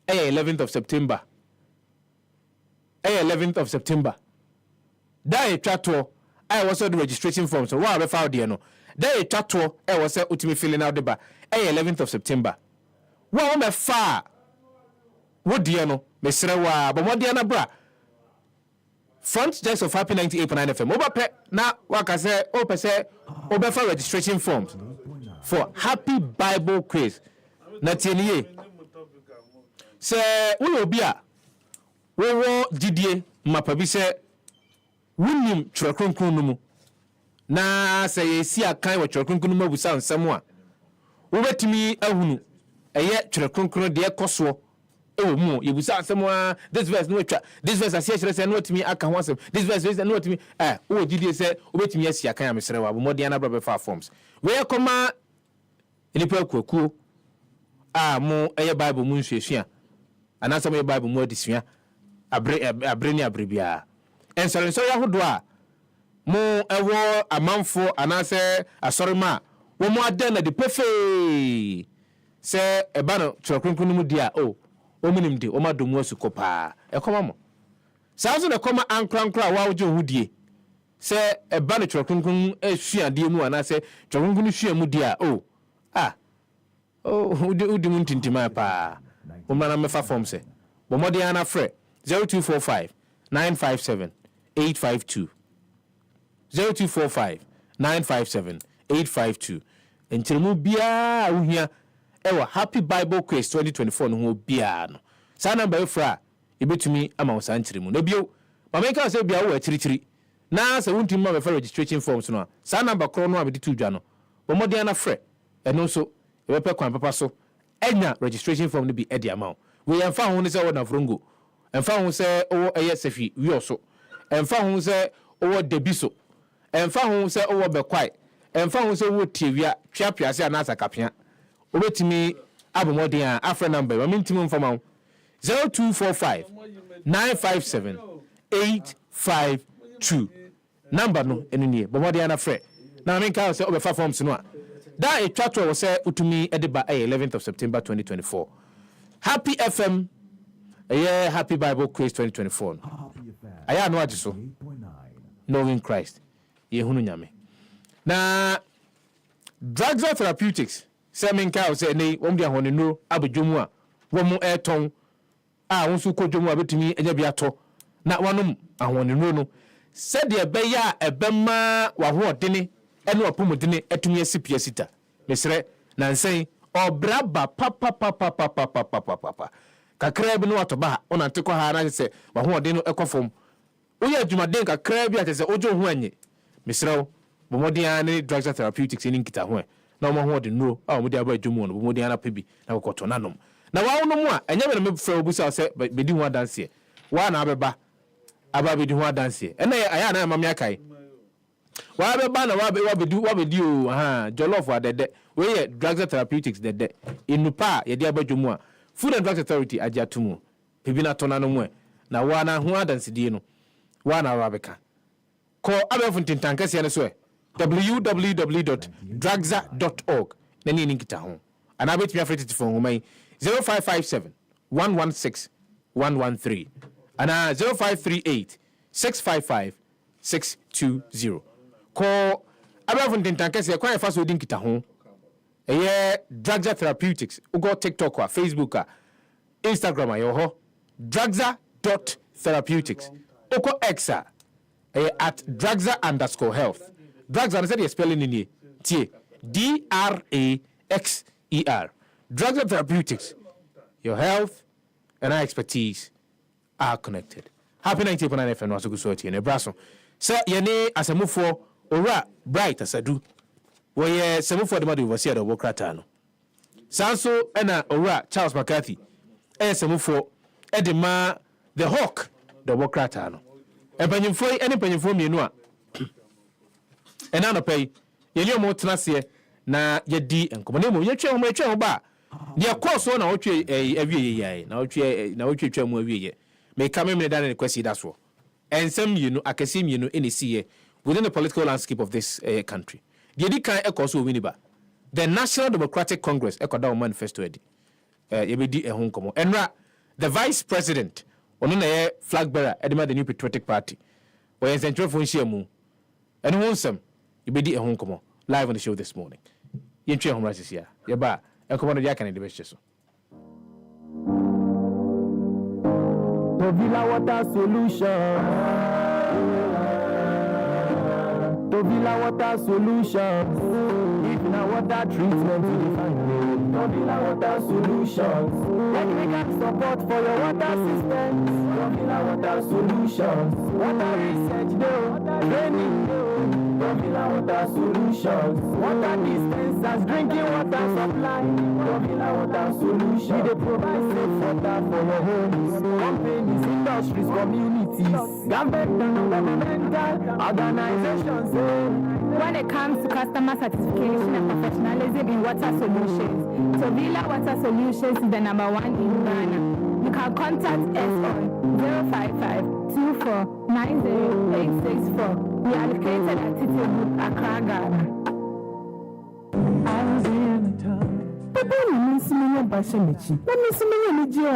11th of September da etwato I was the registration forms so wa be file there no da etwato was say utimi filling out the ba 11th of September wa me fa wo die no mesre wa bo mo die na bra front desk of Happy 98.9 FM oba pe na waka say o pe say oba for registration forms for Happy Bible Quiz na tieniye say wo obi a wo didie mapa bi say wunim twrekronkron no mu na say yesi akan wo twrekronkron no mabusa nsam a wo betimi ahunu eye twrekronkron de ekoso ewo mu yebusa nsam a this verse no twa this verse asia kire say no otimi aka ho asem this verse no otimi wo didie say wo betimi asi akan amesere wa bomodi ana bra fa forms we koma enipa kwaku mo eye bible mu nsuasua anasa mo bible mu adisua abre ni abrebia ensore so yahodo a mo ewo amanfo anase asorema wo mo adan na de pefe se eba no twekronkron mu dia o omunim de o madomu asukopa ekoma mo sazo na koma ankrankra wa oje hudie se eba no twekronkron asuade mu anase twekronkron hua mu dia udi mu ntintima pa o mana mefa form se bo modi ana frɛ 0245 957 852 0245 957 852 entiremu bia uhia ewa Happy Bible Quiz 2024 no ho bia no sa number efra ebetumi ama wo sa ntiremu na bio mamenka se bia wo akirichiri na sa wuntim ma be registration forms no sa number kro no abedi tudwa no bo modi ana frɛ eno so ebepe kwan papa so enya registration form no bi edi amount we yemfa ho ne se wo na frongo emfa ho se wo eye sefi wi oso emfa ho se wo debiso emfa ho se wo bekwai emfa ho se wo tiewia twapia se anasa kapia obetimi abomodin a afra number ma mintim mfama 0245 957 852 number no enenie bomodin ana frɛ na menka se obefa forms no a da etwato wo se utumi edeba 11th of September 2024 Happy FM Happy Bible Quiz 2024 aya no age so knowing Christ yehunu nyame na drugs and therapeutics seminka o se nei won bia hone no abodwomu a wo mu eton won su kodwomu abetumi enya bia to na wanom ahone no se de be ya ebema wa ho odene ene opomodene etumi asipia sita mesre na nsen obraba papa kakra bi no atoba ona ntekọ ha na se wa ho ode no ekofom oye adwumaden kakra bi atese ojo ho anye misrew bomodian ne drugs therapeutics ni nkita ho na mo ho ode nuro a mo de aba adwumu no bomodian na pebi na kokoto nanom na wa no mu a enye me me frɛ obusa se bedi ho adanse wa na abeba aba bedi ho adanse ena aya na amame akai wa beba na wa bedi o jollof wa dede we ye drugs therapeutics dede inupa ye de aba adwumu a Food and Drugs Authority ajatumu pibina tona no mu na wa na ho adansedie no wa na rabeka ko abefuntin tankase ne so www.drugsa.org na ni nkita ho ana betimi afreti phone woman 0557 116 113 ana 0538 655 620 ko abefuntin tankase kwa fa so di nkita ho Drugsa Therapeutics ugo TikTok or Facebook Instagram ayo drugsa.therapeutics ugo Xa at drugsa_health drugsa na say the spelling in T DRAXER Drugsa Therapeutics. Your health and our expertise are connected. Happy 90.9 FM was good so in Brasso so yene asemufo ora bright asadu we semu for the madu overseer the Wokrata no sanso ena owura Charles McCarthy semu for edema the hawk the Wokrata no empanyimfo ene panyimfo mienu a ena no pay ye nyomo tenase na ye di enkomo na mo ye twa ho ba de course na wotwe awie ye na wotwe twa mu awie ye me ka me da ne kwasi da so ensem mienu akase mienu ene siye within the political landscape of this country. The kan ekoso winiba the National Democratic Congress ekoda manifesto edi yebedi ehun komo enra the vice president ono na ye flag bearer edema the New Patriotic Party o yen central fo nhia mu eno honsam yebedi ehun komo live on the show this morning yentwe ehun rasisia ye ba ekomo no ya kan de beche so Tovila Water Solution. Tovila Water Solutions. If na water treatment to define Tovila Water Solutions. Technical support for your water systems. Tovila Water Solutions. Water research training Tovila Water Solutions. Water dispensers, drinking water supply. Tovila Water Solutions. They provide safe water for your homes, companies, industries, communities, government and governmental organizations. When it comes to customer satisfaction and professionalism in water solutions, Tovila Water Solutions is the #1 in Ghana. You can contact us on 055-2490-864. We are located at Titi Group, Accra, Ghana. I was in the tub. Papa, you miss me your bashamichi. Let me see me your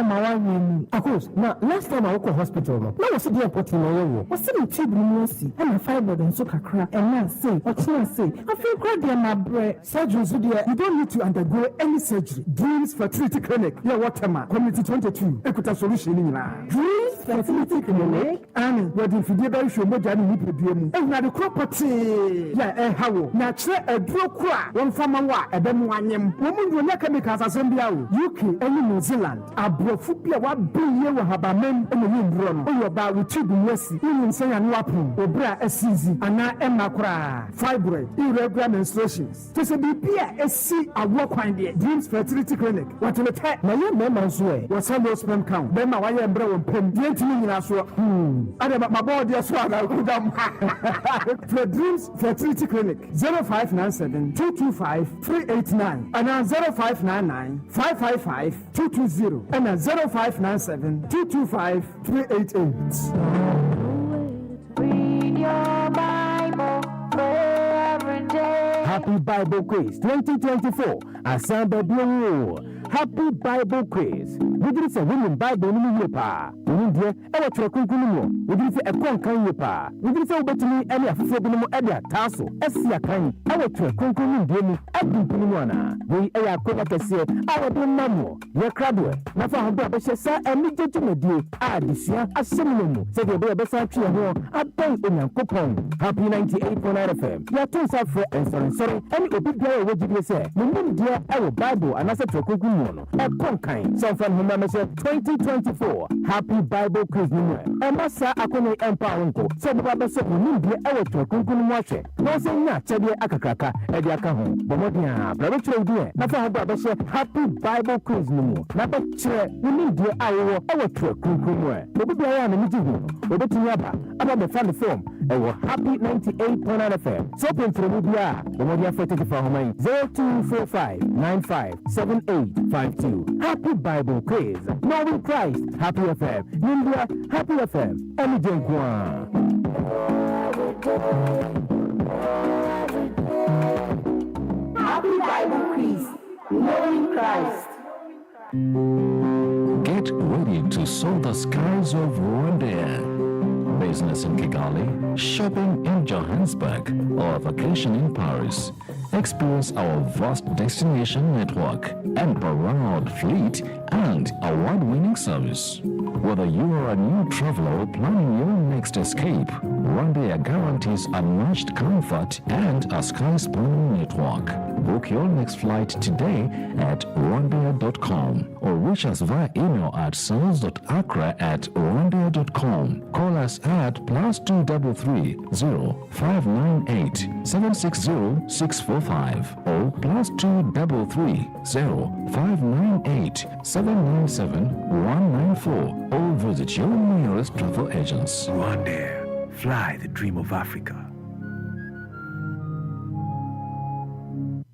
Mawan. Of course, now last time I went to hospital, now was the airport in my was sitting table mercy and a fiber and so crack and now say, what can I say? I feel quite dear my bread. Surgeons, you don't need to undergo any surgery. Dreams Fertility Clinic, your waterman, Community 22, Equita Solution in Dreams Fertility Clinic, and what if you did show more than you could and now the property. Yeah, how natural a draw crack, one from a wa, and then one woman. Chemicals assembly UK and New Zealand abrofupia wa biye wa habamen and windron o yoba with tube mercy in say and wapun obra asizi ana emakura fibroid irregular menstruations to say bibia esi awokwan de Dreams Fertility Clinic what le te na ye mema so e was some sperm count be ma wa ye mbra won pem de ntimi nyina so ade ma board ye so ana kudam for Dreams Fertility Clinic 0597 225 389 and 0599-555-220 and 0597-225-388. Read your Bible, pray every day. Happy Bible Quiz 2024. Assemble Blue. Happy Bible Quiz. We did say women Bible in Yepa. We did a trakunkuno. We did say a concan yepa. We did say between any of the Edia Tasso. Esia Kani. Our trakunkuno demo. Abdulana. We are Coca-Cola. Our Bonamo. Your Kwadwo. Nafa Hamba Sefah and Mid Media. Adisia. A similar. Say the best country. A bank in a coupon. Happy 98.9 FM. Your two suffer and sorry. Any big guy would you say? The dear our Bible and I said trakunkuno. A concan. So from Mr. 2024 Happy Bible Quiz Number. Emasa akone empower unko. So baba so munimbi ewe to kunkunu mwashe. No se nya chede akakraka edi aka ho. Bomodia bra be tire die. Na fa ho baba so Happy Bible Quiz Number. Na be tire munimbi awo ewe to kunkunu mwe. Obi bia ya na miji hu. Obi tinya aba be fan form ewe Happy 98.9 FM. So pentro mu bia bomodia 45 homai 0245957852. Happy Bible Quiz. Knowing Christ. Happy FM. India. Happy FM. Emijenkwa. Happy Bible Quiz. Knowing Christ. Get ready to soar the skies of Rwanda. Business in Kigali, shopping in Johannesburg, or vacation in Paris. Experience our vast destination network, unparalleled fleet, and award-winning service. Whether you are a new traveler or planning your next escape, Rwanda guarantees unmatched comfort and a sky-spanning network. Book your next flight today at rwandair.com or reach us via email at sales.accra@rwandair.com. Call us at +233 0598 760 645 or +233 0598 797 194 or visit your nearest travel agents. Rwandair, fly the dream of Africa.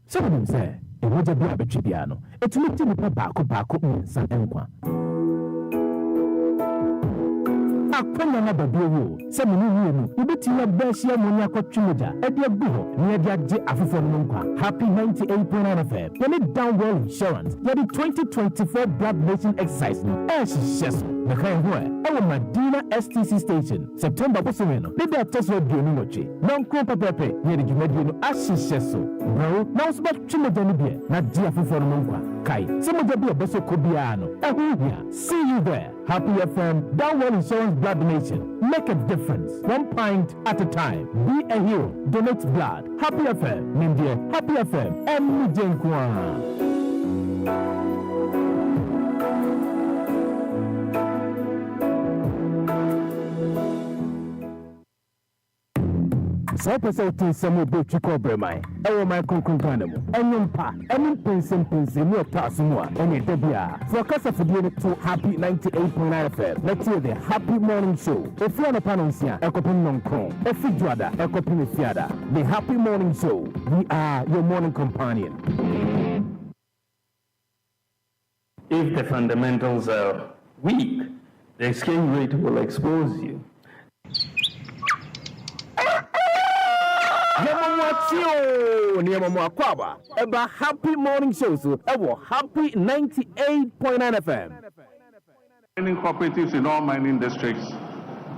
Someone say, it was a bit trivial. It's not to be back in San Anqua. Akwana na babiwo se munu nu ubetia besia munya kwatwumoja ede guho ne ede age afofo no nkwa. Happy 98.9 FM. When it down well insurance, the 2024 blood nation exercise no sheso the kind where our Medina STC station September bosomeno the day test radio no mochi non ko pepepe ne de dwumadi no sheso bro now so batwumoja no bia na dia afofo no nkwa kai se moja bia beso ko bia no ehia. See you there. Happy FM down well insurance blood donation. Make a difference. 1 pint at a time. Be a hero. Donate blood. Happy FM. Nindia. Happy FM. Emijenkwa. So person tin some be chiko bremai ewo my konkron mu enyumpa enu pensem mu otaso a ene dabia for kasa fudie to Happy 98.9 FM. Let's hear the Happy Morning Show. If you want to panonsia ekopin nonkron efijuada ekopin fiada. The Happy Morning Show. We are your morning companion. If the fundamentals are weak, the exchange rate will expose you. About Happy Morning Show, so Happy 98.9 FM. Mining cooperatives in all mining districts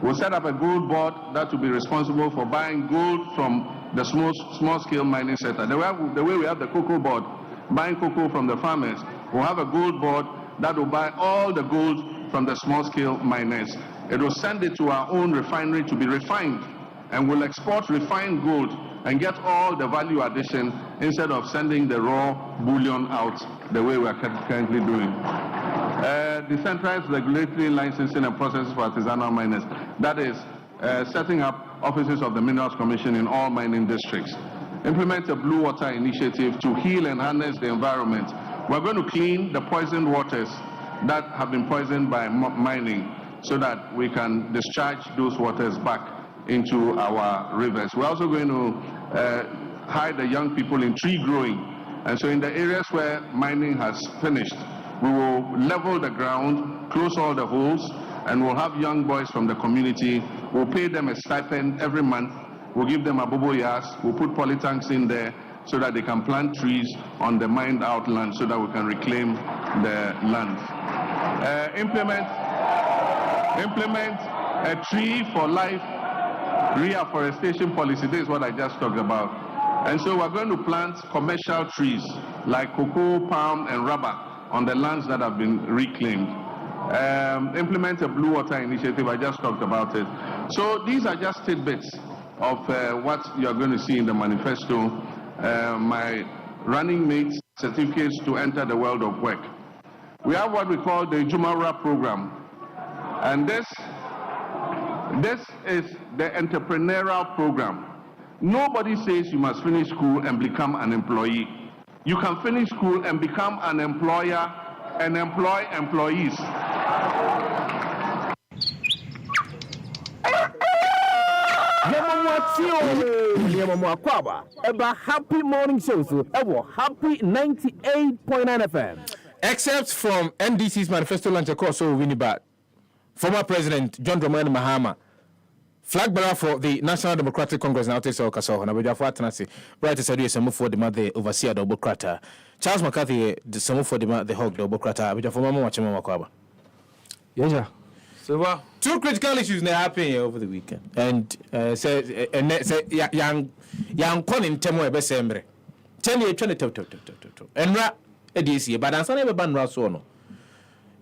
will set up a gold board that will be responsible for buying gold from the small-scale mining sector. The way we have the cocoa board, buying cocoa from the farmers, we'll have a gold board that will buy all the gold from the small-scale miners. It will send it to our own refinery to be refined, and we'll export refined gold and get all the value addition instead of sending the raw bullion out the way we are currently doing. Decentralized regulatory licensing and processes for artisanal miners. That is setting up offices of the Minerals Commission in all mining districts. Implement a blue water initiative to heal and harness the environment. We're going to clean the poisoned waters that have been poisoned by mining so that we can discharge those waters back into our rivers. We're also going to hire the young people in tree growing. And so in the areas where mining has finished, we will level the ground, close all the holes, and we'll have young boys from the community. We'll pay them a stipend every month. We'll give them a bobo yas. We'll put polytanks in there so that they can plant trees on the mined out land so that we can reclaim the land. Implement a tree for life reforestation policy. This is what I just talked about. And so we're going to plant commercial trees like cocoa, palm, and rubber on the lands that have been reclaimed. Implement a blue water initiative. I just talked about it. So these are just tidbits of what you're going to see in the manifesto. My running mates certificates to enter the world of work. We have what we call the Jumara program. And this is the entrepreneurial program. Nobody says you must finish school and become an employee. You can finish school and become an employer and employ employees. Happy morning show, so happy 98.9 FM. Excerpts from NDC's Manifesto Launch across Winnipeg. Former President John Dramani Mahama, flag bearer for the National Democratic Congress, now takes our castle. And Abuja Fatanasi, Bright is a do some for the mother overseer double crater. Charles McCarthy, the some for the hog double crater. Abuja for Mama watching Mama Kwaba. Yes, sir. So, two critical issues now happening over the weekend. And say young Conin Temo Bessembre. 10 years, 20 and Ra NDC, but I'm sorry about Rasono.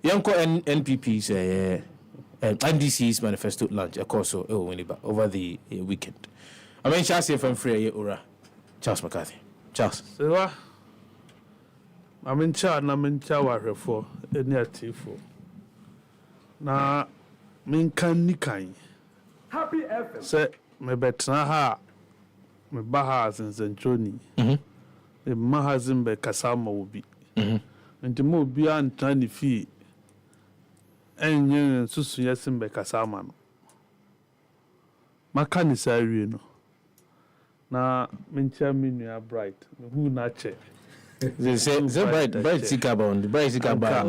Young NPP say NDC's Manifesto Launch, of course, over the weekend. I mean, Charles from Free Ura, Charles McCarthy. Charles. So, I'm in charge, I'm in charge for any T4. Now, min kan nikan. Happy FM. Say, me betna ha, me baha zenzenchoni. Me mahazin be kasama ubi. Nti mo bi antani fi. Enye susu yesin be kasama no. Makani sa awie no. Na mincha minua bright. Me hu na che. They say bright sikabond, bright sikabond.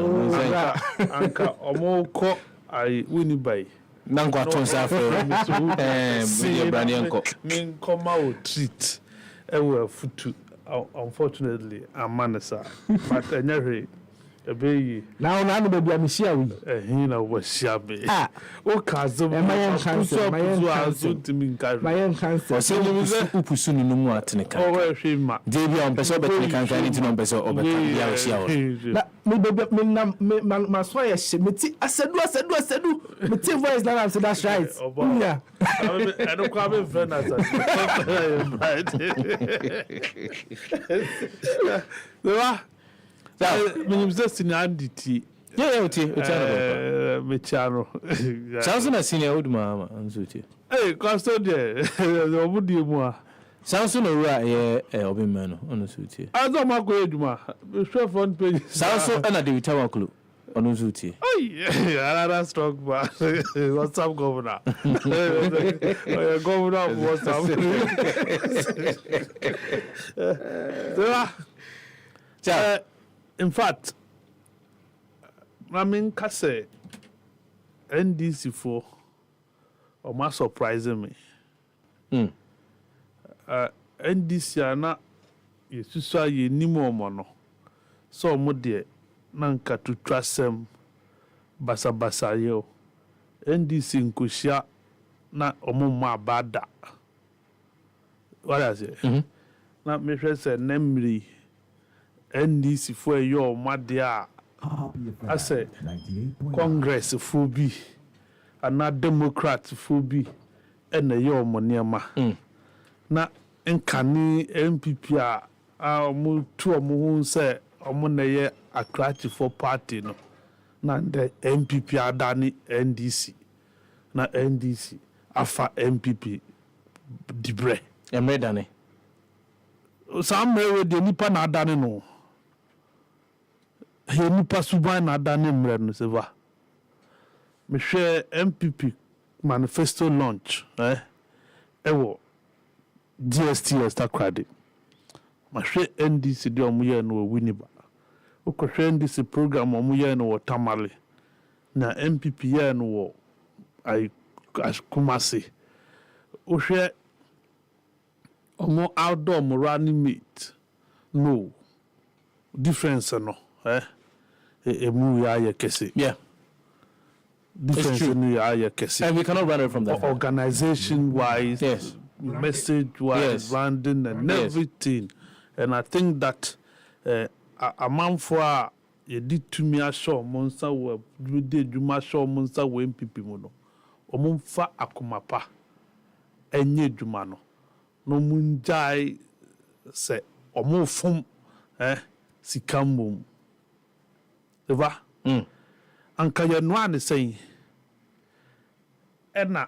Anka omo ko ai Winnipeg. Nanko atonsa fe brand yanko. Min come out treat. Ewe futu. Unfortunately, I'm manasa. But anyway, Baby. Now, no baby, I'm here. He know what shabby. Ah, oh, cousin, my young cancer, my young cancer. For saying you was a pupusun no more at the car. Oh, shame, Davy on Peso, but you can't find it on Peso over the my soya, I said, my voice now, I said, that's right. Yeah, I don't come in friend as right. When just in NDC. Mechano. Sounds like a senior old mamma. Hey, custodian, the would you more? Sounds on a right, Obimano, on the suit. I don't know where you are. The front page sounds so another tower clue on the suit. Oh, yeah, that's strong, but what's up, Governor? Governor, what's up? In fact, I mean, Kase NDC for or more surprising me. NDC are not you saw ye ni more mono. So mo de nanka to trust them basa yo. NDC nkushia na omo ma bada. What I say? Na me say nemri NDC for your madia. I said Congress phobi and not Democrat phobi and the your moniama. Na nkani MPP mu two mu say omoneye attract for party no. Na the MPP adani NDC. Na NDC afa MPP dibre. Emredane. Some me de nipa na adani no. He nipa suban na adani mre no seva. Me share MPP Manifesto Launch ewo DSTS takrade. Ma share NDC de omuye no Winnipeg. Oko share NDC program omuye no Tamale. Na MPP ye no ai Kumasi. O share omo outdoor mo running mate. No difference no emu ya kese. Yeah. Difference in the kese. And we cannot run it from that. Organization wise, yes. Message wise, yes. branding and everything. And I think that a man for you did to me a show monster web you did you must show monster when people mono. Omunfa akumapa enye jumano. No munjai se omu fum sikamum. Eva. Anka ye no ane say ena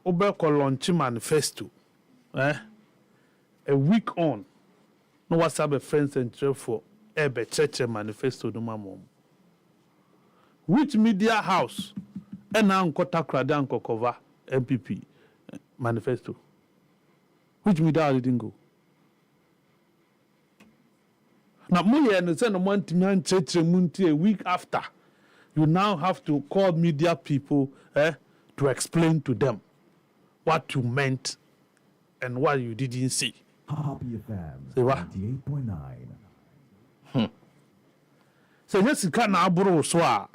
obeko launch manifesto. A week on no WhatsApp a friends and for ebe church manifesto no mamom. Which media house ena nkota krada nkokova MPP manifesto? Which media didn't go? Now, a week after, you now have to call media people to explain to them what you meant and what you didn't see. Happy FM, Say what? 98.9. So, yes, you can abro swa.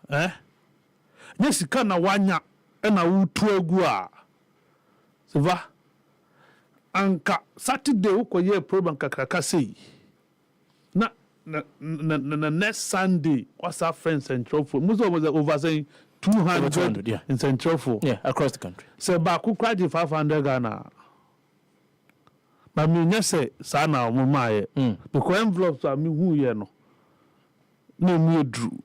Yes, you can wanya and a utuagua. Say what? Anka Saturday, uko ye program kakakasi. Na next Sunday, what's our friend Central for? Most of us over saying 200 yeah. in Central for. Yeah, across the country. So Baku cried 500 Ghana. But me say sana mumaye. Because envelopes are me who ye no. No me drew.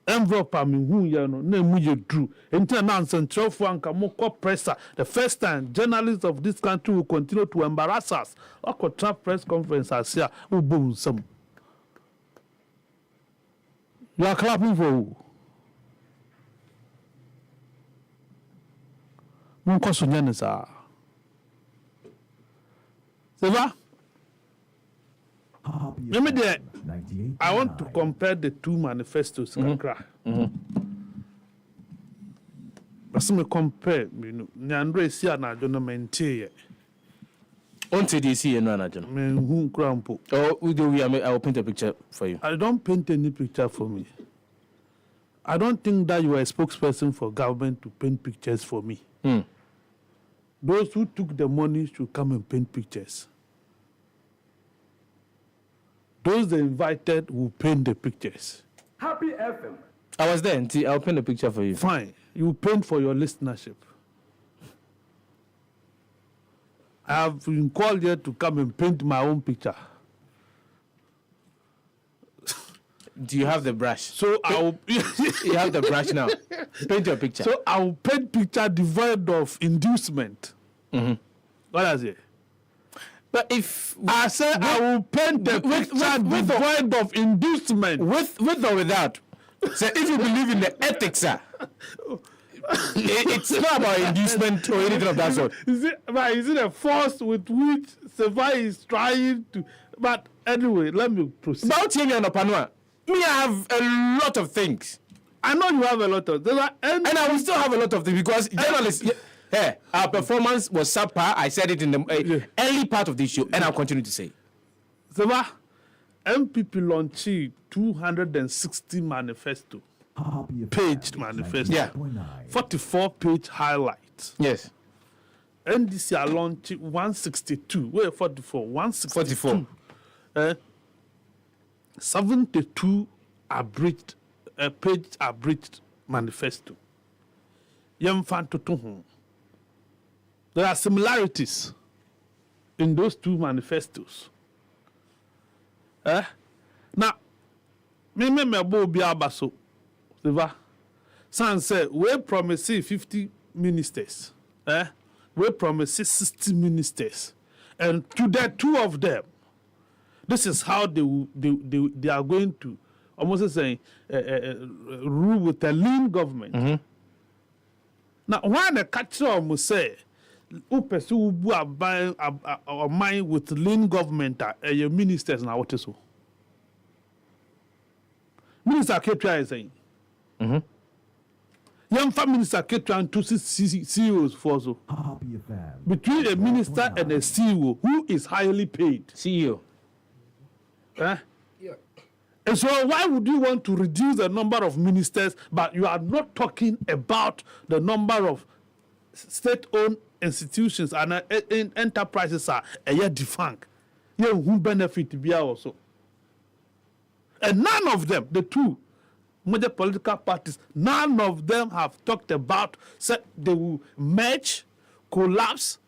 Envelope are me who ye no. No me drew. Internal Central for anka moko presser. The first time journalists of this country will continue to embarrass us. Or trap press conference as here. Who boom some. You are clapping for who? Munko sunyane sa. Seva? I want to compare the two manifestos. But me compare, you know, Nyandre Sia na Jono Mente. On TDC and Rana John. Who crampo. Oh, I will paint a picture for you. I don't paint any picture for me. I don't think that you are a spokesperson for government to paint pictures for me. Those who took the money should come and paint pictures. Those they invited will paint the pictures. Happy FM. I was there, and I'll paint a picture for you. Fine. You paint for your listenership. I have been called here to come and paint my own picture. Do you have the brush? So I'll you have the brush now. Paint your picture. So I'll paint picture devoid of inducement. What does it? But if I say I will paint the picture devoid of inducement, with or without. So if you believe in the ethics, it's not about inducement or anything of that sort. Is it a force with which Sefah is trying to? But anyway, let me proceed. About him and Opanua, me, I have a lot of things. I know you have a lot of things. And I will still have a lot of things because journalists, our performance was subpar. I said it in the early part of this show, and I'll continue to say. Sefah, MPP launched 260 manifesto. Paged manifesto. Yeah. 44-page highlights. Yes. NDC are launching 162. Wait, 44. 162. 44. 72 abridged, page abridged manifesto. There are similarities in those two manifestos. Now, me bo bi abaso. Sefah. San say we promise 50 ministers. We promise 60 ministers. And to the two of them, this is how they are going to almost saying rule with a lean government. Now, when the catcher must say, who pursue a mind with lean government, your ministers now what is so? Minister Ketua is saying, young family minister Ketua and two CEOs for so. Between a minister and a CEO, who is highly paid? CEO. Yeah. And so why would you want to reduce the number of ministers, but you are not talking about the number of state-owned institutions and enterprises are a year defunct? Yeah, who benefit be also. And none of them, the two major political parties, none of them have talked about say they will merge, collapse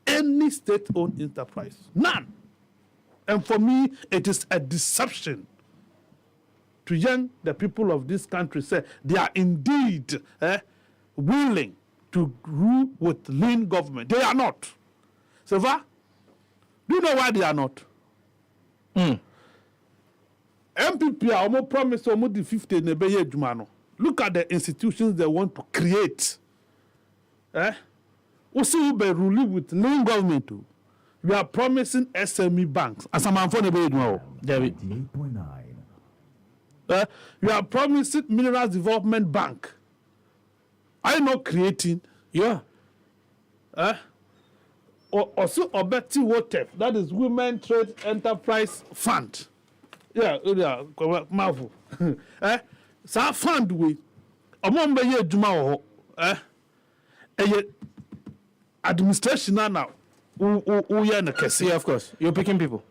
any state-owned enterprise. None. And for me, it is a deception to young the people of this country say they are indeed willing to rule with lean government. They are not. Sefah, do you know why they are not? MPP are almost promised almost the 50 nebeye jumano. Look at the institutions they want to create. Also, we be ruling with lean government too. We are promising SME banks. As a man for nebeye jumano, David. 8.9. We are promising Minerals Development Bank. Are you not creating? Yeah. Also, Obeti Wotef, that is Women Trade Enterprise Fund. Yeah, Marvel. So, fund we, among the year Juma, administration now, yeah, of course. You're picking people.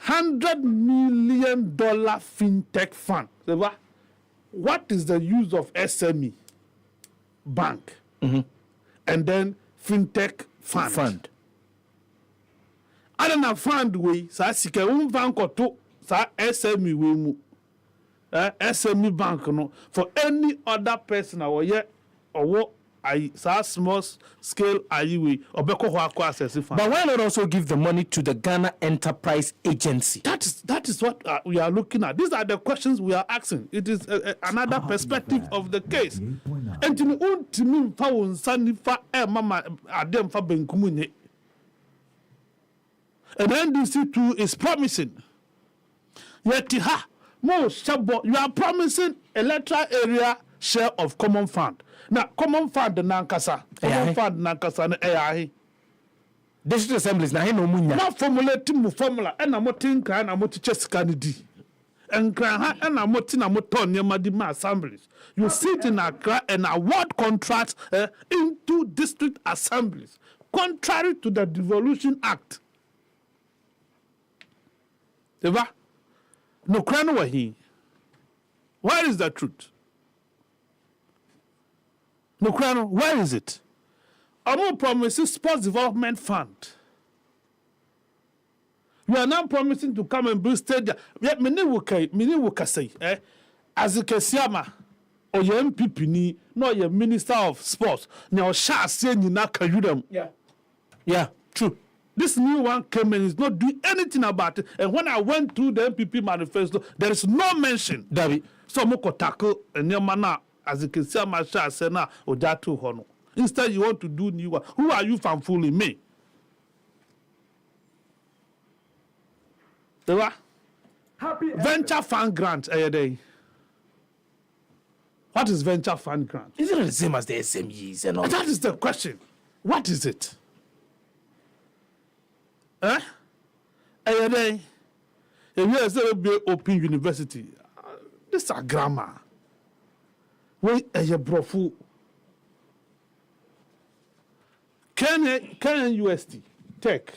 $100 million fintech fund. What is the use of SME bank and then fintech fund? I don't have fund way. So I see bank or two. So SME we move. SME bank no for any other person or yet or what I small scale we or access fund. But why not also give the money to the Ghana Enterprise Agency? That is what we are looking at. These are the questions we are asking. It is another perspective of the case. And to me, mama adem fa benkumunye. And NDC too is promising. Yet you are promising electoral area share of common fund. Now, common fund nankasa na AI. District assemblies na no munya. Na formula and na motinka na motiches kanidi. And kran and na motina moton nyama di ma assemblies. You sit in Accra and award contracts into district assemblies, contrary to the Devolution Act. Eva, no kran wahi. Where is the truth? No kran, where is it? I'm promising Sports Development Fund. You are now promising to come and build stadium. Yet many will say, as you can see, or your MPP ni, no your Minister of Sports. Now, shall say you not them. Yeah, true. This new one came and is not doing anything about it. And when I went through the MPP manifesto, there is no mention. David, so moko tackle and your mana as you can see, my shall say na ojatu hono. Instead, you want to do new one. Who are you from fooling me? Venture fund grant, What is venture fund grant? Isn't it the same as the SMEs and all? That is the question. What is it? If you say be open university, this is grammar. Wait, brofu. Kenyan UST Tech,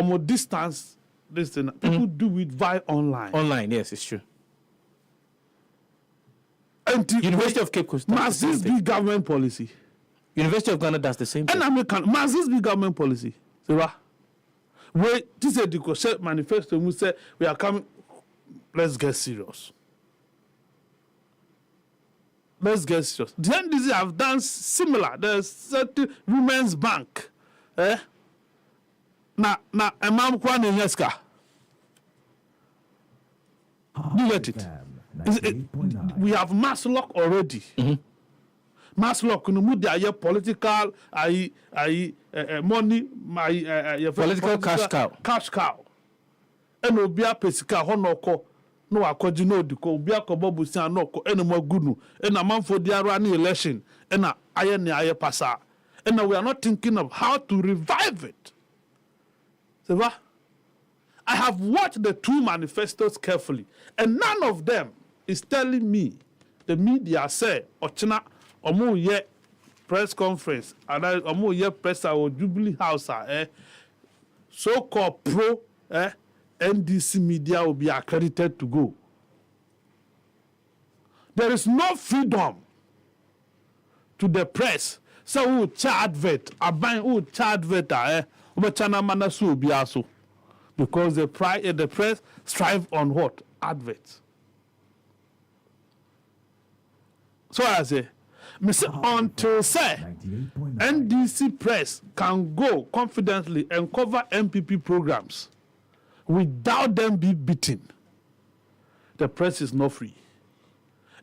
more distance. Listen, people do it via online. Online, yes, it's true. And University of Cape Coast. Must this be government policy? University of Ghana does the same thing. And American, must this be government policy? See what? Wait, this is the manifesto. We say we are coming. Let's get serious. Let's get serious. The NDC have done similar. There's certain women's bank. Na Imam Kwane Nyeska. Do you get it? We have mass lock already. Mass lock no mu dey political money political cash cow. And obia pesika ho no ko no akwaji no diko obia ko bobusia no ko ene mo gunu and amanfo diaro an election and aye ne aye pasa. And we are not thinking of how to revive it. Sefah, I have watched the two manifestos carefully, and none of them is telling me the media say Ochina omo ye press conference and omo ye press or Jubilee House so-called pro NDC media will be accredited to go. There is no freedom to the press. So who charge vet, a buying who charge vet, Chana Manasu Biaso. because the press strive on what? Adverts. So I say, until say NDC press can go confidently and cover MPP programs without them be beaten, the press is not free.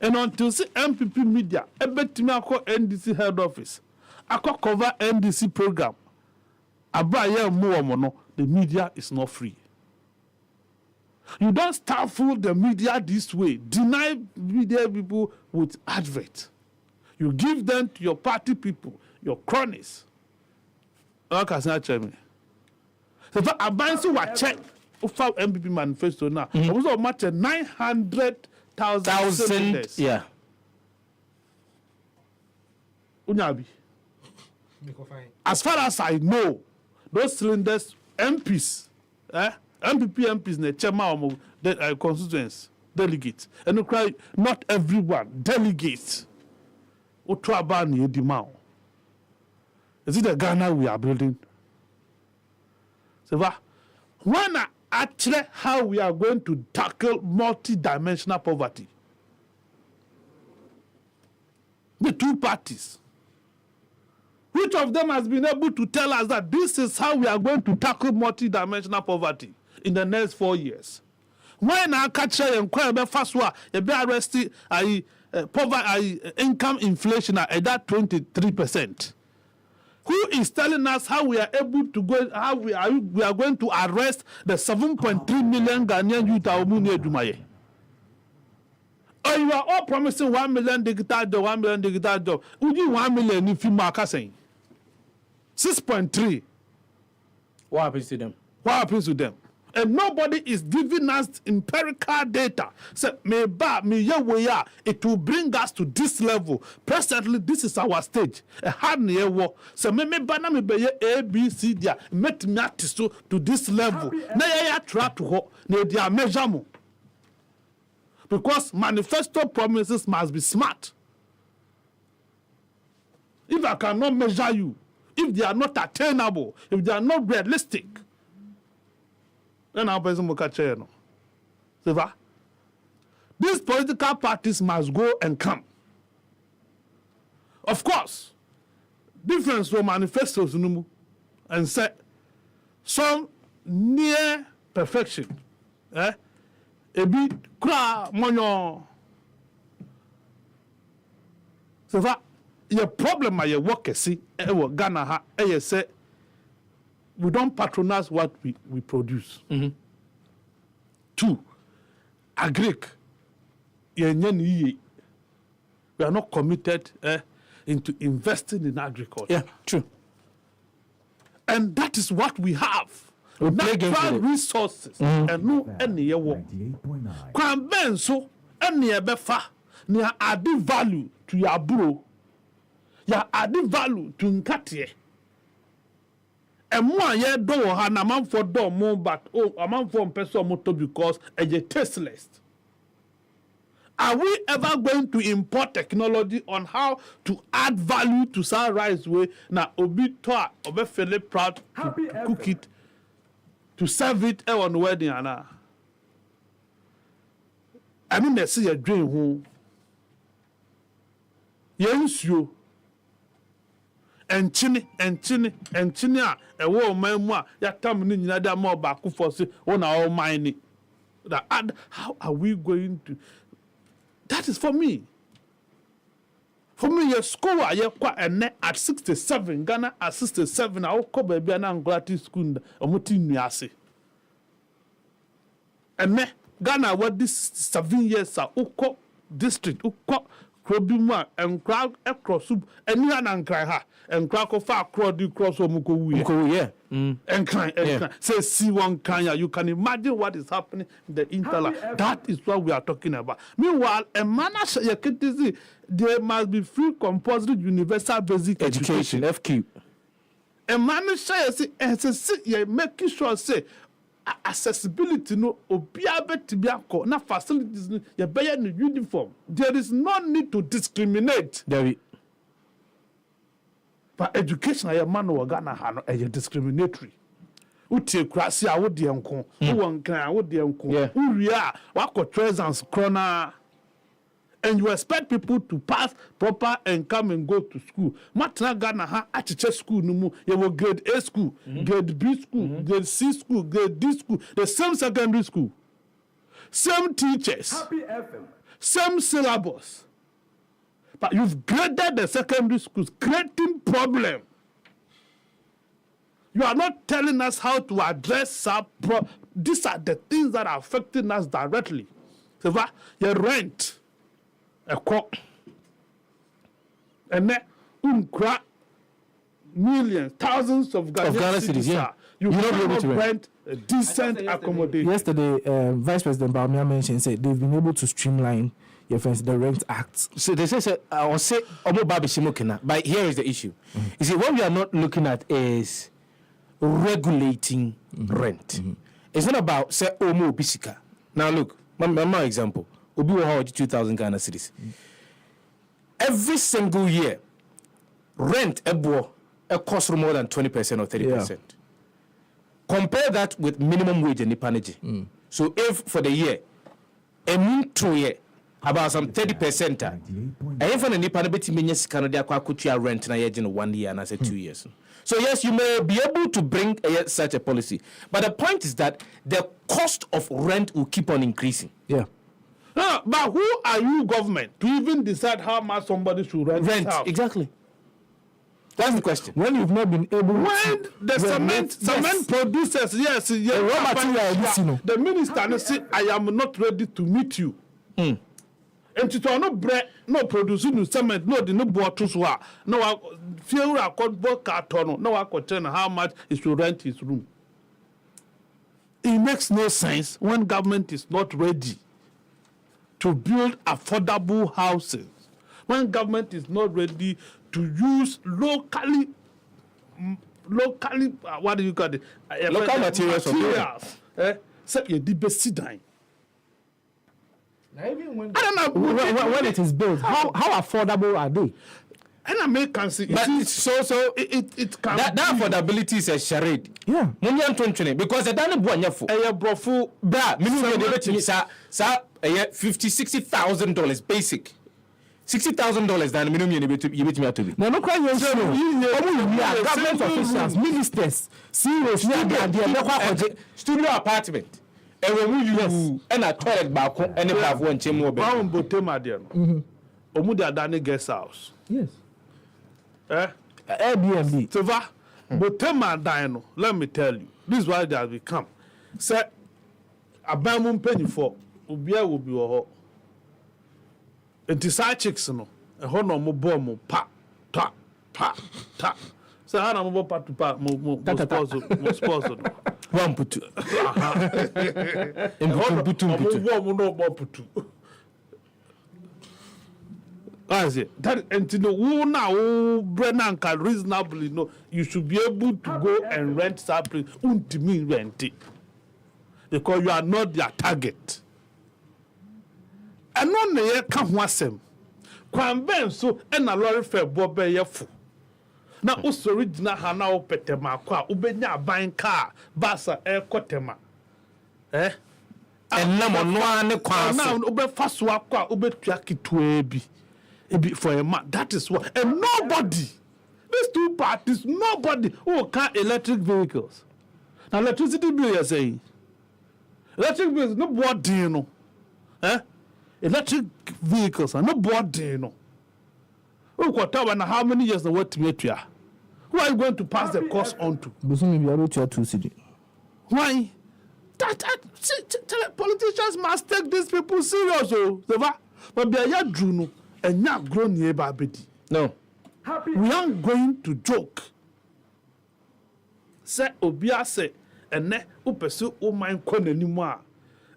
And until say MPP media, NDC head office, I cover NDC program, the media is not free. You don't stifle the media this way. Deny media people with advert. You give them to your party people, your cronies. Like I said, me. So for Abansi wa check for MPP manifesto now. It was a matter 900,000. Yeah. Unyabi. As far as I know, those cylinders, MPs, MPP MPs, the chairman of the constituents, delegates, and not everyone, delegates. Is it the Ghana we are building? So, when actually how we are going to tackle multi-dimensional poverty? The two parties. Which of them has been able to tell us that this is how we are going to tackle multi-dimensional poverty in the next 4 years? When I catch and inquire first one, you be arrested, poverty, income inflation at that 23%. Who is telling us how we are able to go, how we are going to arrest the 7.3 million Ghanaian youth Aomuni Edumaye? Oh, you are all promising 1 million digital job, 1 million digital job. Would you 1 million if you mark us saying 6.3? What happens to them? What happens to them? And nobody is giving us empirical data. So, it will bring us to this level. Presently, this is our stage. A hard near war. So, A, B, C, D, met me to this level. Now, try to measure. Because manifesto promises must be smart. If I cannot measure you, if they are not attainable, if they are not realistic, then our person will catch you. These political parties must go and come. Of course, difference from manifestos and say some near perfection. Ebi kura monyo. So your problem my work see Ghana ha say we don't patronize what we produce. 2, agric. We are not committed into investing in agriculture. Yeah, true. And that is what we have. Natural resources and no any work. Kwan ben so any befa na add value to your bro. Ya add value to nkatie. And more ye do ha na man for do more but a man for person motor because a tasteless. Are we ever going to import technology on how to add value to sunrise way na obi to obe feel proud to cook it, to serve it on wedding ana? I mean they see a dream who yes you and chini a wo man mo ya tam ni nyina da mo ba ku for say on our mind that how are we going to? That is for me. For me, your school at 67, Ghana at 67, I will come baby and gratis school and Ghana what this 7 years uko district uko Krobima and crowd across and you and cry her and crack of far cross the cross of Muko, yeah. And cry, say, see one Kanya. You can imagine what is happening in the internet. That is what we are talking about. Meanwhile, a man there must be free compulsory universal basic education. FQ. A man says, making sure say accessibility no obiabe tibiako na facilities you buy in uniform. There is no need to discriminate. But education, a man who Ghana is discriminatory. utie krasi a wodi enko wo nkran a wodi enko uwie a wako treasons krona and you expect people to pass proper and come and go to school matna Ghana ha achiche school no mu ye wo grade A school grade B school grade C school grade D school the same secondary school same teachers Happy FM. same syllabus but you've graded the secondary schools creating problem. You are not telling us how to address these are the things that are affecting us directly. So, your rent, a cock, and then millions, thousands of Ghana cities. Yeah. You cannot rent a decent accommodation. Yesterday, Vice President Bawumia mentioned said they've been able to streamline the Rent Act. So they say, I will say, but here is the issue. You see, what we are not looking at is regulating rent. It's not about say omo bisika. Now look, my example. Obi wo 2,000 Ghana cedis. Every single year, rent it costs more than 20% or 30%. Compare that with minimum wage and Nipaneji. So if for the year, a mean 2 year, about some 30%, and if on a Nipaneji means Canada kutia rent na year 1 year and I said 2 years. So yes, you may be able to bring such a policy, but the point is that the cost of rent will keep on increasing. Yeah. But who are you, government, to even decide how much somebody should rent? Exactly. That's the question. When you've not been able when to... the cement producers, the minister say, I am not ready to meet you. And to no bread, no producing cement, no the no bottles were no few accord carton, no accord how much is to rent his room. It makes no sense when government is not ready to build affordable houses. When government is not ready to use locally what do you call it? Local materials. Say you did best dying. Even when it is built, how affordable are they? And Americans, but it can that affordability is a charade. Yeah, because the done buanyafu. Brofu bra minimum $50,000-$60,000 basic. $60,000 than minimum you bet me to be. No, government officials, ministers, CEOs, studio apartment. And when you and a toilet back and have one chemo bound Botema Omuda Dani guest house. Yes. Airbnb. Tova Botema Dino, let me tell you, this is why they have become. Say a bamboo penny for Ubia will be a hot. And to side chicks, no, a honor mo bomb, pa, ta, ta, ta. So I am about part to part, more sponsor. One put two. That's it. That and to know who now Brennan can reasonably know you should be able to go and rent something ultimately rent it. Because you are not their target. And on the year come wasem. Kwamben so and a lorry fair bobe yefu. Na uso original hana opetema kwa ubenya buying car basa kotema and no ne kwa now ube faso akwa ube tuakitu ebi for a man. That is what. And nobody, these two parties, nobody who can electric vehicles. Now electricity bill you're saying electric bills no body, you know. Electric vehicles are no body, you know. How many years the word to meet you? Who are you going to pass the cost on to? Why? Politicians must take these people serious, but they are Juno and not grown near Babidi. No, we aren't going to joke. Say Obia say, and ne pursue mind anymore.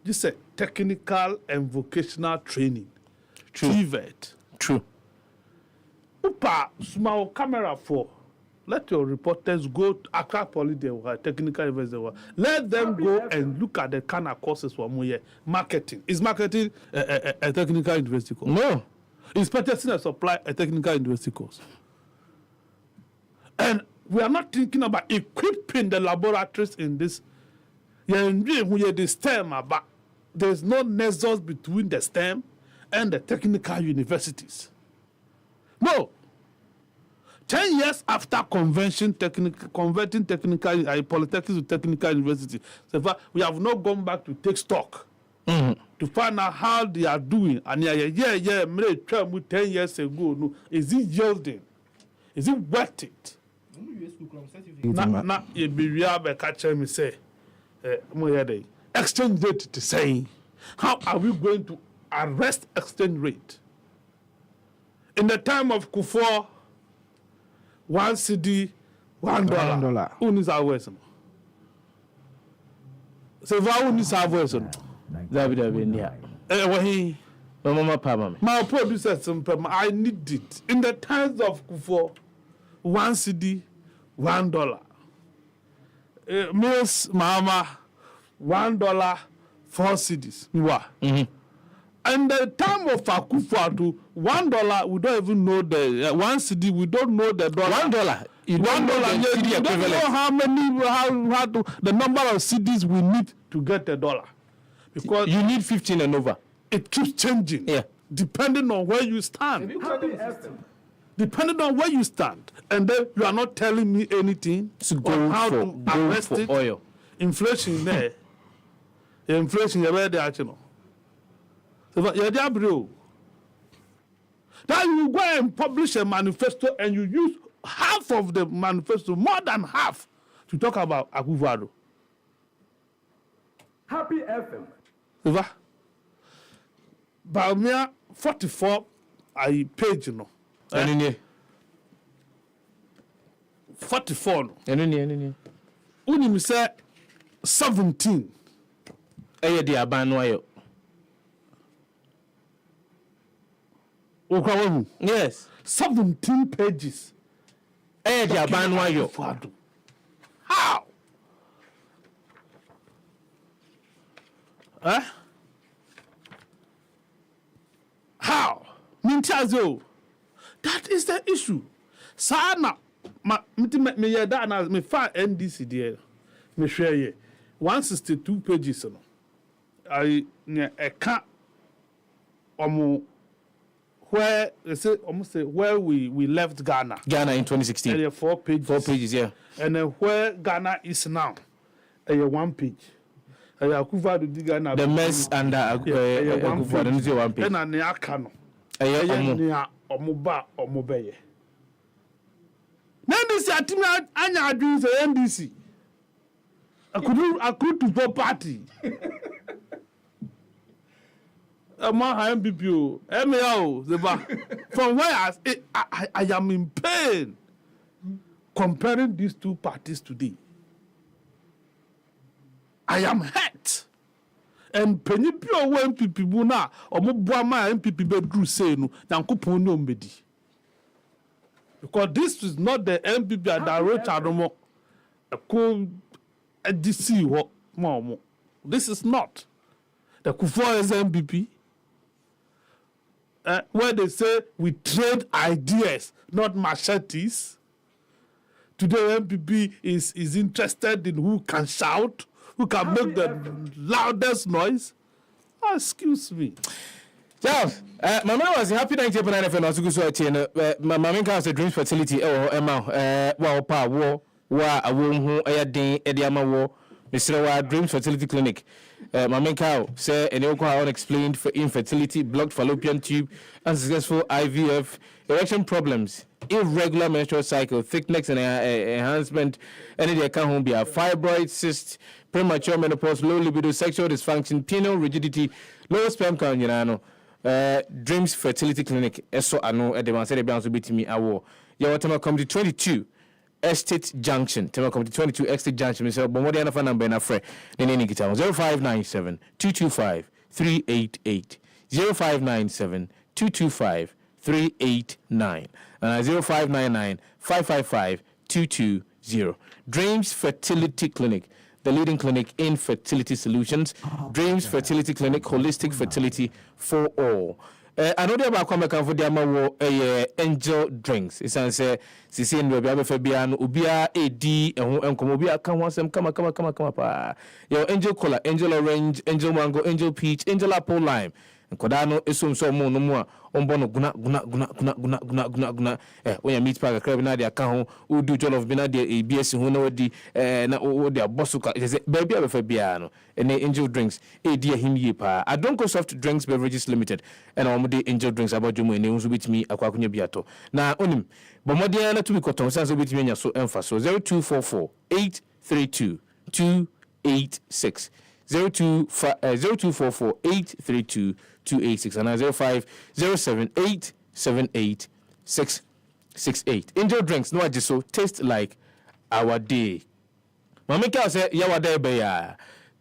This is technical and vocational training. TVET. True. Upa small camera for. Let your reporters go to Accra Poly, technical investors. Let them go and look at the kind of courses for more marketing. Is marketing a technical university course? No. Is purchasing and supply a technical university course? And We are not thinking about equipping the laboratories in this. The STEM, but there's no nexus between the STEM and the technical universities. No. 10 years after converting technical polytechnics to technical university, so we have not gone back to take stock to find out how they are doing. And 10 years ago, no, is it yielding? Is it worth it? Now, you be real, catch me say, exchange rate to say, how are we going to arrest exchange rate? In the time of Kufuor, 1 cedi, $1. Who needs our voice? So, who needs our voice? My producer, I need it. In the times of Kufuor, 1 cedi, $1. Miss Mama, $1, 4 cedis. And the time of Akufo-Addo, $1, we don't even know the 1 cedi. We don't know the dollar. $1. You don't know how many, the number of cedis we need to get a dollar. Because you need 15 and over. It keeps changing. Yeah. Depending on where you stand. Depending on where you stand. And then you are not telling me anything on how to arrest it. Oil. Inflation there. Inflation is there, actually. That you go and publish a manifesto and you use half of the manifesto, more than half, to talk about Akufo-Addo. Happy FM. Baumia 44 page, you know. 44 no. Unim say 17. Di abanwayo. Yes. 17 pages. Di abanwayo. How? How? Minchazo. That is the issue. Sana me ya da na me fa NDC there. Me share ye 162 pages no. I ne eka where they say almost say where we left Ghana. Ghana in 2016. And 4 pages. 4 pages, yeah. And then where Ghana is now. 1 page. The mess under Akufo-Addo is 1 page. And an Akano. Omuba Omobeye. NDC Atima Anya Dreams NDC. I could to vote party. MPPO, from where I am in pain comparing these two parties today. I am hurt. And Penipio MPP Buna or Mubama MPP bedroom say no, Yankupon Mbedi. Because this is not the MPP that wrote Adomo a cool NDC what more. This is not the Kufuor is MPP. Where they say we trade ideas, not machetes. Today, MPP is interested in who can shout, who can make the loudest noise. Oh, excuse me. Charles, my man was happy 98.9 FM. Also, so my man has a dreams fertility. Mr. Dreams Fertility Clinic. Mama Cow say unexplained for infertility, blocked fallopian tube, unsuccessful IVF, erection problems, irregular menstrual cycle, thickness and enhancement, any they can home be a fibroid, cyst, premature menopause, low libido, sexual dysfunction, penile rigidity, low sperm count. Dreams Fertility Clinic. So I know at the one said the bounce will be to me. I will. Your Comedy 22. Estate Junction. Tema come to 22 Estate Junction. Mr. Bomodi and a number and a friend. Then any guitar 0597 225 388 0597 225 389 0599 555 220. Dreams Fertility Clinic, the leading clinic in fertility solutions. Dreams Fertility Clinic, holistic fertility for all. I know about Comeka for the Amawo angel drinks. It's answer Sisi and Rabia Fabian, Ubia AD, and Comobia come once and come. Your angel color, angel orange, angel mango, angel peach, angel apple lime. And Kodano is so more on bono guna. When you meet Paga Crabina, the account who do John of Benadia, ABS, who know the their Bosuka is baby of Fabiano, and the angel drinks, a dear him yepa. I don't go soft drinks beverages limited, and all the angel drinks about you news with me, Aquacunia Biato. Now, onim, but my dear, to be cotton, sounds with me, so emphasis 0244 832 286. 0244 832 286 and 0507878668. Angel drinks, no ajiso, taste like our day. Mamika say yawa day be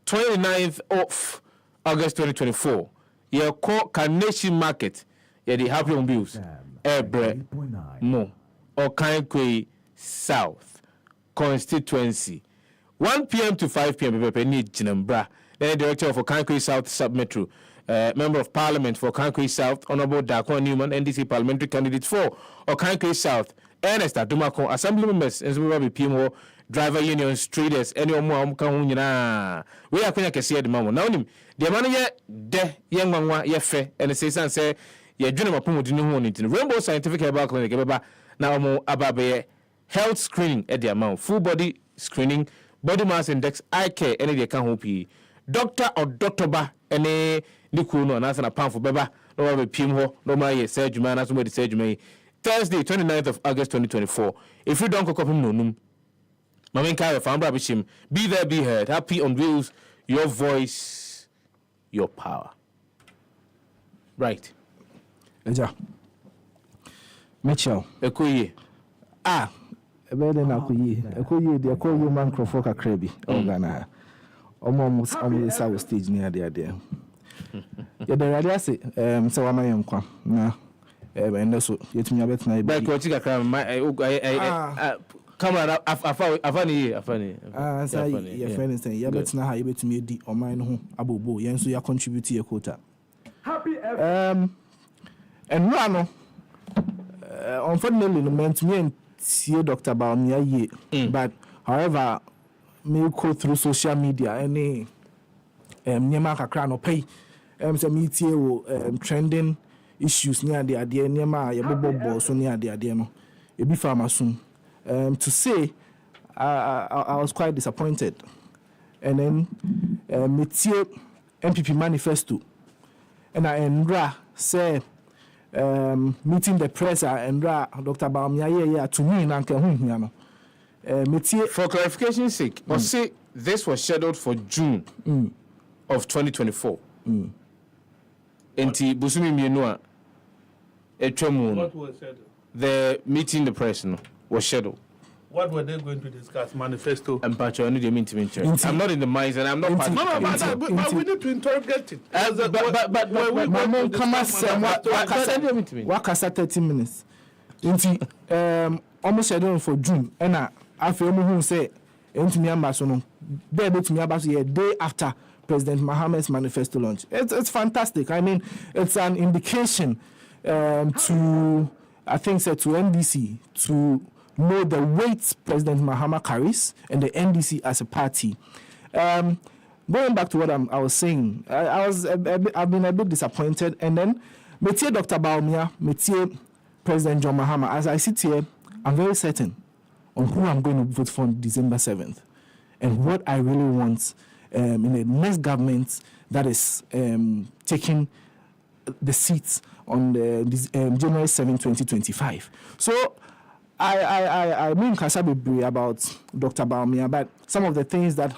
29th of August 2024. Ye call Carnation Market. Ye the happy on bills. Ebre mo or Kankwe South constituency. 1 p.m. to 5 p.m. Pepe need Jinambra. Then the director for Kankwe South Sub-Metro. Member of Parliament for Kankwe South, Honorable Dakwa Newman, NDC parliamentary candidate for Kankwe South, Ernest Adumako, Assembly members, and some PMO, driver unions, traders, any more Mukahuna. We are going to see the moment. Now, the man de young one, yefe, and the citizen say, Ye Junima Pumu didn't Rainbow Scientific Herbal Clinic, now more Ababe health screening at the amount, full body screening, body mass index, eye care, any the account hope. Doctor or Doctor Ba, any Nikuno, and answer a pound for Beba, no one with Pimho, no my surgery man, as somebody said, May Thursday, 29th of August 2024. If you don't cook up him, no, Mamin Kaya found Rabishim, be there, be heard, happy on wheels, your voice, your power. Right. Eja. Mitchell. Ekoye. Ebe de na koye. Ekoye de ko you man crofo kakra bi. Ogana. Omo sa stage near there. Ya the radio say say wa ma yenkwa na ende so yetumi abetna e ba ko tika kra camera afani say your friend say ya betna ha yebetumi di oman no ho abobo yen so ya contribute your quota. Happy and no unfortunately no meant me see Dr. Baumia ye but however me go through social media any nyema kakra no pay say me tie wo trending issues near the idea nyema ye bobo so near the idea no e bi farmer soon to say I was quite disappointed and then me tie MPP manifesto and I endra say meeting the press endra Dr. Baumia ye to me na nke hu hia no for clarification's sake, or say this was scheduled for June of 2024. Enti Busumi Mienua Etremun. What was scheduled? The meeting the press was scheduled. What were they going to discuss? Manifesto? I'm not in the minds and I'm not part of it. But we need to interrogate it. But when come as what 30 minutes. Almost scheduled for June and I feel who say entumi ambaso no there betumi abaso a day after President Mohammed's manifesto launch. It's fantastic. I mean, it's an indication to I think to NDC to know the weight President Mohammed carries and the NDC as a party. Going back to what I was saying, I've been a bit disappointed, and then Metie Dr. Baumia, Metie President John Mahama, as I sit here, I'm very certain on who I'm going to vote for on December 7th and what I really want in the next government that is taking the seats on January 7, 2025. So I mean Kasabi about Dr. Baumia, but some of the things that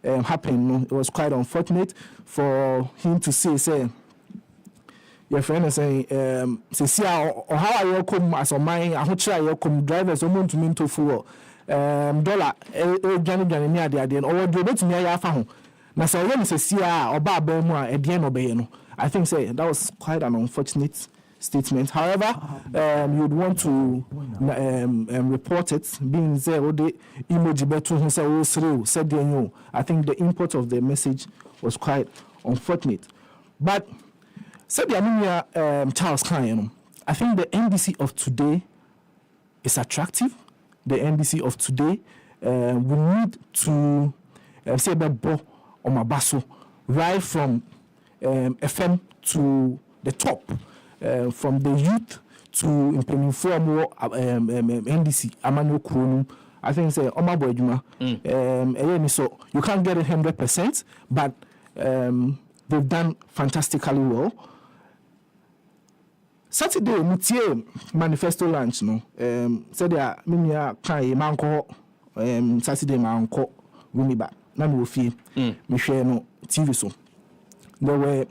happened, it was quite unfortunate for him to say your friend is saying, or how I come as a mine, I hope I come drivers or to mean to full dollar, Johnny near the idea, or do it to me. I found now, so when it's a or Barbara at the end of the I think that was quite an unfortunate statement. However, you'd want to report it, being there, or the emoji better who said, I think the import of the message was quite unfortunate. But said the Charles Khan, I think the NDC of today is attractive. The NDC of today we need to say Bebo or Mabaso right from FM to the top, from the youth to implement more NDC Amano Kronum. I think say Oma Boyjuma. So you can't get it 100%, but they've done fantastically well. Saturday, Mutie Manifesto Launch, no. Said there, Mimia Kai Manko, Saturday Manko, Wimiba, Namufi, Michelle, TV so. There were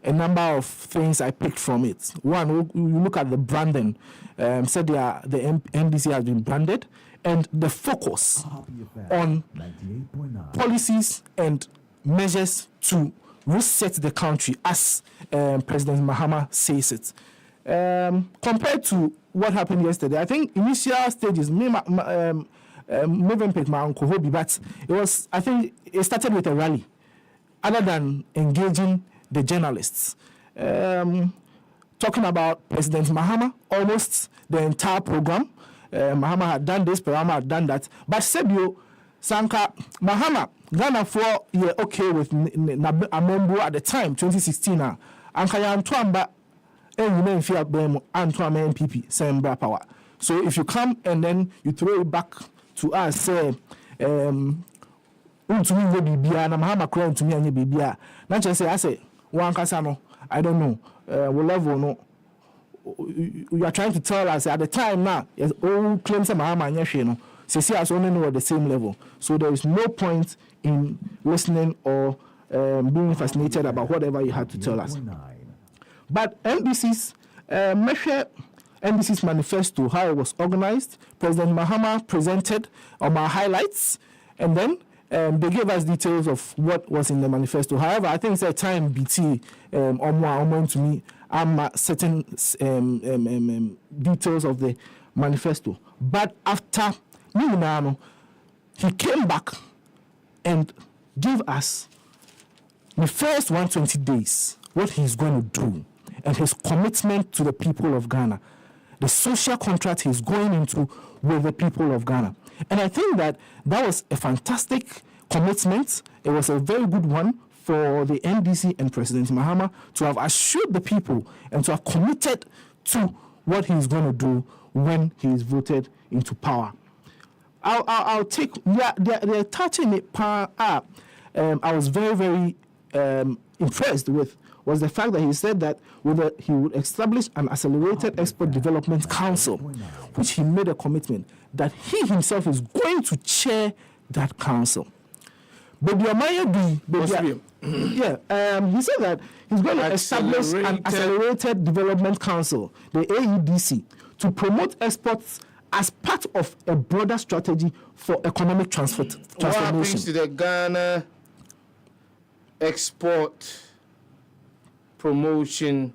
a number of things I picked from it. One, you look at the branding. Said there, the NDC has been branded, and the focus on policies and measures to reset the country, as President Mahama says it. Compared to what happened yesterday, I think initial stages, moving pick my uncle Hobby, but it was, I think it started with a rally, other than engaging the journalists. Talking about President Mahama, almost the entire program. Mahama had done this, Mahama had done that. But Sebio, Sanka, Mahama, Ghana for okay with Amembo at the time, 2016. Ankaya Antoine, and you may feel Antoine MPP, same power. So if you come and then you throw it back to us, say, to me, Mahama crying to me and you be not just say, I say, one Casano, I don't know, we level no. You are trying to tell us at the time now, yes, all claims of Mahama and Yashino, see us only know at the same level. So there is no point in listening or being fascinated about whatever you had to tell us. But NDC's NDC's manifesto, how it was organized, President Mahama presented our highlights, and then they gave us details of what was in the manifesto. However, I think it's a time BT to me. Certain details of the manifesto. But after Minano, he came back and gave us the first 120 days, what he's going to do, and his commitment to the people of Ghana, the social contract he's going into with the people of Ghana. And I think that was a fantastic commitment. It was a very good one for the NDC and President Mahama to have assured the people and to have committed to what he's going to do when he is voted into power. I'll take, they're touching it. I was very, very impressed with was the fact that he said that he would establish an accelerated export development council, which he made a commitment that he himself is going to chair that council. But he said that he's going to establish an accelerated development council, the AEDC, to promote exports as part of a broader strategy for economic transformation. What happens to the Ghana Export Promotion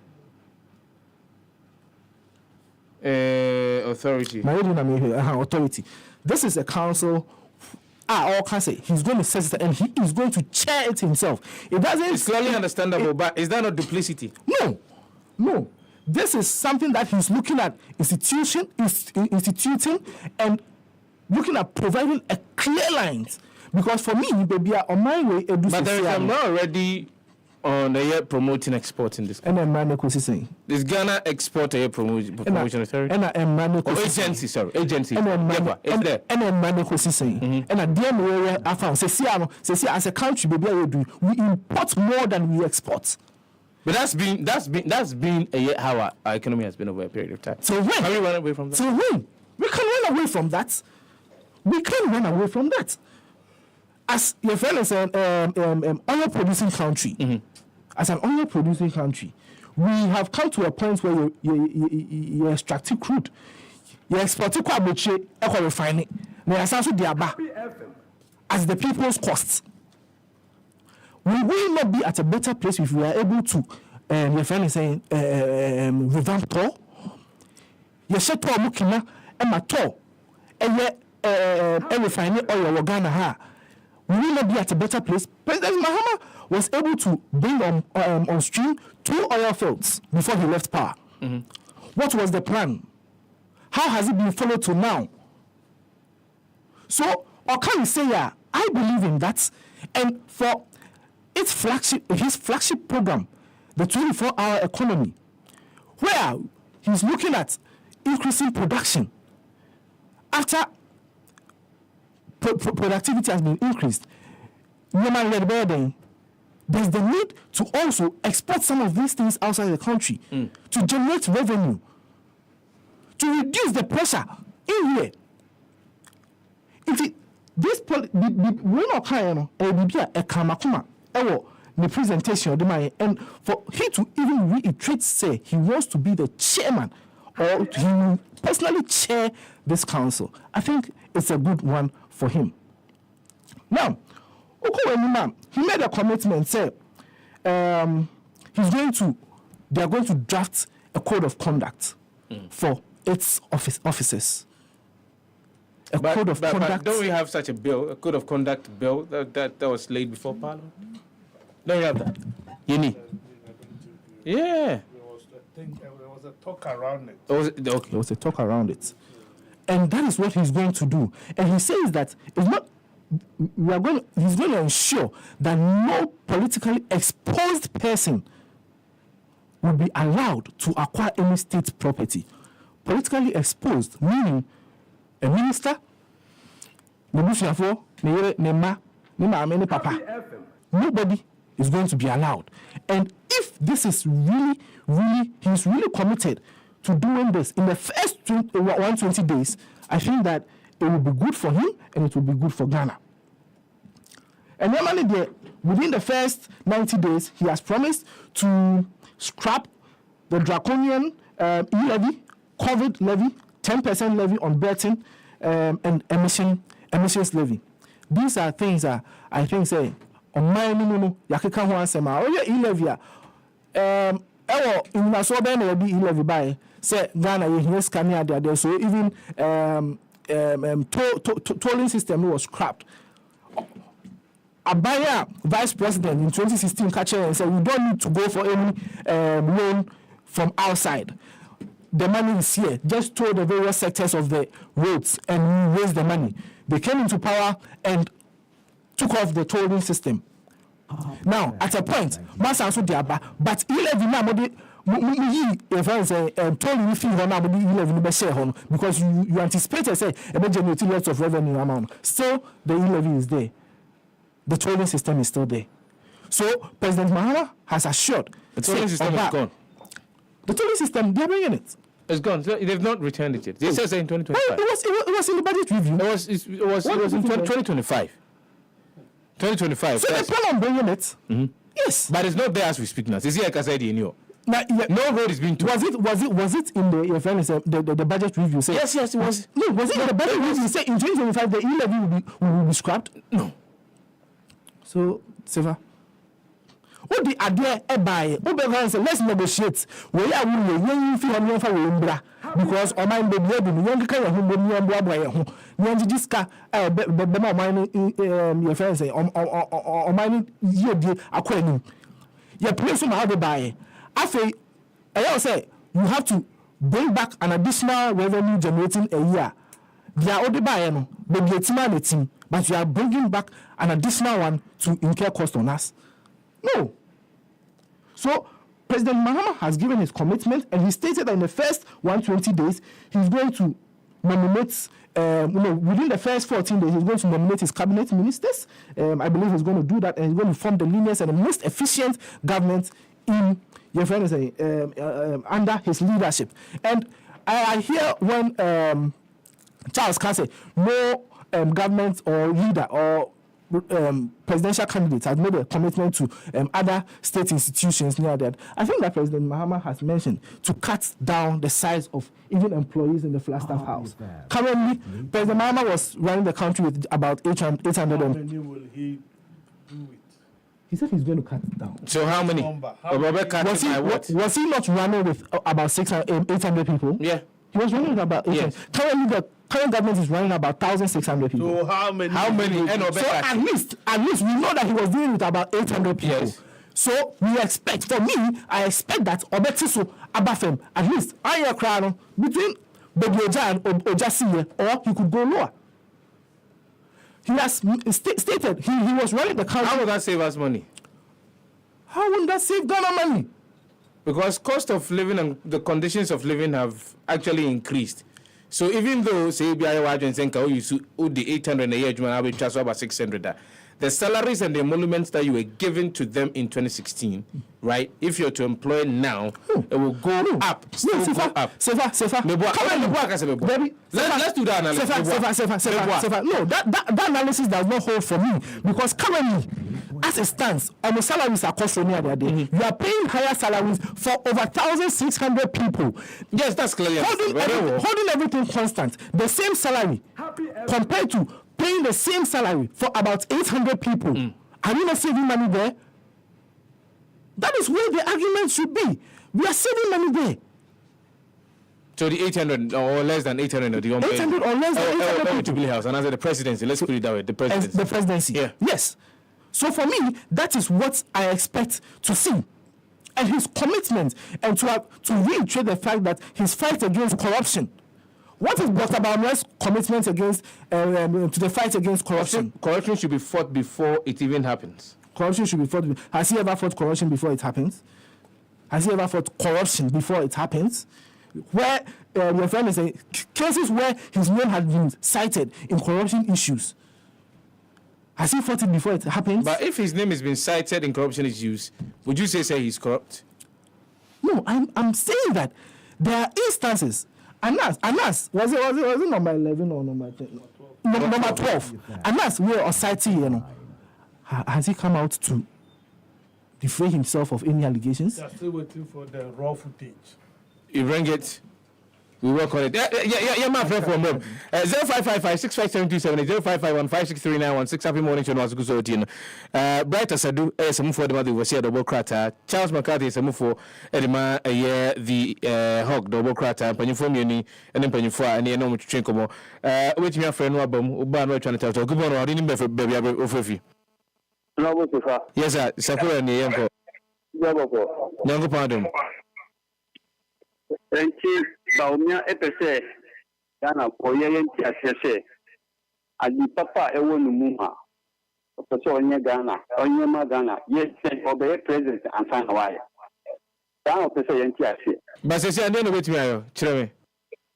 Authority? Authority. This is a council. All can say he's going to set it and he is going to chair it himself. It's clearly understandable, but is that not duplicity? No. This is something that he's looking at instituting and looking at providing a clear lines. Because for me, baby, on my way, but there is a law already on the year promoting export in this country. And this Ghana Export Promotion Authority. Agency. It's there. And at the end where I found as a country, baby, we import more than we export. But that's been a year how our economy has been over a period of time. So when can we run away from that? So when we can run away from that, As your friend is an oil producing country, as an oil producing country, we have come to a point where you extract crude, you export it, you refine it. As the people's costs. We will not be at a better place if we are able to, your friend is saying, revamp tour. You said to Mukina and my tour, and refine it oil Ghana. We will not be at a better place. President Mahama was able to bring on stream 2 oil fields before he left power. What was the plan? How has it been followed to now? So, or can we say, I believe in that, and for his flagship program, the 24-hour economy, where he's looking at increasing production after productivity has been increased. There's the need to also export some of these things outside the country to generate revenue, to reduce the pressure in here. If this we're not kind of the presentation of the man, and for him to even reiterate, say he wants to be the chairman or he will personally chair this council, I think it's a good one for him. Now, he made a commitment, say they're going to draft a code of conduct for its officers. Code of conduct. But don't we have such a bill, a code of conduct bill that was laid before Parliament? Don't we have that? Yeah. There was a talk around it. There was a talk around it. And that is what he's going to do. And he says that he's going to ensure that no politically exposed person will be allowed to acquire any state property. Politically exposed, meaning a minister, nobody is going to be allowed. And if this is he's really committed to doing this in the first 120 days, I think that it will be good for him and it will be good for Ghana. And normally, within the first 90 days, he has promised to scrap the draconian e-levy, COVID levy, 10% levy on betting, and emissions levy. These are things that I think say on my yakeka ho asema o e-levy in na so be na be e-levy by say Ghana ye scanner there, so even tolling system was scrapped. Abaya vice president in 2016 catcher and said we don't need to go for any loan from outside. The money is here. Just told the various sectors of the roads and we raised the money. They came into power and took off the tolling system. Now, at a point, but tolling fee because you anticipated say generate lots of revenue amount. Still, the e-levy is there. The tolling system is still there. So, President Mahama has assured the tolling system is gone. The tolling system, they're bringing it. It's gone. They've not returned it yet. They said in 2025. It was in the budget review. It was in 2025. 2025. So they plan on bringing it. Mm-hmm. Yes. But it's not there as we speak now. It's here, like I said, in no road is being told. Was it in the budget review? Say, yes, it was. No, was it in the budget review? Say in 2025 the e-levy will be scrapped? No. So, Sefah, what the idea buy? Let's negotiate. We are willing to because on my baby, young kind of home, Jiska, your friends say, on my year, acquiring. Your place on how to buy. After I say you have to bring back an additional revenue generating a year. They are already buying, but you are bringing back an additional one to incur cost on us. No. So President Mahama has given his commitment, and he stated that in the first 120 days he's going to nominate. Within the first 14 days, he's going to nominate his cabinet ministers. I believe he's going to do that, and he's going to form the leanest and the most efficient government in your friend say under his leadership. And I hear when Charles can say no government or leader or presidential candidate has made a commitment to other state institutions near that. I think that President Mahama has mentioned to cut down the size of even employees in the Flagstaff House. Currently, President Mahama was running the country with about 800. How many will he do it? He said he's going to cut it down. So how many? Was he not running with about 800 people? Yeah. He was running with about 800. Currently, current government is running about 1,600 people. So how many? How many? So at least we know that he was dealing with about 800 people. Yes. So we expect, for me, I expect that Obetiso Abafem, at least I crown between Baby Oja and Ojasiye, or he could go lower. He has stated he was running the country. How would that save us money? How would that save Ghana money? Because cost of living and the conditions of living have actually increased. So even though say BIA and Senka you the 800 a year, I will transfer about 600. The salaries and the emoluments that you were given to them in 2016, right? If you're to employ now, it will go up. Go up. Sefa. Baby, let's do that analysis. Sefa. No, that analysis does not hold for me because currently, as it stands, our salaries are cost near the day. You are paying higher salaries for over 1,600 people. Yes, that's clear. Holding everything constant, the same salary compared to paying the same salary for about 800 people. Are you not saving money there? That is where the argument should be. We are saving money there. So the 800 or less than 800 or the 800 or less than 800 Jubilee House, and as the presidency, let's put it that way, the presidency. The presidency. Yeah. Yes. So for me, that is what I expect to see. And his commitment and to reiterate the fact that his fight against corruption. What is Dr. Bamre's commitment against to the fight against corruption? Corruption should be fought before it even happens. Corruption should be fought. Has he ever fought corruption before it happens? Has he ever fought corruption before it happens? Where your friend is saying cases where his name has been cited in corruption issues. Has he fought it before it happens? But if his name has been cited in corruption issues, would you say he's corrupt? No, I'm saying that there are instances. Anas, was it number 11 or number 10? Number 12. Anas, we are citing, you know. Has he come out to defray himself of any allegations? They're still waiting for the raw footage. You bring it. We work on it. Yeah, my friend from home. 0555-65727, 0551-563-916. Happy morning to us. Bright Asadu, some for the mother was here, double crater. Charles McCarthy, some for Edema, a year, the hog, double crater, Penny Uni, and then Penny Four, and the enormous Chinkomo. Wait, my friend, Uban, trying to tell. Good morning, I didn't for baby of yes, sir. Sakura and the Yanko pardon. Enchi baumia epese Ghana koye nti asese adi papa ewo numuma opese onye Ghana onye ma Ghana yes obey president and sign why Ghana opese nti ase but say I don't know wait me ayo chire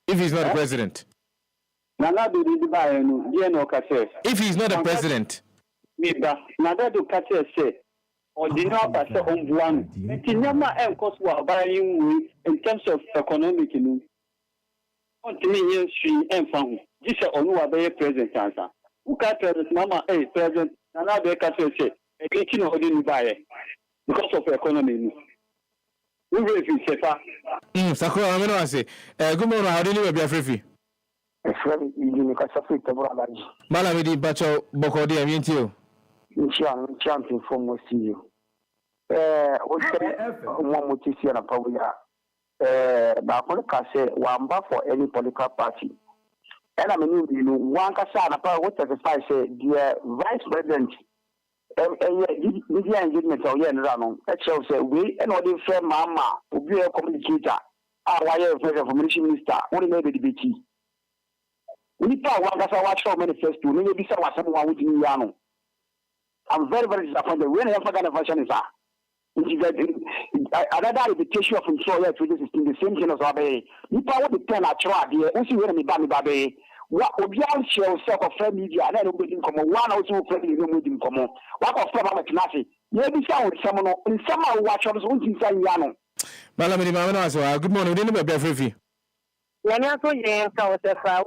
if he's not the president nana do di ba enu die no ka say if he's not the president me ba nana do ka say ordinary person on one. Tinyama and cost were buying in terms of economic. Continue she and found. This is on who be present answer. Who can present mama a present another can say a kitchen ordinary buyer because of economy. We will be safer. Sakura, I'm going to say, good morning. How do you be a free? Malamidi Bacho Bokodi and Yintio. Champion for most of you. One motivation of power. Bakolka say one bar for any political party. And I mean, one Kasana, what the five say, dear Vice President, media engagement of Yen Ranon, that shall say, we and all the fair Mama, who be a communicator, our wire information minister, only maybe the BT. We thought one Kasa watch for manifesto, maybe someone with Yano. I'm very, very disappointed. When I forgot a version is that. Another reputation of himself to this is in the same genus of a. You power the pen at Trad, the Usi Wenny Baby. What would you all share self of friend media and then in common? One also friendly room in common. What of Flama Knassi? Maybe sound someone in summer watch on his own inside Yano. Malamidi Mamma, good morning. We didn't be a free. Yanko Yanko Sefah,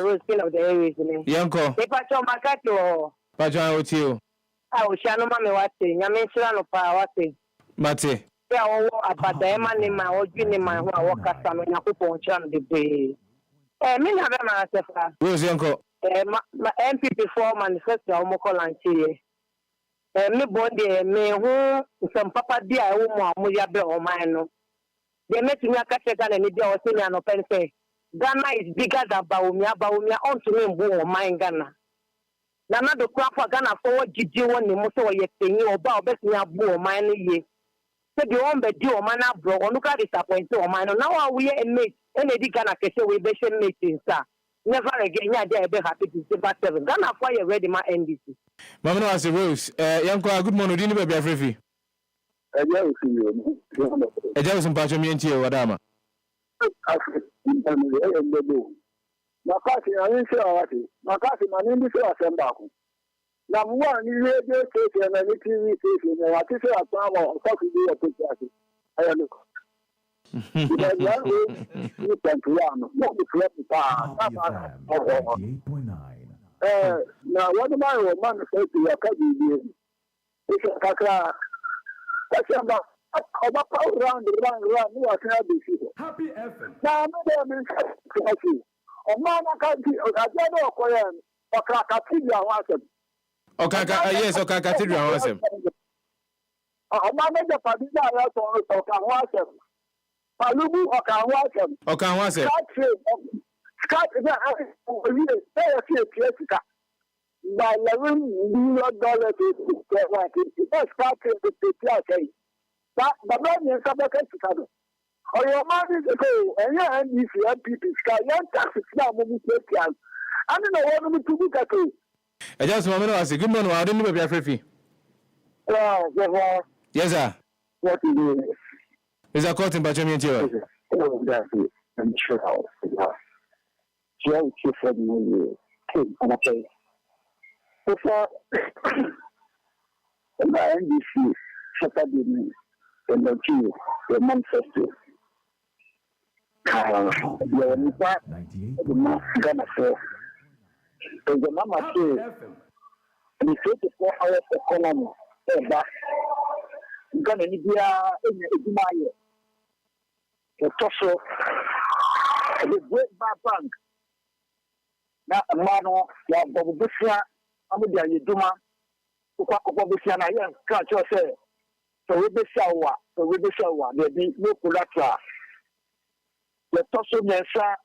Rose of the areas. Yanko. If I told my cat to Pajan with you. I will share no money watching. I mean, Shan of power. Mate. Yeah, about the money, my old junior, my work at some Yakupo Chan the day. Me have a Sefah. Where's Yanko? My MP before Manifesto Launch. Me body, me who some papa dear, who Muyabe or mine. They met me a catcher and a media or senior no pen say. Ghana is bigger than Baumia. Baumia on to me, boom, mine Ghana. Nana the crap for Ghana forward GG one, the most of your thing, or bow best me a boom, mine ye. So the one bed do, man, bro, or look at disappointed or mine. Now we are mate, and the Ghana can say we best meeting, sir. Never again, yeah, they'll be happy to see about 7. Ghana fire ready, my NDC. Mamma was a rose. Yanko, good morning, didn't be a free. A Jefferson Pachamienti or Wadama. Makasi na nisi awati. Makasi manindi se asembaku. Na mwa ni radio station na ni TV station na wati se atama otaku di otaki. Ayano. Ni tantuano. Mo di flip pa. Na wadu mai wo manifesto ya kaji di. Ika kakra. Kasamba oba round ni wasina bisi. Happy FM. Na me kasi. Omana kanti ajado okoyen okakatibia wasem. Yes, okakatibia wasem. Omana de padida ya so okawasem. Palubu okawasem. Okawasem. Skat na oye say critica. By $11 million to what it start to say. But the man is a your man is a go, and your NDC MPP sky, young taxes now moving to I don't know what to look at you. I just want to ask you, good morning, I don't know if you're free. Yes, sir. What is it? Is a court in Bajamian? Oh, that's it. I'm sure I'll figure out. Joe, you said me, and I say, so far, the NDC, Saturday, and the Jew, the Manifesto. Ghana the mama say the 24 hours economy Ghana ni bia edumaye the toso the great bank na mano ya bobusia amudi ayeduma kwa bobusia na yen ka cho say so we be shawa there be no collateral. The Tosso Mensa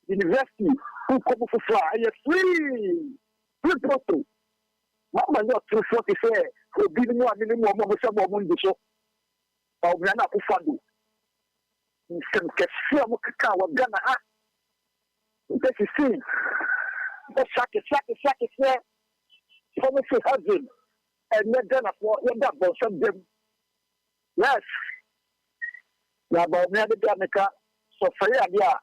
University, who come for fly, free proto. Mama, not 240 fair, for giving you a minimum of some woman, so or Rana Ufadu. Some Cassia Mukaka, Ghana. This is seen. The sack is there. Some of husband, and not Ghana for some them. Yes. Now, about America. So for ya,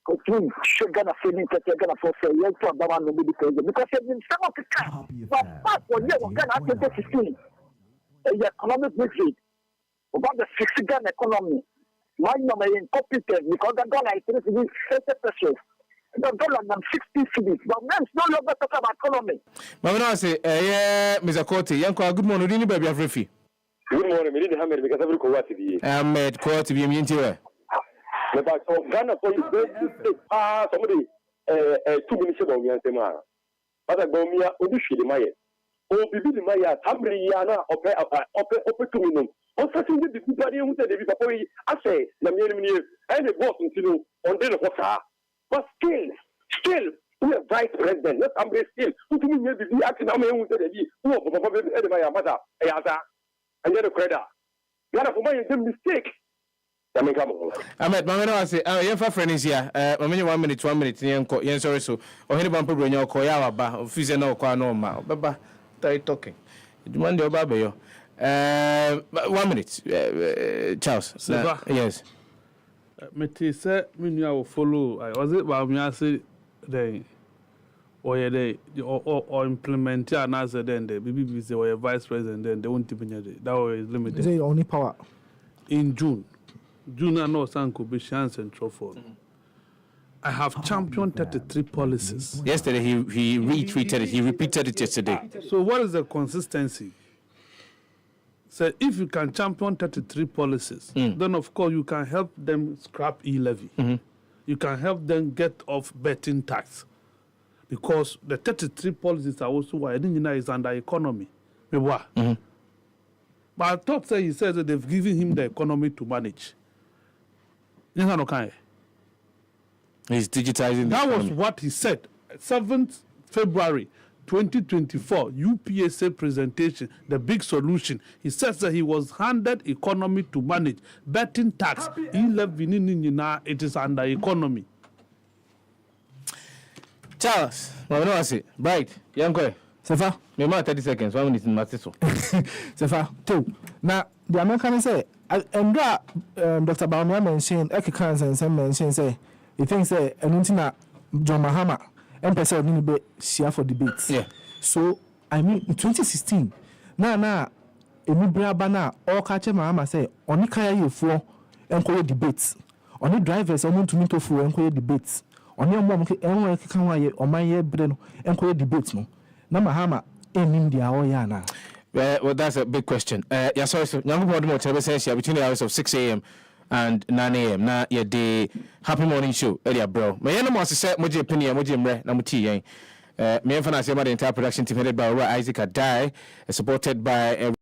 continue. Sugar na feeling that you're gonna force you to a baba no because in some of the time, but for you, we're gonna have to see the economic visit about the 60 Ghana economy. My number is incompetent because the dollar is 80 pesos. The dollar is 60 cities, but men no longer talk about economy. Mama, say, Mr. Cote, Yanko, good morning, didn't baby have free. Good morning, we didn't have it because every co-op to be. I'm at court to be in here. But Ghana for somebody 2 minutes ago, me and Semara. But I go me Odushi the Maya. Oh, Bibi the Maya, Tabriana, Ope 2 minutes. On certain the people who said the Papoy, I say, Lamini, and the boss until on the water. But still, we are vice president, not somebody still. Who to me may be acting on me who said, who are my mother, and then a credit. Ghana for my mistake. Ahmed, Mamma, say, your friend is here. 1 minute, yen sorry, so, or anyone probably in your Koyawa, or Fizano, Quano, Baba, talking. Demand your baby. 1 minute, Charles. Yes. Me say, me will follow. I was it while me I say, they or implement and answer then the BBC or vice president, then they won't even that was limited. Is the only power in June? June and no Sanko be chance and trophy. I have championed 33 policies. Yesterday he retweeted it. He repeated it yesterday. So what is the consistency? So if you can champion 33 policies, then of course you can help them scrap e-levy. You can help them get off betting tax. Because the 33 policies are also why I didn't know is under economy. But I thought he says that they've given him the economy to manage. He's digitizing. That was what he said. 7th February 2024 UPSA presentation, the big solution. He says that he was handed economy to manage. Betting tax, it is under economy. Charles, right, young boy. Sefah, me ma 30 seconds. 1 minute in Matiso. Sefah, two. Now the American say, and Dr. Baumia mentioned, Ekikans and some mention say, he thinks and Untina John Mahama. MPSA only be share for debates. Yeah. So I mean in 2016, na emi braba na all catch Mahama say oni kaya you for enkoye debates. Oni drivers omo to meet for enkoye debates. Oni omo enwe kan wa ye oman ye bre no enkoye debates no. Na Mahama enim dia o ya na. Well, that's a big question. Yeah, sorry, so young people more between the hours of 6 a.m. and 9 a.m. na your day happy morning show earlier bro me no more say moje opinion moje mre na muti yen me enfana say the entire production team headed by Isaac Adai supported by